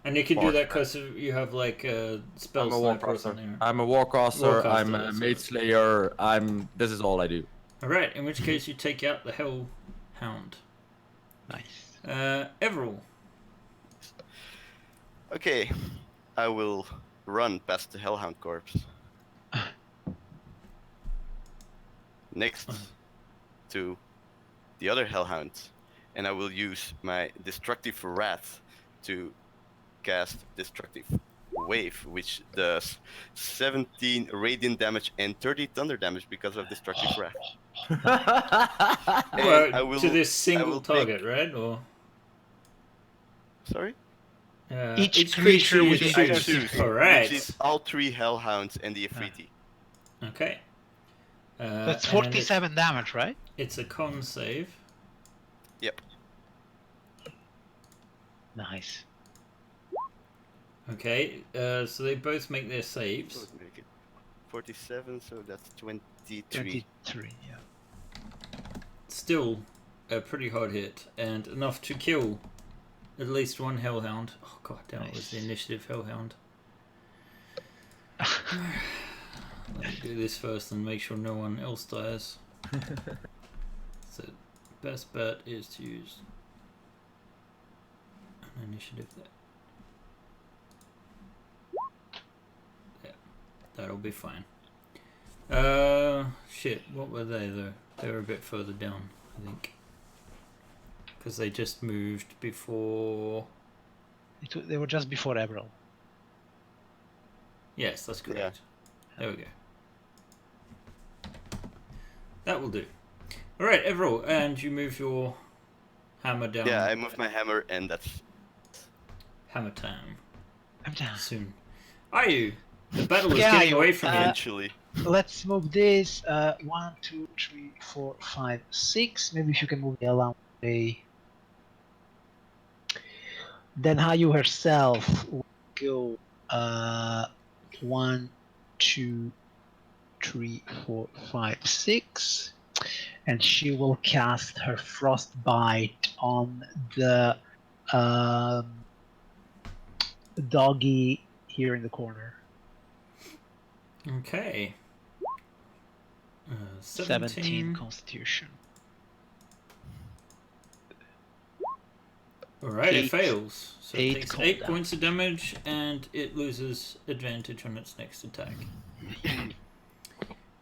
Speaker 2: And you can do that
Speaker 1: Warcaster.
Speaker 2: because you have like a spell
Speaker 1: I'm a
Speaker 2: sniper or
Speaker 1: warcaster.
Speaker 2: something.
Speaker 1: I'm a warcaster.
Speaker 2: Warcaster,
Speaker 1: I'm a
Speaker 2: that's
Speaker 1: mage
Speaker 2: right.
Speaker 1: slayer. This is all I do.
Speaker 2: Alright, in which case you take out the Hellhound.
Speaker 3: Nice.
Speaker 2: Everil.
Speaker 4: Okay, I will run past the Hellhound corpse. Next to the other Hellhounds, and I will use my Destructive Wrath to cast Destructive Wave, which does 17 radiant damage and 30 thunder damage because of Destructive Wrath. And
Speaker 2: Well,
Speaker 4: I will,
Speaker 2: to this
Speaker 4: I
Speaker 2: single
Speaker 4: will
Speaker 2: target, right? Or
Speaker 4: Sorry?
Speaker 3: Each creature
Speaker 2: you
Speaker 3: within
Speaker 4: I
Speaker 2: choose.
Speaker 4: choose,
Speaker 2: Alright.
Speaker 4: which is all 3 Hellhounds and the Ifriti.
Speaker 2: Okay.
Speaker 3: That's
Speaker 2: and
Speaker 3: 47 damage, right?
Speaker 2: It's a con save.
Speaker 4: Yep.
Speaker 3: Nice.
Speaker 2: Okay, so they both make their saves.
Speaker 4: So let's make it 47, so that's 23.
Speaker 3: 23, yeah.
Speaker 2: Still a pretty hard hit, and enough to kill at least one Hellhound. Oh god damn, it was the
Speaker 3: Nice.
Speaker 2: initiative Hellhound. Let me do this first and make sure no one else dies. So best bet is to use an initiative there. Yeah, that'll be fine. Shit, what were they though? They were a bit further down, I think. Because they just moved before...
Speaker 3: They were just before Emerald.
Speaker 2: Yes, that's correct. There we go. That will do. Alright, Everall, and you move your hammer down.
Speaker 4: Yeah, I move my hammer, and that's
Speaker 2: Hammer time.
Speaker 3: I'm down.
Speaker 2: Soon. Are you? The battle is
Speaker 3: Yeah,
Speaker 2: getting
Speaker 3: you-
Speaker 2: away from you.
Speaker 4: eventually.
Speaker 3: Let's move this 1, 2, 3, 4, 5, 6. Maybe if you can move the alarm away. Then Hayu herself will go 1, 2, 3, 4, 5, 6. And she will cast her frostbite on the doggy here in the corner.
Speaker 2: Okay.
Speaker 3: 17
Speaker 2: 17.
Speaker 3: Constitution.
Speaker 2: Alright, it
Speaker 3: 8.
Speaker 2: fails. So it
Speaker 3: 8
Speaker 2: takes
Speaker 3: cold
Speaker 2: 8
Speaker 3: damage.
Speaker 2: points of damage and it loses advantage on its next attack.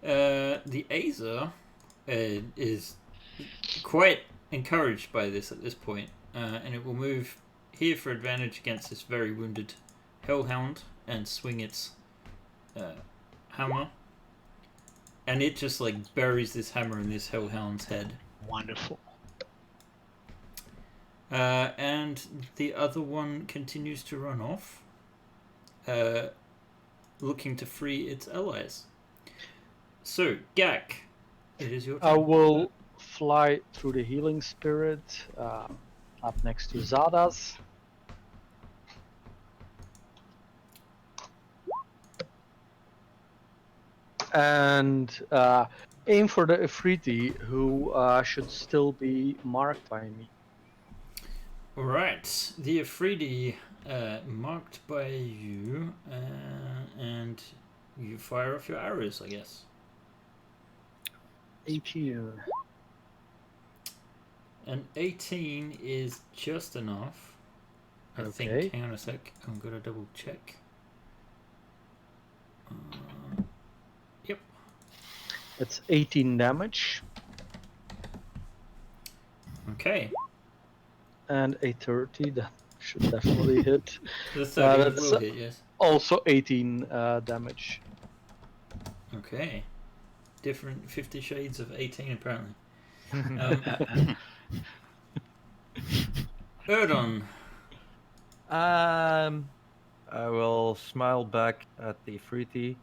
Speaker 2: The Azer is quite encouraged by this at this point, and it will move here for advantage against this very wounded Hellhound and swing its hammer. And it just like buries this hammer in this Hellhound's head.
Speaker 3: Wonderful.
Speaker 2: And the other one continues to run off, looking to free its allies. So, Gak, it is your turn.
Speaker 5: I will fly through the healing spirit up next to Zadas. And aim for the Ifriti, who should still be marked by me.
Speaker 2: Alright, the Afridi marked by you, and you fire off your arrows, I guess.
Speaker 5: 18.
Speaker 2: An 18 is just enough. I
Speaker 5: Okay.
Speaker 2: think. Hang on a sec. I'm gonna double check. Yep.
Speaker 5: It's 18 damage.
Speaker 2: Okay.
Speaker 5: And a 30, that should definitely hit.
Speaker 2: The 30
Speaker 5: that's-
Speaker 2: will hit, yes.
Speaker 5: Also 18 damage.
Speaker 2: Okay. Different 50 shades of 18, apparently. Erdon.
Speaker 1: I will smile back at the fruity.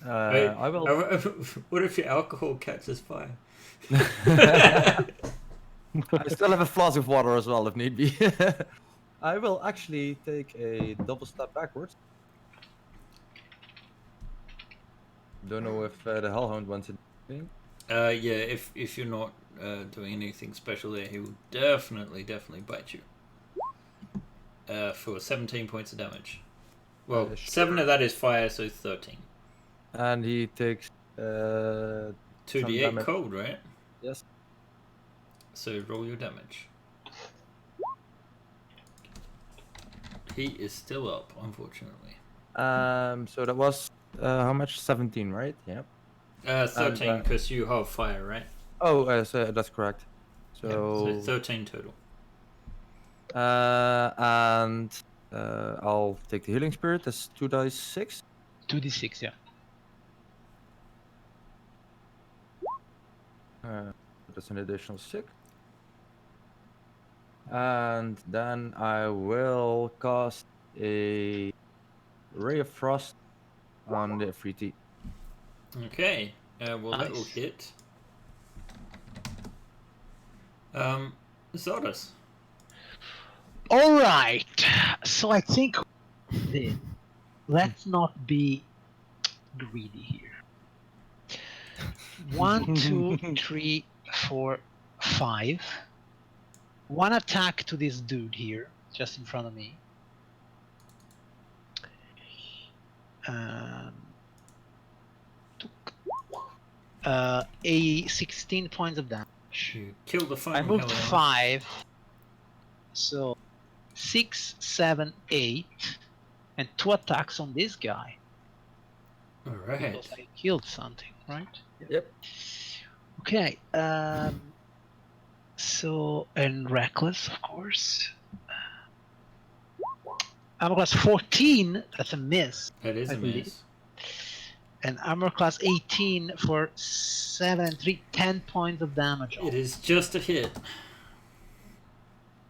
Speaker 2: Wait,
Speaker 1: I will.
Speaker 2: What if your alcohol catches fire?
Speaker 1: I still have a flask of water as well, if need be. I will actually take a double step backwards. Don't know if the Hellhound wants anything.
Speaker 2: Yeah, if you're not doing anything special there, he will definitely bite you. For 17 points of damage. Well,
Speaker 1: Sure.
Speaker 2: 7 of that is fire, so 13.
Speaker 1: And he takes
Speaker 2: 2d8
Speaker 1: damage.
Speaker 2: cold, right?
Speaker 1: Yes.
Speaker 2: So roll your damage. He is still up, unfortunately.
Speaker 1: So that was how much? 17, right? Yeah.
Speaker 2: 13 because you have fire, right?
Speaker 1: Oh, so that's correct.
Speaker 2: So
Speaker 1: So
Speaker 2: 13 total.
Speaker 1: and I'll take the healing spirit. That's 2 dice 6.
Speaker 3: 2d6, yeah.
Speaker 1: That's an additional 6. And then I will cast a ray of frost on the Afriti.
Speaker 2: Okay. Well, that will
Speaker 3: Nice.
Speaker 2: hit. Zardas.
Speaker 3: All right. So I think then let's not be greedy here. 1, 2, 3, 4, 5. One attack to this dude here, just in front of me. A 16 points of damage.
Speaker 2: You kill the
Speaker 3: I
Speaker 2: final
Speaker 3: moved
Speaker 2: Hell Hound.
Speaker 3: 5. So 6, 7, 8. And 2 attacks on this guy.
Speaker 2: Alright.
Speaker 3: Because I killed something, right?
Speaker 1: Yep.
Speaker 3: Okay. So, and reckless, of course. Armor class 14, that's a miss,
Speaker 2: That is
Speaker 3: I
Speaker 2: a
Speaker 3: believe.
Speaker 2: miss.
Speaker 3: And armor class 18 for 7 and 3, 10 points of damage.
Speaker 2: It is just a hit.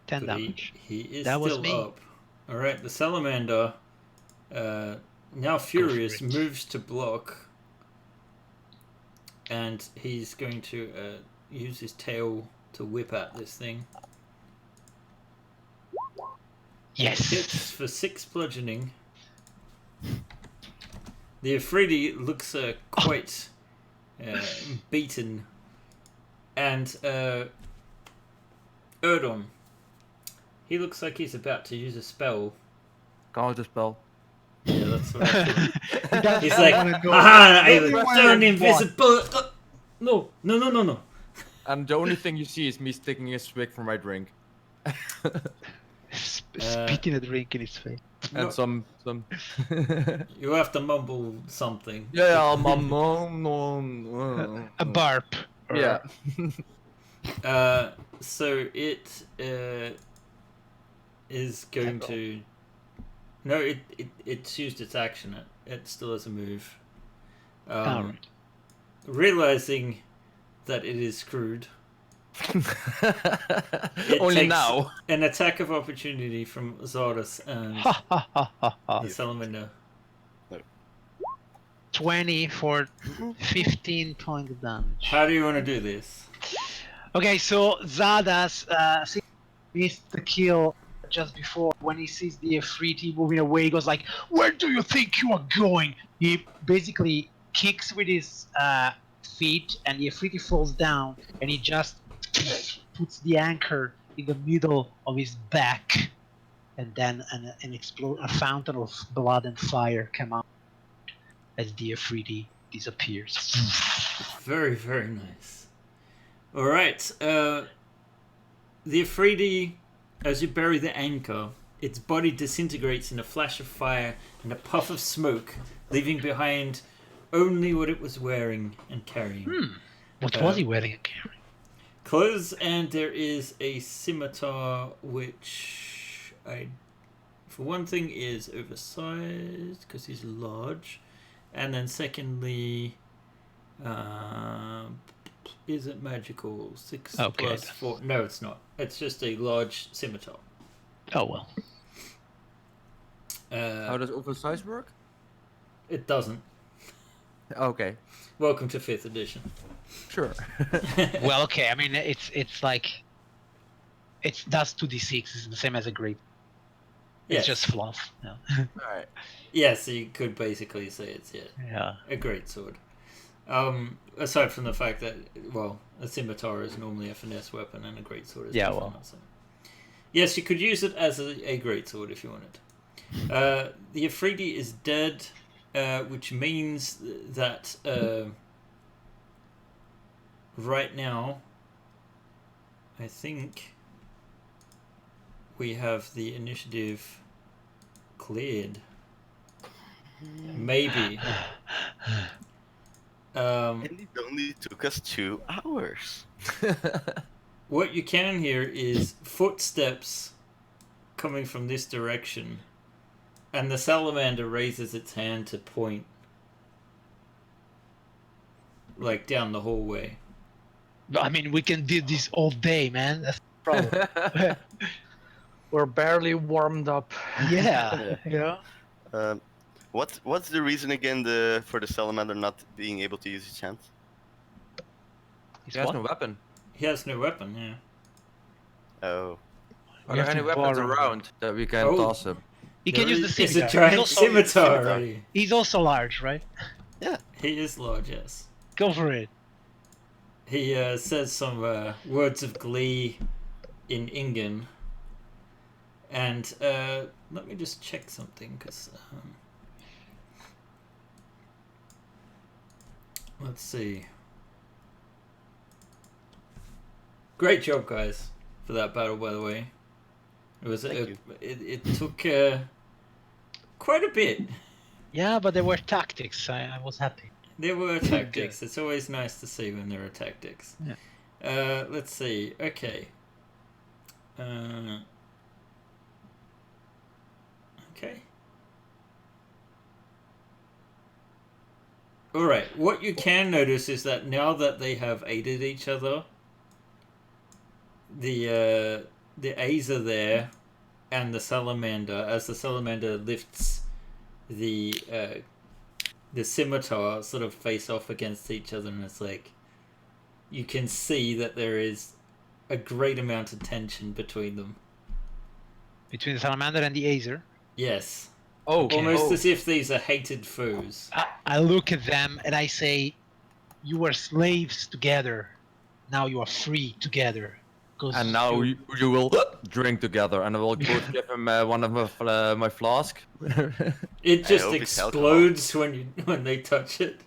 Speaker 3: 10
Speaker 2: But
Speaker 3: damage.
Speaker 2: he is
Speaker 3: That was
Speaker 2: still
Speaker 3: me.
Speaker 2: up. Alright, the salamander, now furious,
Speaker 3: it.
Speaker 2: moves to block. And he's going to use his tail to whip at this thing.
Speaker 3: Yes.
Speaker 2: Hits for 6 bludgeoning. The Afridi looks quite beaten. And Erdon, he looks like he's about to use a spell.
Speaker 1: Can't just spell.
Speaker 2: Yeah, that's what I thought.
Speaker 3: That's
Speaker 2: He's
Speaker 3: what I
Speaker 2: like,
Speaker 3: wanna know.
Speaker 2: aha, I
Speaker 3: Everyone
Speaker 2: turn
Speaker 3: wants
Speaker 2: invisible. No.
Speaker 1: And the only thing you see is me sticking a swig from my drink.
Speaker 3: Spitting a drink in his face.
Speaker 1: And
Speaker 2: No.
Speaker 1: some
Speaker 2: You have to mumble something.
Speaker 1: yeah, I'm
Speaker 3: A barp. or-
Speaker 1: yeah.
Speaker 2: So it is going to. No, it's used its action. It still has a move.
Speaker 3: Alright.
Speaker 2: Realizing that it is screwed,
Speaker 1: Only
Speaker 2: takes
Speaker 1: now.
Speaker 2: an attack of opportunity from Zardas and
Speaker 3: Ha ha ha ha ha.
Speaker 2: the salamander.
Speaker 3: 20 for 15 points of damage.
Speaker 2: How do you want to do this?
Speaker 3: Okay, so Zadas missed the kill just before. When he sees the Afridi moving away, he goes like, "Where do you think you are going?" He basically kicks with his feet, and the Afridi falls down, and he just puts the anchor in the middle of his back, and then a fountain of blood and fire come out as the Afridi disappears.
Speaker 2: Very, very nice. Alright, the Afridi, as you bury the anchor, its body disintegrates in a flash of fire and a puff of smoke, leaving behind only what it was wearing and carrying.
Speaker 3: What was he wearing again?
Speaker 2: Clothes, and there is a scimitar, which for one thing is oversized because he's large, and then secondly, is it magical? 6
Speaker 3: Okay.
Speaker 2: plus 4? No, it's not. It's just a large scimitar.
Speaker 3: Oh well.
Speaker 1: How does oversize work?
Speaker 2: It doesn't.
Speaker 1: Okay,
Speaker 2: Welcome to 5th edition.
Speaker 1: sure.
Speaker 3: Well, okay. I mean, it's like that's 2d6. It's the same as a grape. It's
Speaker 2: Yes.
Speaker 3: just fluff. Yeah.
Speaker 1: Alright.
Speaker 2: Yeah, so you could basically say it's
Speaker 3: Yeah.
Speaker 2: a great sword. Aside from the fact that, well, a scimitar is normally a finesse weapon and a great sword is
Speaker 3: Yeah,
Speaker 2: definitely
Speaker 3: well.
Speaker 2: not so. Yes, you could use it as a great sword if you wanted. The Afridi is dead, which means that right now, I think we have the initiative cleared. Maybe.
Speaker 4: And it only took us 2 hours.
Speaker 2: What you can hear is footsteps coming from this direction, and the salamander raises its hand to point, like down the hallway.
Speaker 3: I mean, we can do this all day, man. That's the problem.
Speaker 5: We're barely warmed up.
Speaker 3: Yeah. You know.
Speaker 4: What's the reason again for the salamander not being able to use his hands?
Speaker 3: It's
Speaker 1: He has
Speaker 3: what?
Speaker 1: no weapon.
Speaker 2: He has no weapon, yeah.
Speaker 4: Oh,
Speaker 1: Are
Speaker 3: We
Speaker 1: there
Speaker 3: have
Speaker 1: any
Speaker 3: to
Speaker 1: weapons
Speaker 3: borrow.
Speaker 1: around that we can
Speaker 2: Oh.
Speaker 1: toss him?
Speaker 3: He can use the
Speaker 2: It's
Speaker 3: scimitar.
Speaker 2: a giant
Speaker 3: also-
Speaker 2: scimitar.
Speaker 4: scimitar.
Speaker 2: He
Speaker 3: He's also large, right?
Speaker 2: is large, yes.
Speaker 3: Go for it.
Speaker 2: He says some words of glee in Ingen. And let me just check something, because... let's see. Great job, guys, for that battle. By the way, it was
Speaker 4: Thank you.
Speaker 2: it took quite a bit.
Speaker 3: Yeah, but there were tactics. I was happy.
Speaker 2: There were tactics. It's always nice to see when there are tactics.
Speaker 3: Yeah.
Speaker 2: Let's see. Okay. Okay. Alright, what you can notice is that now that they have aided each other, the Aza there and the salamander, as the salamander lifts the scimitar, sort of face off against each other, and it's like you can see that there is a great amount of tension between them.
Speaker 3: Between the salamander and the Azer.
Speaker 2: Yes.
Speaker 1: Oh,
Speaker 2: Almost as if these are hated foes.
Speaker 3: I look at them and I say, "You were slaves together. Now you are free together."
Speaker 1: And now you will drink together, and I will both give him one of my flask.
Speaker 2: It just
Speaker 4: hope it's
Speaker 2: explodes when they touch it.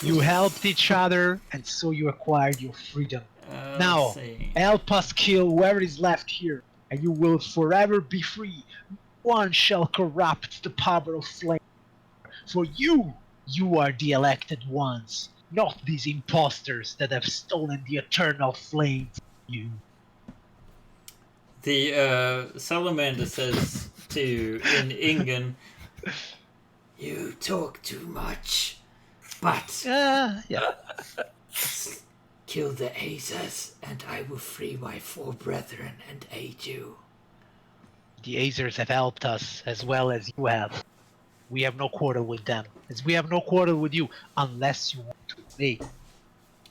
Speaker 3: You helped each other, and so you acquired your freedom. Now,
Speaker 2: Let's see.
Speaker 3: help us kill whoever is left here, and you will forever be free. One shall corrupt the power of flame. For you are the elected ones, not these imposters that have stolen the eternal flame from you.
Speaker 2: The salamander says to Ingen, "You talk too much, but
Speaker 3: Yeah.
Speaker 2: kill the Azas, and I will free my 4 brethren and aid you."
Speaker 3: The Azers have helped us as well as you have. We have no quarrel with them, as we have no quarrel with you, unless you want to make.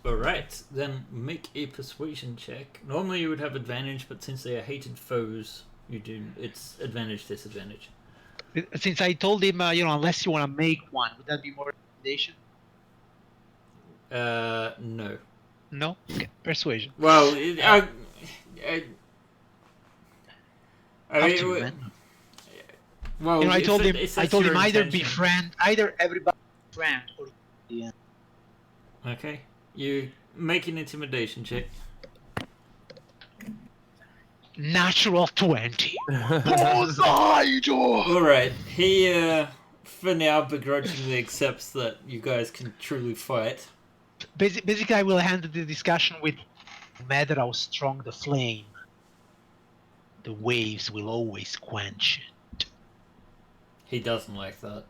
Speaker 2: Alright, then make a persuasion check. Normally you would have advantage, but since they are hated foes, you do. It's advantage, disadvantage.
Speaker 3: Since I told him, unless you want to make one, would that be more intimidation?
Speaker 2: No.
Speaker 3: No? Okay, persuasion.
Speaker 2: Well,
Speaker 3: Up to you, man.
Speaker 2: Well,
Speaker 3: I told him
Speaker 2: your
Speaker 3: either
Speaker 2: intention.
Speaker 3: befriend, either everybody friend or yeah.
Speaker 2: Okay, you make an intimidation check.
Speaker 3: Natural 20. Bullseye!
Speaker 2: All right, he for now begrudgingly accepts that you guys can truly fight.
Speaker 3: Basically, I will handle the discussion with no matter how strong the flame, the waves will always quench it.
Speaker 2: He doesn't like that.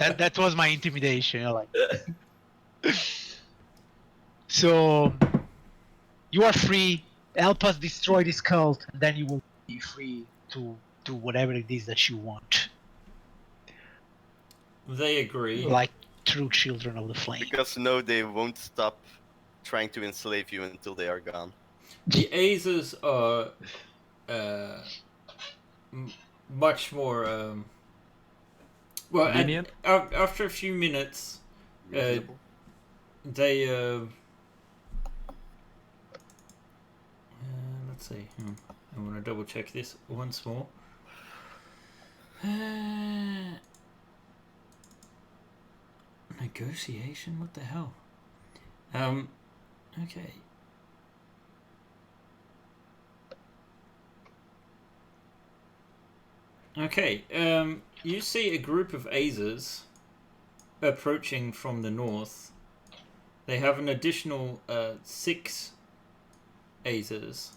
Speaker 3: That was my intimidation. So you are free. Help us destroy this cult, and then you will be free to do whatever it is that you want.
Speaker 2: They agree.
Speaker 3: Like true children of the flame.
Speaker 4: Because no, they won't stop trying to enslave you until they are gone.
Speaker 2: The Azers are much more well.
Speaker 1: Lenient?
Speaker 2: After a few minutes,
Speaker 4: Reasonable.
Speaker 2: they let's see. I want to double check this once more. Negotiation? What the hell? Okay. Okay, you see a group of Azers approaching from the north. They have an additional 6 Azers,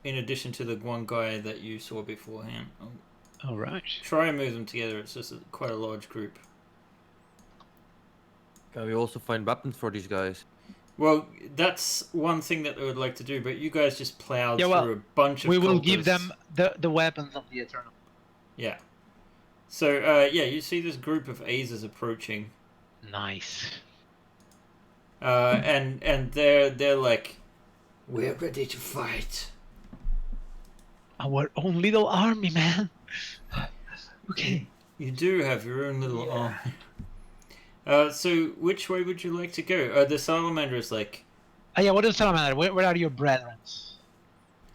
Speaker 2: in addition to the one guy that you saw beforehand.
Speaker 3: All right.
Speaker 2: Try and move them together. It's just quite a large group.
Speaker 1: Can we also find weapons for these guys?
Speaker 2: Well, that's one thing that I would like to do, but you guys just plowed
Speaker 3: Yeah, well,
Speaker 2: through a bunch of
Speaker 3: We will
Speaker 2: cultists.
Speaker 3: give them the weapons of the Eternal.
Speaker 2: Yeah. So, yeah, you see this group of Azers approaching.
Speaker 3: Nice.
Speaker 2: And they're like, "We're ready to fight."
Speaker 3: Our own little army, man. Okay.
Speaker 2: You do have your own little army. So which way would you like to go? The salamander is like,
Speaker 3: Yeah, what is Salamander? Where are your brethren?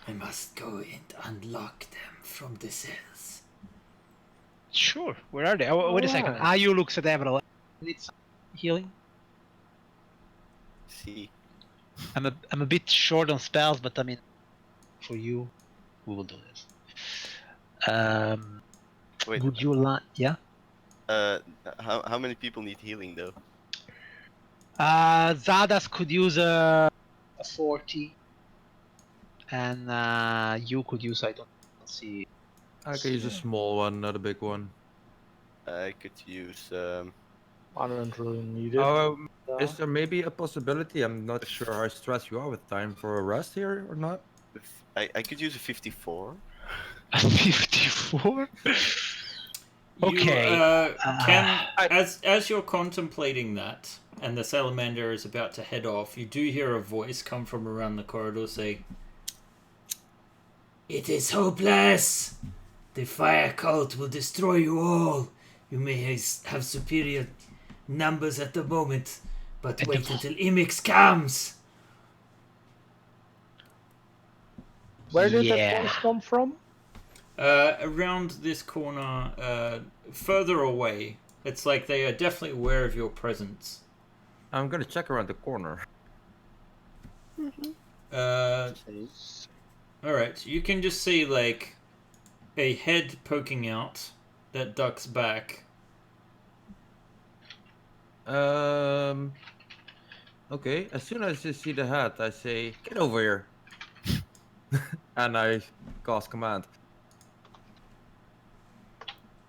Speaker 2: "I must go and unlock them from the cells."
Speaker 3: Sure. Where are they? Oh, wait a second.
Speaker 1: Alright.
Speaker 3: Ayu looks at Everett. Need some healing?
Speaker 4: See.
Speaker 3: I'm a bit short on spells, but I mean, for you, we will do this.
Speaker 4: Wait.
Speaker 3: Would you like? Yeah.
Speaker 4: How many people need healing though?
Speaker 3: Zadas could use a 40, and you could use, I don't see.
Speaker 1: I can use a small one, not a big one.
Speaker 4: I could use.
Speaker 5: I don't really need it.
Speaker 1: Is there maybe a possibility? I'm not sure how stressed you are with time for a rest here or not.
Speaker 4: I could use a 54.
Speaker 3: A 54. Okay.
Speaker 2: You can, as you're contemplating that, and the salamander is about to head off, you do hear a voice come from around the corridor say, "It is hopeless! The fire cult will destroy you all. You may have superior numbers at the moment, but wait until Imix comes."
Speaker 5: Where did
Speaker 3: Yeah.
Speaker 5: that voice come from?
Speaker 2: Around this corner, further away. It's like they are definitely aware of your presence.
Speaker 1: I'm gonna check around the corner.
Speaker 2: Alright, you can just see like a head poking out that ducks back.
Speaker 1: Okay, as soon as I see the head, I say, "Get over here." And I cast command.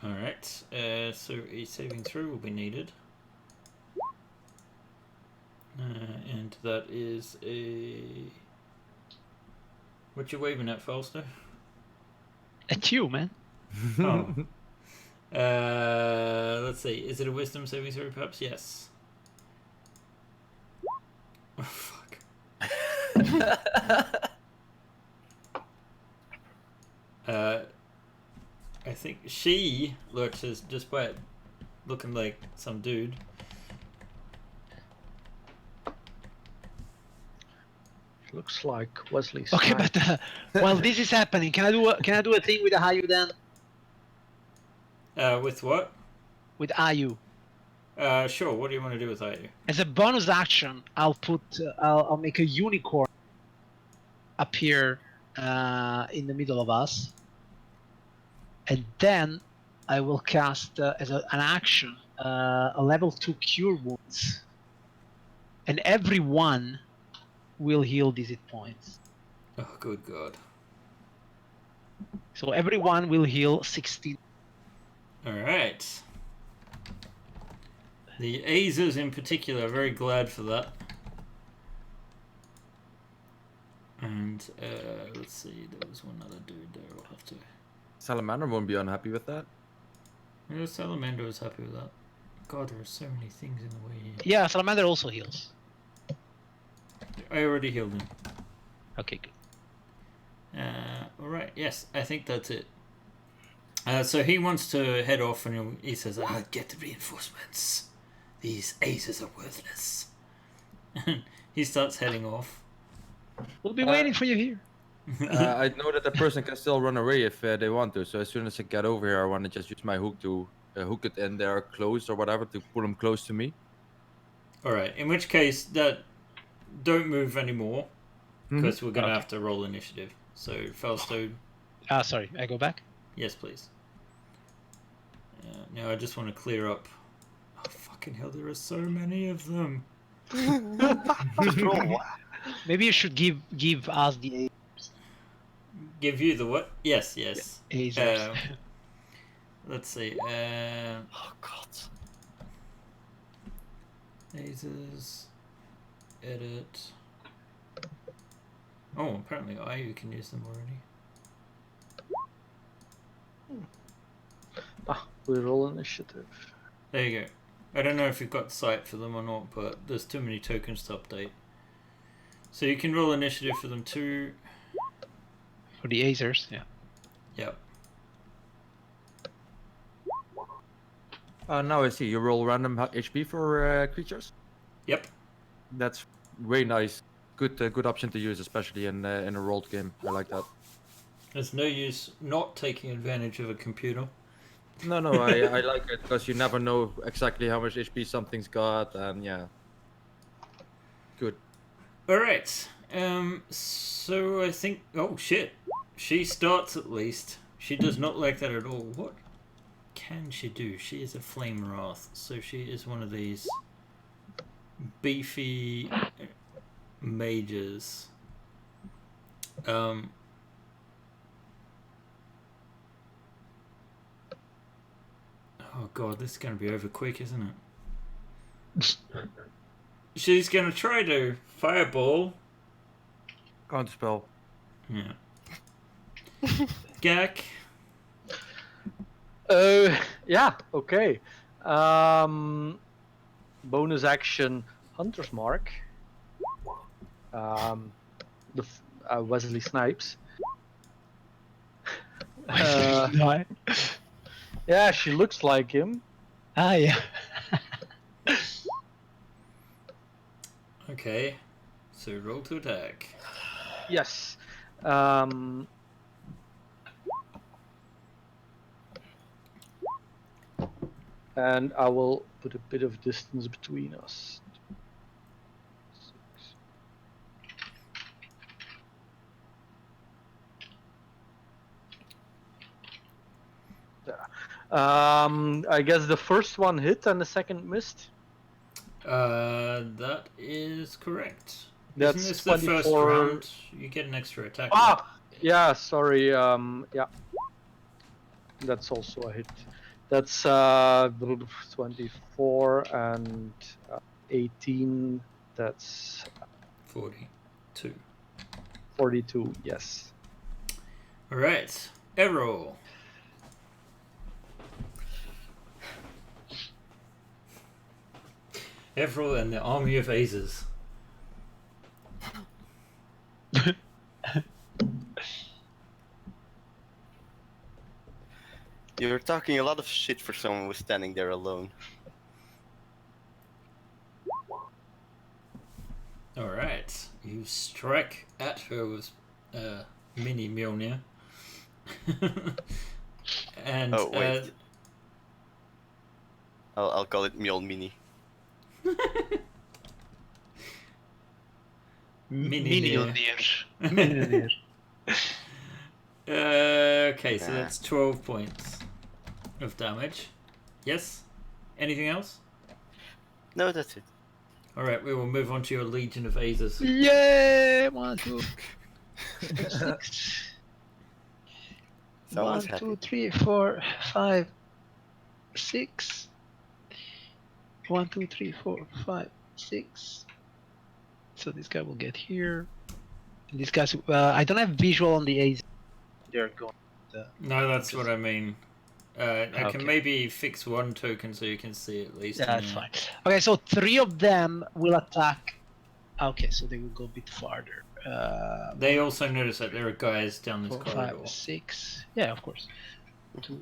Speaker 2: Alright, so a saving throw will be needed. And that is a... What you waving at, Falster?
Speaker 3: At you, man.
Speaker 2: Oh. Let's see. Is it a wisdom saving throw, perhaps? Yes. Oh, fuck. I think she lurches just by looking like some dude.
Speaker 5: Looks like Wesley.
Speaker 3: Okay,
Speaker 5: Snipes.
Speaker 3: but while this is happening, can I do a thing with Ayu then?
Speaker 2: With what?
Speaker 3: With Ayu.
Speaker 2: Sure. What do you want to do with Ayu?
Speaker 3: As a bonus action, I'll make a unicorn appear in the middle of us, and then I will cast as an action a level 2 cure wounds, and everyone will heal these hit points.
Speaker 2: Oh, good God.
Speaker 3: So everyone will heal 16.
Speaker 2: Alright. The Azers in particular are very glad for that. And, let's see, there was one other dude there I'll have to...
Speaker 1: Salamander won't be unhappy with that.
Speaker 2: Yeah, Salamander is happy with that. God, there are so many things in the way here.
Speaker 3: Yeah, Salamander also heals.
Speaker 2: I already healed him.
Speaker 3: Okay, good.
Speaker 2: Alright, yes, I think that's it. So he wants to head off and he says, "I'll get the reinforcements. These aces are worthless." He starts heading off.
Speaker 3: We'll be waiting for you here.
Speaker 1: I know that the person can still run away if they want to. So as soon as I get over here, I want to just use my hook to hook it in there close or whatever to pull them close to me.
Speaker 2: Alright, in which case, don't move anymore. Because we're going to have to roll initiative. So, Falsto,
Speaker 3: Sorry, I go back.
Speaker 2: yes, please. Now I just want to clear up. Oh, fucking hell, there are so many of them.
Speaker 4: Just roll one.
Speaker 3: Maybe you should give us the
Speaker 2: Give you the what? Yes, yes.
Speaker 3: Azers.
Speaker 2: Let's see.
Speaker 4: Oh God.
Speaker 2: Azers. Edit. Oh, apparently you can use them already.
Speaker 5: We roll initiative.
Speaker 2: There you go. I don't know if you've got sight for them or not, but there's too many tokens to update. So you can roll initiative for them too.
Speaker 3: For the Azers, yeah.
Speaker 2: Yep.
Speaker 1: Now I see. You roll random HP for creatures.
Speaker 2: Yep.
Speaker 1: That's way nice. Good option to use, especially in a rolled game. I like that.
Speaker 2: There's no use not taking advantage of a computer.
Speaker 1: No, I like it because you never know exactly how much HP something's got, and yeah. Good.
Speaker 2: Alright. So I think... Oh, shit. She starts at least. She does not like that at all. What can she do? She is a Flame Wrath. So she is one of these beefy mages. Oh god, this is going to be over quick, isn't it? She's going to try to fireball.
Speaker 1: Counterspell.
Speaker 2: Yeah. Gak.
Speaker 5: Yeah, okay. Bonus action, Hunter's Mark. Wesley Snipes.
Speaker 3: No,
Speaker 5: Yeah, she looks like him.
Speaker 3: yeah.
Speaker 2: Okay. So roll to attack.
Speaker 5: Yes. And I will put a bit of distance between us. 6. There. I guess the first one hit and the second missed.
Speaker 2: That is correct.
Speaker 5: That's
Speaker 2: Isn't this the first
Speaker 5: 24.
Speaker 2: round? You get an extra attack.
Speaker 5: Yeah, sorry. Yeah. That's also a hit. That's 24 and 18. That's
Speaker 2: 42.
Speaker 5: 42. Yes.
Speaker 2: All right. Errol. Everil and the army of Azers.
Speaker 4: You're talking a lot of shit for someone who's standing there alone.
Speaker 2: Alright. You strike at her with mini Mjolnir. And
Speaker 4: Oh, wait. I'll call it Mjol Mini.
Speaker 3: Millionaire.
Speaker 2: Okay, so that's 12 points of damage. Yes? Anything else?
Speaker 4: No, that's it.
Speaker 2: Alright, we will move on to your Legion of Azers.
Speaker 3: Yeah, 1, 2, 6.
Speaker 4: Someone's
Speaker 3: 1,
Speaker 4: happy.
Speaker 3: 2, 3, 4, 5, 6. 1, 2, 3, 4, 5, 6. So this guy will get here. And these guys, I don't have visual on the A's. They're going.
Speaker 2: No, that's what I mean. I
Speaker 3: Okay.
Speaker 2: can maybe fix one token so you can see at least.
Speaker 3: Yeah, that's fine. Okay, so 3 of them will attack. Okay, so they will go a bit farther.
Speaker 2: They also notice that there are guys down this
Speaker 3: 4,
Speaker 2: corridor.
Speaker 3: 5, 6. Yeah, of course. 2.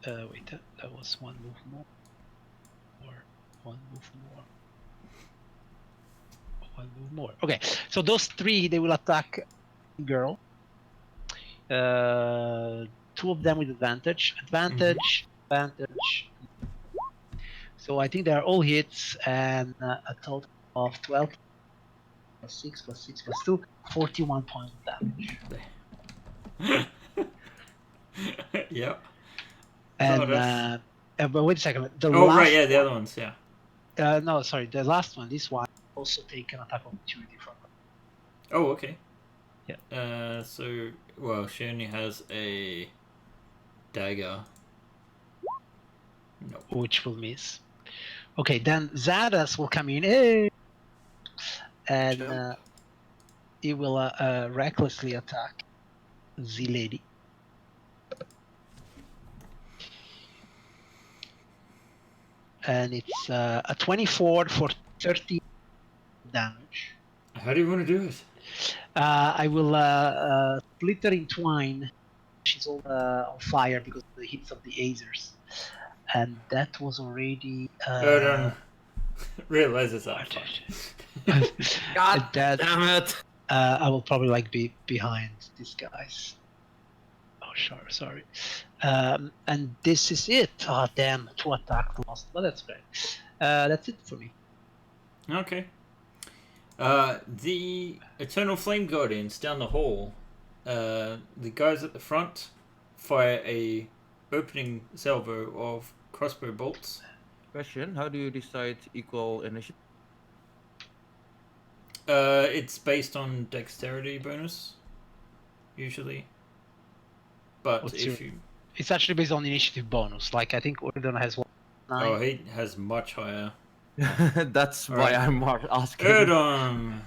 Speaker 3: Wait, that was 1 move more. Or 1 move more. 1 move more. Okay, so those 3 they will attack girl. 2 of them with advantage. Advantage. So I think they are all hits and a total of 12 plus 6 plus 6 plus 2, 41 points of damage.
Speaker 2: Yep.
Speaker 3: And but wait a second. The
Speaker 2: Oh
Speaker 3: last
Speaker 2: right, yeah, the
Speaker 3: one,
Speaker 2: other ones, yeah.
Speaker 3: no, sorry, the last one. This one also take an attack opportunity from her.
Speaker 2: Oh, okay.
Speaker 3: Yeah.
Speaker 2: So, well, she only has a dagger. No.
Speaker 3: Which will miss. Okay, then Zadas will come in. Hey! And
Speaker 4: Jump.
Speaker 3: he will recklessly attack the lady. And it's a 24 for 30 damage.
Speaker 2: How do you want to do it?
Speaker 3: I will split her in twine. She's all on fire because of the hits of the Azers. And that was already.
Speaker 2: I don't realize it's that far.
Speaker 1: God
Speaker 3: that,
Speaker 1: damn it!
Speaker 3: I will probably be behind these guys. Oh, sure, sorry. And this is it. Oh, damn, 2 attack lost. But that's great. That's it for me.
Speaker 2: Okay. The Eternal Flame Guardians down the hall. The guys at the front fire a opening salvo of crossbow bolts.
Speaker 1: Question: how do you decide equal initiative?
Speaker 2: It's based on dexterity bonus, usually. But
Speaker 3: What's
Speaker 2: if
Speaker 3: your-
Speaker 2: you...
Speaker 3: It's actually based on initiative bonus. Like I think Ordon has 9.
Speaker 2: Oh, he has much higher.
Speaker 1: That's why
Speaker 2: Alright.
Speaker 1: I'm asking.
Speaker 2: Erdon!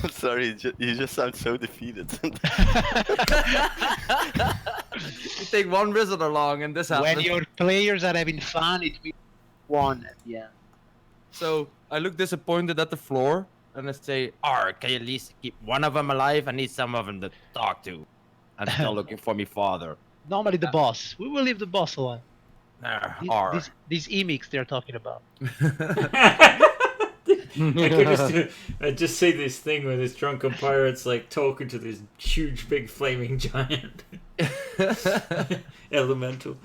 Speaker 4: I'm sorry, you just sound so defeated.
Speaker 1: You take one wizard along, and this
Speaker 3: When
Speaker 1: happens.
Speaker 3: your players are having fun, it will one at the end.
Speaker 1: So I look disappointed at the floor, and I say, "Arr, can you at least keep one of them alive? I need some of them to talk to. I'm still looking for me father."
Speaker 3: Normally the boss. We will leave the boss alive.
Speaker 1: Arr.
Speaker 3: These emics they're talking about.
Speaker 2: I could just see this thing where this drunken pirate's like talking to this huge, big, flaming giant elemental.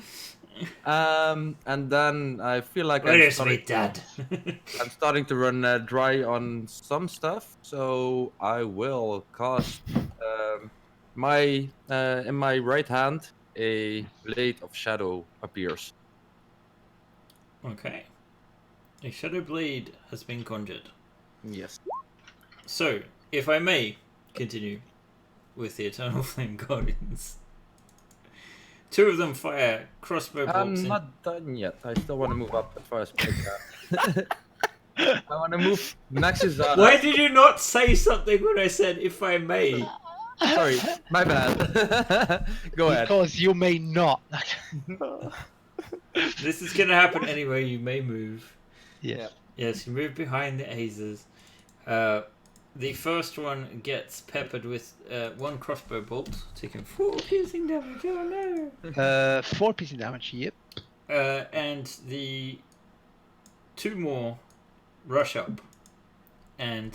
Speaker 1: And then I feel like
Speaker 2: Where is my dad?
Speaker 1: I'm starting to run dry on some stuff, so I will cast my in my right hand a blade of shadow appears.
Speaker 2: Okay. A shadow blade has been conjured.
Speaker 1: Yes.
Speaker 2: So, if I may continue with the Eternal Flame Guardians. 2 of them fire crossbow bolts.
Speaker 1: I'm not done yet. I still want to move up as far as I can. I want to move Maxizada.
Speaker 2: Why did you not say something when I said if I may?
Speaker 1: Sorry, my bad. Go ahead.
Speaker 3: Because you may not.
Speaker 2: This is gonna happen anyway. You may move.
Speaker 3: Yeah.
Speaker 2: Yes, you move behind the Azers. The first one gets peppered with 1 crossbow bolt, taking 4 piercing damage. Oh no!
Speaker 3: 4 piercing damage. Yep.
Speaker 2: And the 2 more rush up, and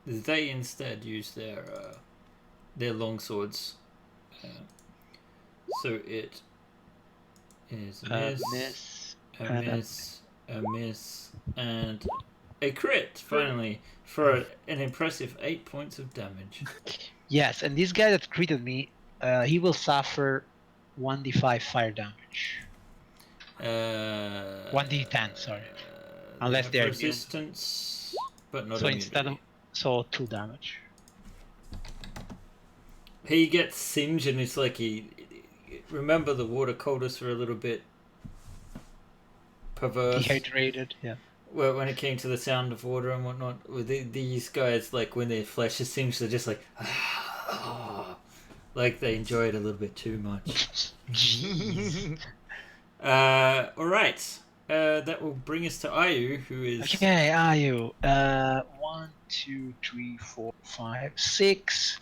Speaker 2: they instead use their long swords. So it is a miss, a miss, a miss, and a crit finally for an impressive 8 points of damage.
Speaker 3: Yes, and this guy that critted me, he will suffer 1d5 fire damage. 1d10, sorry. Unless
Speaker 2: have
Speaker 3: they're
Speaker 2: resistance, but not
Speaker 3: So
Speaker 2: immunity.
Speaker 3: instead of 2 damage.
Speaker 2: He gets singed, and it's like he... Remember, the water coldness for a little bit perverse.
Speaker 3: Dehydrated, yeah.
Speaker 2: Well, when it came to the sound of water and whatnot, with these guys, like when their flesh is singed, they're just like, like they enjoy it a little bit too much. All right. That will bring us to Ayu, who is...
Speaker 3: Okay, Ayu. 1, 2, 3, 4, 5, 6.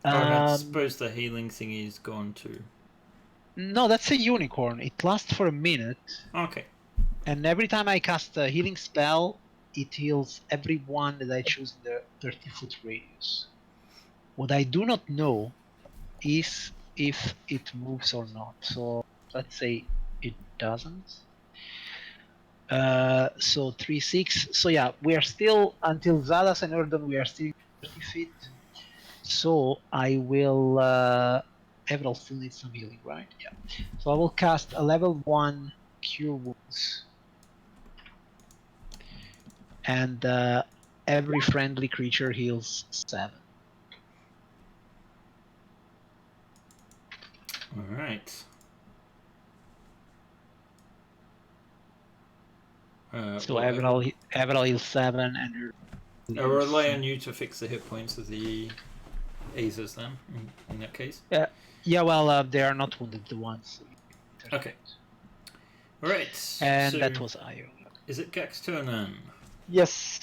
Speaker 2: Oh, and I suppose the healing thingy is gone too.
Speaker 3: No, that's a unicorn. It lasts for a minute,
Speaker 2: Okay.
Speaker 3: and every time I cast a healing spell, it heals everyone that I choose in the 30-foot radius. What I do not know is if it moves or not. So let's say it doesn't. So 3, 6. So yeah, we are still, until Zadas and Erdon, we are still 30 feet. So I will... Everall still needs some healing, right? Yeah. So I will cast a level 1 Cure Wounds. And every friendly creature heals 7.
Speaker 2: All right.
Speaker 3: So
Speaker 2: well,
Speaker 3: Everall heals 7, and
Speaker 2: I rely on you to fix the hit points of the Azers then, in that case.
Speaker 3: Yeah, well, they are not wounded, the ones.
Speaker 2: Okay. Alright.
Speaker 3: And
Speaker 2: so
Speaker 3: that was Ayu.
Speaker 2: Is it Gak's turn then?
Speaker 5: Yes.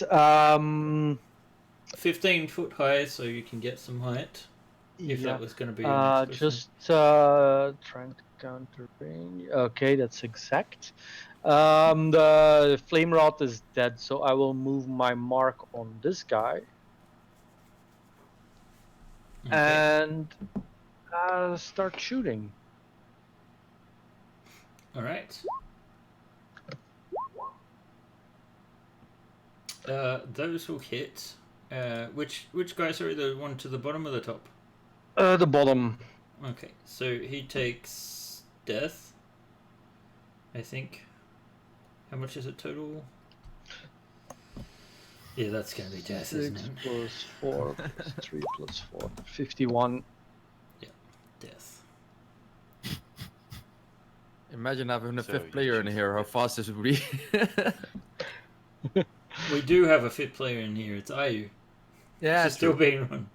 Speaker 2: 15 foot high, so you can get some height. If
Speaker 5: yeah.
Speaker 2: that was going to be your next person.
Speaker 5: Just trying to counter range. Okay, that's exact. The flame rod is dead, so I will move my mark on this guy
Speaker 2: Okay.
Speaker 5: and start shooting.
Speaker 2: Alright. Those will hit. Which guys are the one to the bottom or the top?
Speaker 5: The bottom.
Speaker 2: Okay, so he takes death. I think. How much is it total? Yeah, that's gonna be death, isn't
Speaker 5: 6
Speaker 2: it?
Speaker 5: plus 4 plus 3 plus 4. 51.
Speaker 2: Death.
Speaker 1: Imagine having a
Speaker 4: So
Speaker 1: fifth
Speaker 4: you
Speaker 1: player in
Speaker 4: choose
Speaker 1: here. How
Speaker 4: death.
Speaker 1: fast this would be.
Speaker 2: We do have a fifth player in here. It's Ayu.
Speaker 1: Yeah,
Speaker 2: She's still being run.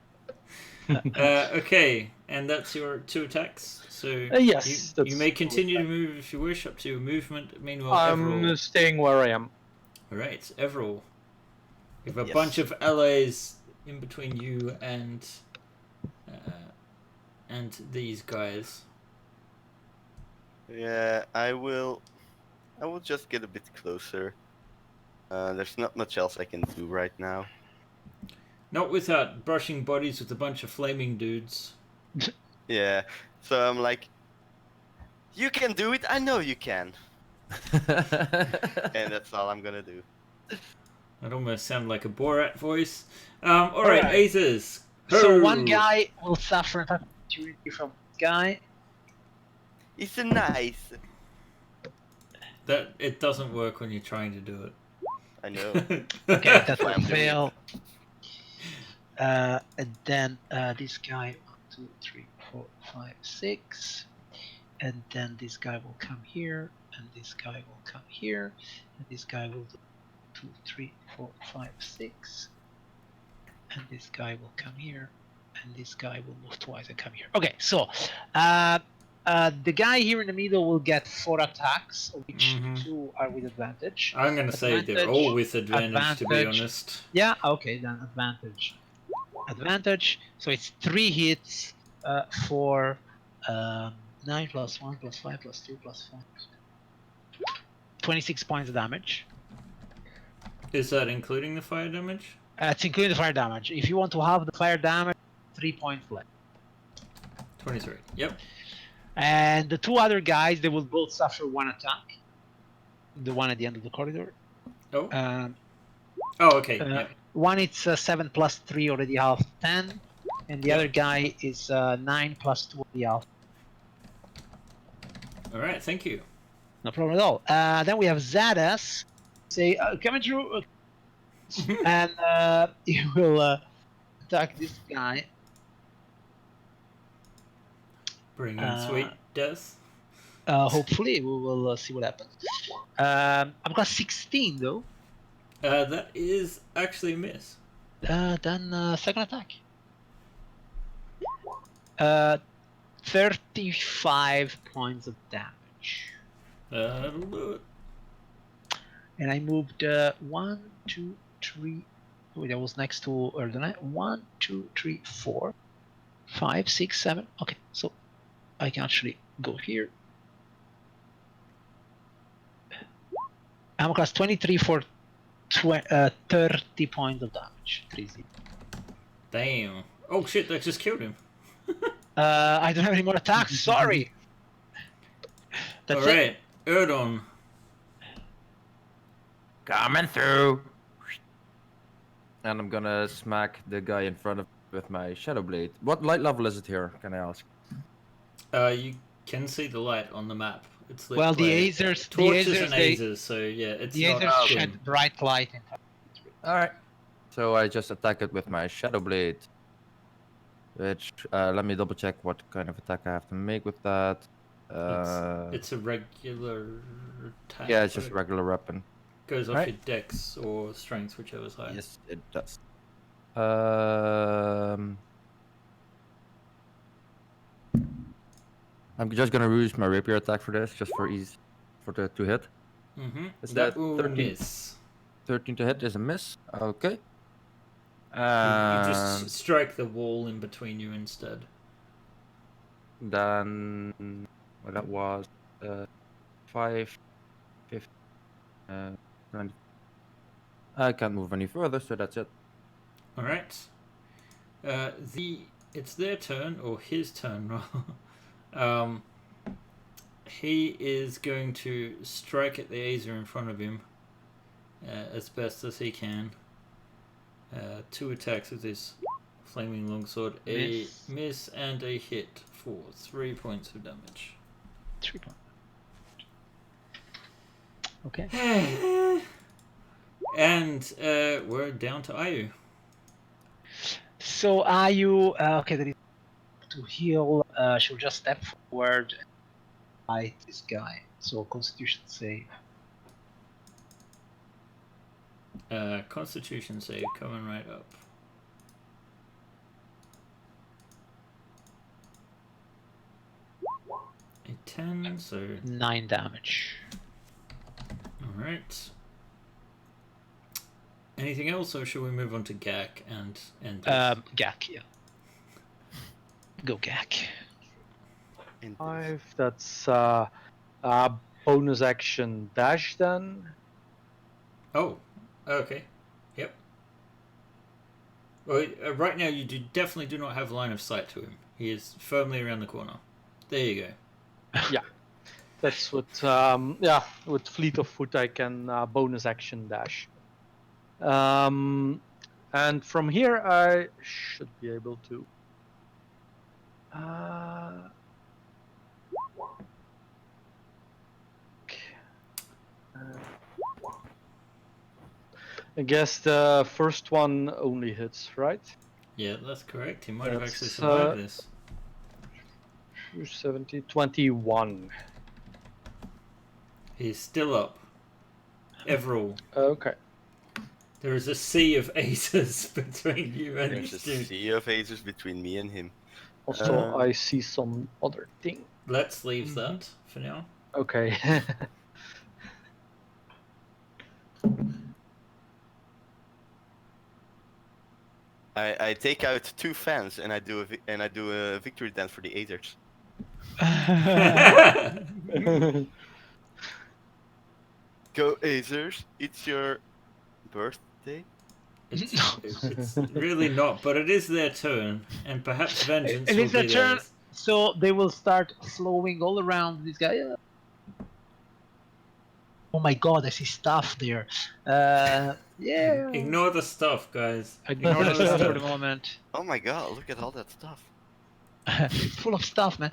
Speaker 2: Okay, and that's your 2 attacks. So
Speaker 5: Yes,
Speaker 2: you may continue to move if you wish up to your movement. Meanwhile,
Speaker 5: I'm
Speaker 2: Everall.
Speaker 5: staying where I am.
Speaker 2: Alright, Everall. You have a
Speaker 4: Yes.
Speaker 2: bunch of allies in between you and these guys.
Speaker 4: Yeah, I will just get a bit closer. There's not much else I can do right now.
Speaker 2: Not without brushing bodies with a bunch of flaming dudes.
Speaker 4: Yeah, so I'm like, you can do it. I know you can, and that's all I'm gonna do.
Speaker 2: That almost sounded like a Borat voice. Alright,
Speaker 3: Alright.
Speaker 2: Aces.
Speaker 3: So one
Speaker 2: Ho!
Speaker 3: guy will suffer an attack opportunity from this guy.
Speaker 4: It's a nice.
Speaker 2: That it doesn't work when you're trying to do it.
Speaker 4: I know.
Speaker 3: Okay, that
Speaker 4: That's why
Speaker 3: will
Speaker 4: I'm doing
Speaker 3: fail. And then this guy 1, 2, 3, 4, 5, 6. And then this guy will come here, and this guy will come here, and this guy will do 2, 3, 4, 5, 6. And this guy will come here, and this guy will move twice and come here. Okay, so the guy here in the middle will get 4 attacks, of which
Speaker 2: Mhm.
Speaker 3: 2 are with advantage.
Speaker 2: I'm gonna say they're all with advantage, to be honest.
Speaker 3: Yeah, okay, then advantage. Advantage. So it's 3 hits for 9 plus 1 plus 5 plus 2 plus 4. 26 points of damage.
Speaker 2: Is that including the fire damage?
Speaker 3: It's including the fire damage. If you want to have the fire damage, 3 points left.
Speaker 2: 23. Yep.
Speaker 3: And the 2 other guys, they will both suffer 1 attack. The one at the end of the corridor.
Speaker 2: Oh.
Speaker 3: Um,
Speaker 2: Oh, okay. Yep.
Speaker 3: One it's 7 plus 3 already half 10, and the
Speaker 2: Yep.
Speaker 3: other guy is 9 plus 2 already half.
Speaker 2: All right. Thank you.
Speaker 3: No problem at all. Then we have Zadas. Say, coming through. And he will attack this guy.
Speaker 2: Bringing sweet death.
Speaker 3: Hopefully, we will see what happens. I've got 16 though.
Speaker 2: That is actually a miss.
Speaker 3: Then second attack. 35 points of damage.
Speaker 2: That'll do it.
Speaker 3: And I moved 1, 2, 3. Wait, that was next to Erdogan. 1, 2, 3, 4, 5, 6, 7. Okay, so I can actually go here. I'm class 23 for 30 points of damage. 30.
Speaker 2: Damn. Oh shit! That just killed him.
Speaker 3: I don't have any more attacks. Sorry. That's
Speaker 2: All right, Erdon.
Speaker 1: Coming through. And I'm gonna smack the guy in front of with my shadow blade. What light level is it here? Can I ask?
Speaker 2: You can see the light on the map. It's lit
Speaker 3: Well, the
Speaker 2: by
Speaker 3: Azers,
Speaker 2: torches and Azers, so yeah, it's
Speaker 3: the
Speaker 2: not
Speaker 3: Azers
Speaker 2: dim.
Speaker 3: shed bright light.
Speaker 1: All right. So I just attack it with my shadow blade. Which let me double check what kind of attack I have to make with that.
Speaker 2: It's a regular attack.
Speaker 1: Yeah, it's just
Speaker 2: but
Speaker 1: a regular weapon.
Speaker 2: goes off
Speaker 1: Right.
Speaker 2: your dex or strength, whichever's higher.
Speaker 1: Yes, it does. I'm just gonna use my rapier attack for this, just for ease, for the to hit.
Speaker 2: Mm-hmm.
Speaker 1: Is
Speaker 2: That
Speaker 1: that
Speaker 2: will
Speaker 1: 13?
Speaker 2: miss.
Speaker 1: 13 to hit is a miss. Okay.
Speaker 2: You just strike the wall in between you instead.
Speaker 1: Then well, that was 5, 15, 20. I can't move any further, so that's it.
Speaker 2: All right. It's their turn or his turn. He is going to strike at the Azer in front of him. as best as he can. 2 attacks with his flaming longsword. A miss and a hit for 3 points of damage.
Speaker 3: 3 points. Okay.
Speaker 2: And we're down to Ayu.
Speaker 3: So are you okay? There is to heal. She'll just step forward and fight this guy. So Constitution save.
Speaker 2: Constitution save coming right up. A 10, so
Speaker 3: 9 damage.
Speaker 2: alright. Anything else, or should we move on to Gak and this?
Speaker 3: Gak, yeah. Go Gak.
Speaker 5: 5. That's bonus action dash then.
Speaker 2: Oh, okay. Yep. Well, right now you definitely do not have line of sight to him. He is firmly around the corner. There you go.
Speaker 5: That's what, with fleet of foot I can bonus action dash. And from here I should be able to. I guess the first one only hits, right?
Speaker 2: Yeah, that's correct. He might have
Speaker 5: That's,
Speaker 2: actually survived this.
Speaker 5: 270, 21.
Speaker 2: He's still up. Everall.
Speaker 5: Okay.
Speaker 2: There is a sea of aces between you and
Speaker 4: There's a
Speaker 2: this dude.
Speaker 4: sea of aces between me and him.
Speaker 5: Also, I see some other thing.
Speaker 2: Let's leave that for now.
Speaker 5: Okay.
Speaker 4: I take out 2 fans and I do a victory dance for the Azers. Go Azers! It's your birthday.
Speaker 2: It's really not, but it is their turn, and perhaps vengeance
Speaker 3: It
Speaker 2: will
Speaker 3: is
Speaker 2: be
Speaker 3: their turn.
Speaker 2: theirs.
Speaker 3: So they will start flowing all around this guy. Oh my god, I see stuff there. Yeah.
Speaker 2: Ignore the stuff, guys.
Speaker 3: Ignore the stuff for the moment.
Speaker 4: Oh my god! Look at all that stuff.
Speaker 3: It's full of stuff, man.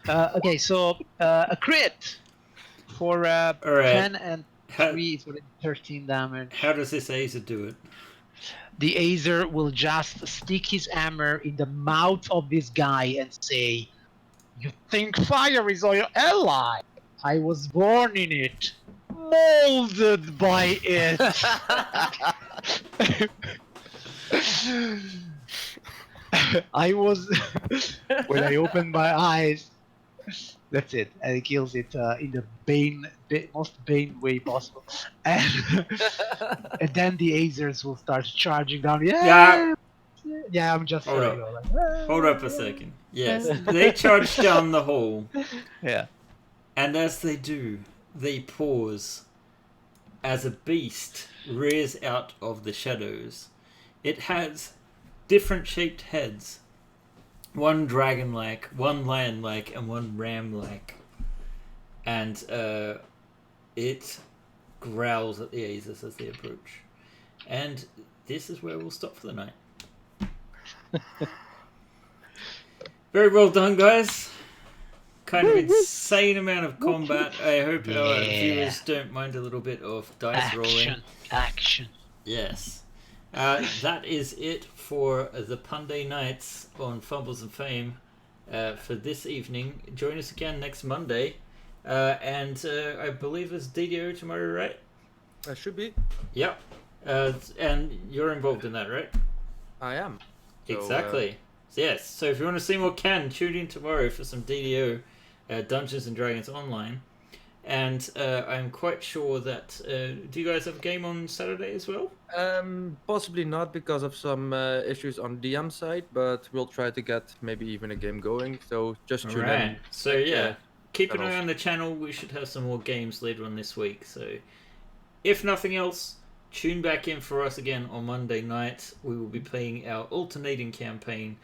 Speaker 3: Okay, so a crit for
Speaker 2: Alright.
Speaker 3: 10 and
Speaker 2: How,
Speaker 3: 3 for 13 damage.
Speaker 2: how does this Azer do it?
Speaker 3: The Azer will just stick his hammer in the mouth of this guy and say, "You think fire is your ally? I was born in it, molded by it." I was when I opened my eyes. That's it, and he kills it in the most Bane way possible. And, and then the Azers will start charging down. Yeah, I'm just
Speaker 2: Hold
Speaker 3: sorry.
Speaker 2: up. Hold up a second. Yes, they charge down the hall,
Speaker 3: Yeah.
Speaker 2: and as they do, they pause as a beast rears out of the shadows. It has different shaped heads. One dragon-like, one lion-like, and one ram-like. And it growls at the Azers as they approach. And this is where we'll stop for the night. Very well done, guys. Kind of insane amount of combat. I hope our viewers don't mind a little bit of dice rolling.
Speaker 3: Action.
Speaker 2: Yes. That is it for the Punday nights on Fumbles and Fame for this evening. Join us again next Monday. And I believe it's DDO tomorrow, right?
Speaker 1: That should be.
Speaker 2: Yep. And you're involved in that, right?
Speaker 1: I am. So,
Speaker 2: Exactly. Yes. So if you want to see more Ken, tune in tomorrow for some DDO Dungeons and Dragons Online. And I'm quite sure that... do you guys have a game on Saturday as well?
Speaker 1: Possibly not because of some issues on DM side, but we'll try to get maybe even a game going. So just tune in.
Speaker 2: Right. So yeah, keep an eye
Speaker 1: channels.
Speaker 2: on the channel. We should have some more games later on this week. So if nothing else, tune back in for us again on Monday night. We will be playing our alternating campaign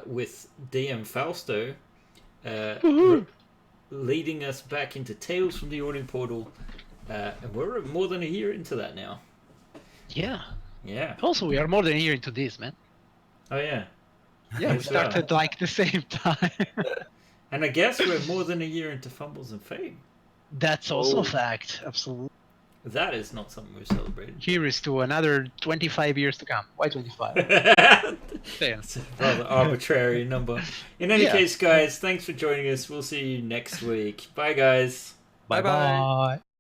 Speaker 2: with DM Fausto, leading us back into Tales from the Yawning Portal And we're more than a year into that now.
Speaker 3: Yeah.
Speaker 2: Yeah.
Speaker 3: Also, we are more than a year into this, man.
Speaker 2: Oh yeah.
Speaker 3: Yeah, we
Speaker 2: Yes, we are.
Speaker 3: started like the same time.
Speaker 2: And I guess we're more than a year into Fumbles and Fame.
Speaker 3: That's also
Speaker 1: Oh.
Speaker 3: a fact. Absolutely.
Speaker 2: That is not something we've celebrated.
Speaker 3: Here is to another 25 years to come. Why 25? Damn.
Speaker 2: It's a rather arbitrary number. In any
Speaker 3: Yeah.
Speaker 2: case, guys, thanks for joining us. We'll see you next week. Bye, guys.
Speaker 1: Bye-bye.
Speaker 3: Bye.